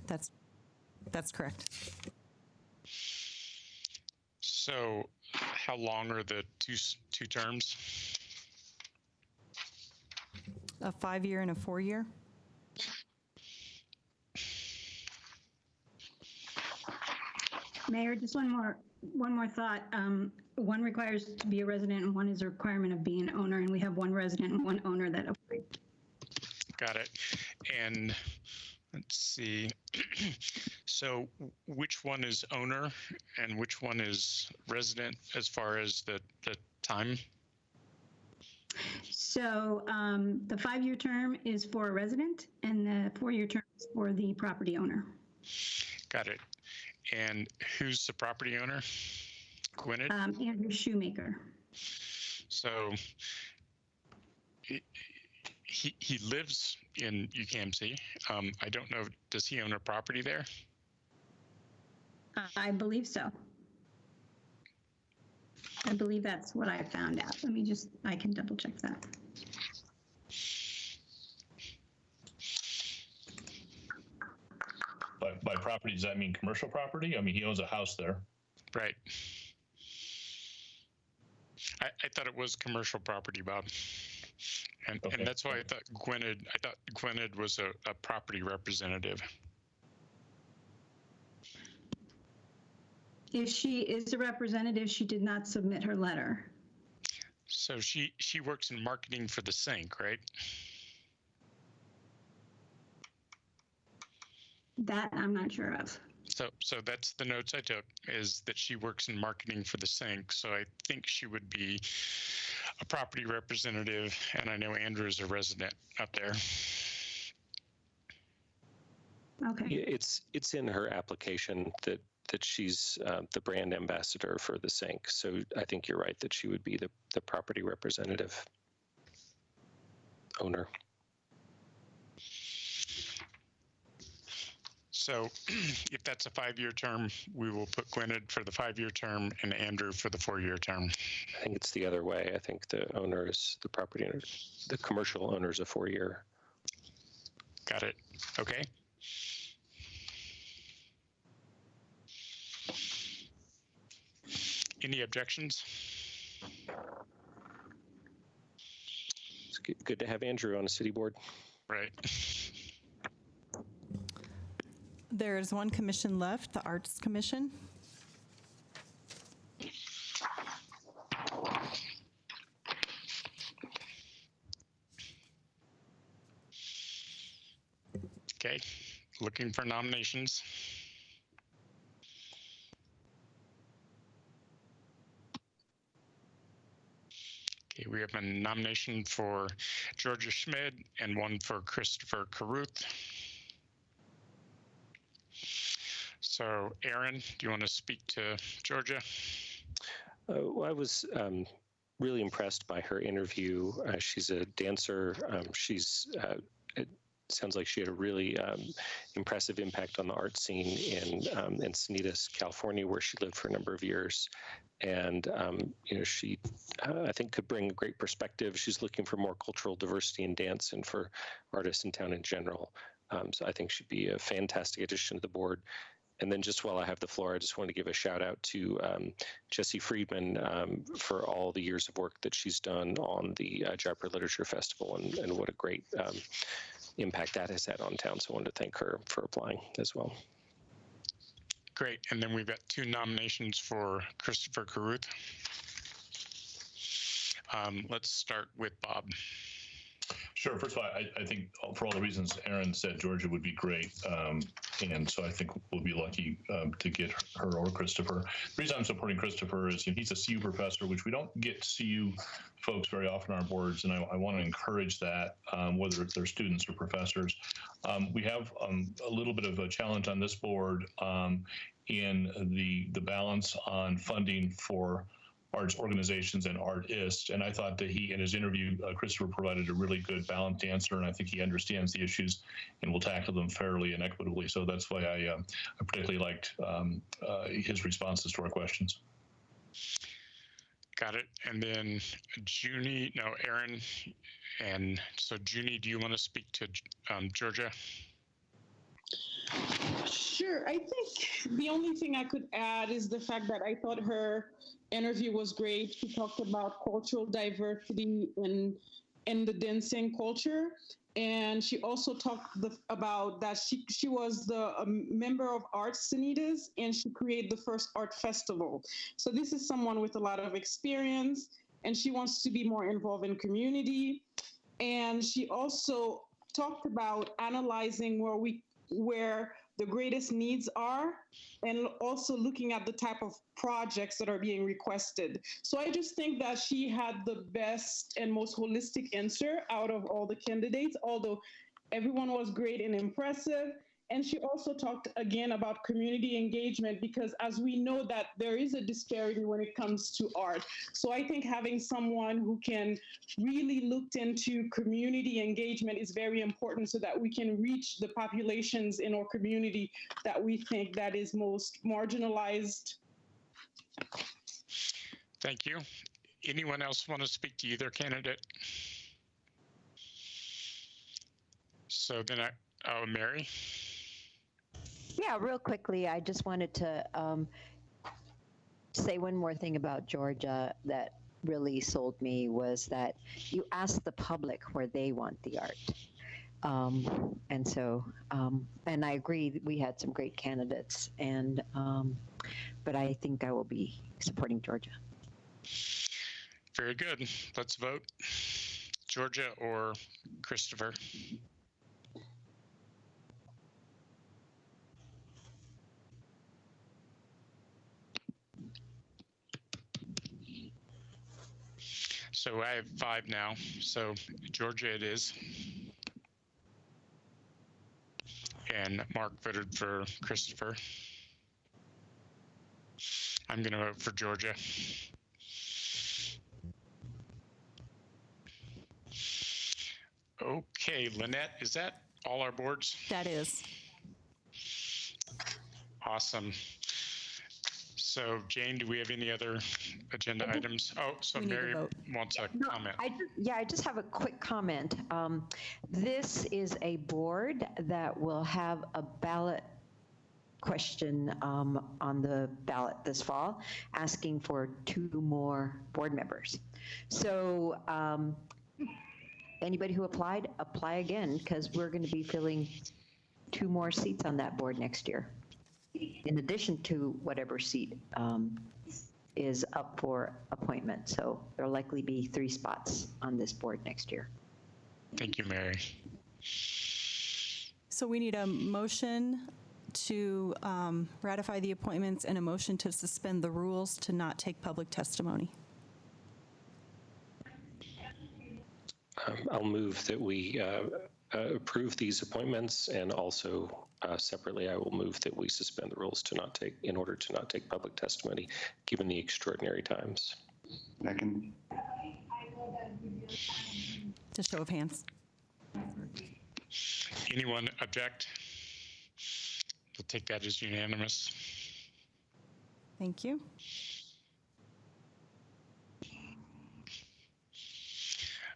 That's correct. So how long are the two terms? A 5-year and a 4-year. Mayor, just one more thought. One requires to be a resident and one is a requirement of being an owner, and we have 1 resident and 1 owner that applied. Got it. And let's see. So which one is owner and which one is resident as far as the time? So the 5-year term is for a resident and the 4-year term is for the property owner. Got it. And who's the property owner? Gwynedd? Andrew Shoemaker. So he lives in UCAMC. I don't know, does he own a property there? I believe so. I believe that's what I found out. I can double check that. By property, does that mean commercial property? I mean, he owns a house there. Right. I thought it was commercial property, Bob. And that's why I thought Gwynedd was a property representative. If she is a representative, she did not submit her letter. So she works in marketing for the sink, right? That I'm not sure of. So that's the notes I took, is that she works in marketing for the sink. So I think she would be a property representative, and I know Andrew is a resident up there. Okay. Yeah, it's in her application that she's the brand ambassador for the sink. So I think you're right that she would be the property representative owner. So if that's a 5-year term, we will put Gwynedd for the 5-year term and Andrew for the 4-year term. I think it's the other way. I think the owner is the property owner. The commercial owner is a 4-year. Got it. Okay. Any objections? It's good to have Andrew on a city board. Right. There's 1 commission left, the Arts Commission. Okay, looking for nominations. Okay, we have a nomination for Georgia Schmid and 1 for Christopher Caruth. So, Aaron, do you want to speak to Georgia? Well, I was really impressed by her interview. She's a dancer. It sounds like she had a really impressive impact on the art scene in Encinitas, California, where she lived for a number of years. And she, I think, could bring a great perspective. She's looking for more cultural diversity in dance and for artists in town in general. So I think she'd be a fantastic addition to the board. And then just while I have the floor, I just want to give a shout out to Jessie Friedman for all the years of work that she's done on the Jaipur Literature Festival and what a great impact that has had on town. So I wanted to thank her for applying as well. Great. And then we've got 2 nominations for Christopher Caruth. Let's start with Bob. Sure. First of all, I think for all the reasons Aaron said, Georgia would be great. And so I think we'll be lucky to get her or Christopher. The reason I'm supporting Christopher is he's a CU professor, which we don't get CU folks very often on our boards. And I want to encourage that, whether it's their students or professors. We have a little bit of a challenge on this board in the balance on funding for arts organizations and artists. And I thought that he, in his interview, Christopher provided a really good balanced answer, and I think he understands the issues and will tackle them fairly and equitably. So that's why I particularly liked his responses to our questions. Got it. And then Aaron. And so Junie, do you want to speak to Georgia? Sure. I think the only thing I could add is the fact that I thought her interview was great. She talked about cultural diversity in the dancing culture. And she also talked about that she was a member of Arts Sanitas, and she created the first art festival. So this is someone with a lot of experience, and she wants to be more involved in community. And she also talked about analyzing where the greatest needs are, and also looking at the type of projects that are being requested. So I just think that she had the best and most holistic answer out of all the candidates, although everyone was great and impressive. And she also talked again about community engagement, because as we know that there is a disparity when it comes to art. So I think having someone who can really look into community engagement is very important, so that we can reach the populations in our community that we think that is most marginalized. Thank you. Anyone else want to speak to either candidate? So then Mary? Yeah, real quickly, I just wanted to say one more thing about Georgia that really sold me, was that you asked the public where they want the art. And so, and I agree, we had some great candidates, and but I think I will be supporting Georgia. Very good. Let's vote. Georgia or Christopher? So I have 5 now. So Georgia it is. And Mark voted for Christopher. I'm going to vote for Georgia. Okay, Lynette, is that all our boards? That is. Awesome. So Jane, do we have any other agenda items? Oh, so Mary wants a comment. I just have a quick comment. This is a board that will have a ballot question on the ballot this fall, asking for 2 more board members. So anybody who applied, apply again, because we're going to be filling 2 more seats on that board next year, in addition to whatever seat is up for appointment. So there'll likely be 3 spots on this board next year. Thank you, Mary. So we need a motion to ratify the appointments and a motion to suspend the rules to not take public testimony. I'll move that we approve these appointments, and also separately, I will move that we suspend the rules in order to not take public testimony, given the extraordinary times. Second. Just show of hands. Anyone object? We'll take that as unanimous. Thank you.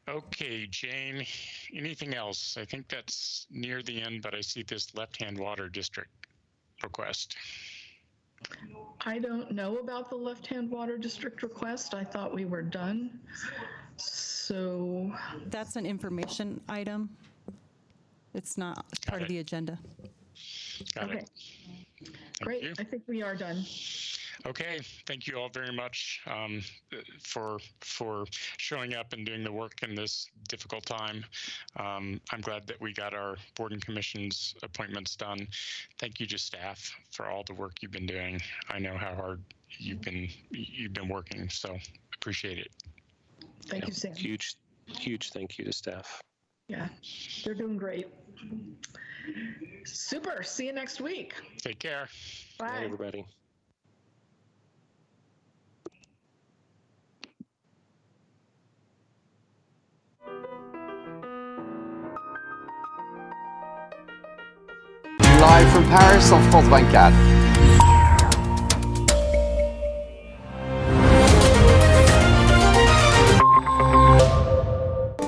Okay, Jane, anything else? I think that's near the end, but I see this left-hand water district request. I don't know about the left-hand water district request. I thought we were done. So that's an information item. It's not part of the agenda. Got okay. it. Great. I think we are done. Okay, thank you all very much for showing up and doing the work in this difficult time. I'm glad that we got our board and commissions appointments done. Thank you to staff for all the work you've been doing. I know how hard you've been working, so appreciate it. Thank you, Sam. Huge thank you to staff. Yeah, they're doing great. Super. See you next week. Take care. Bye. Bye, everybody. Live from Paris on France 24.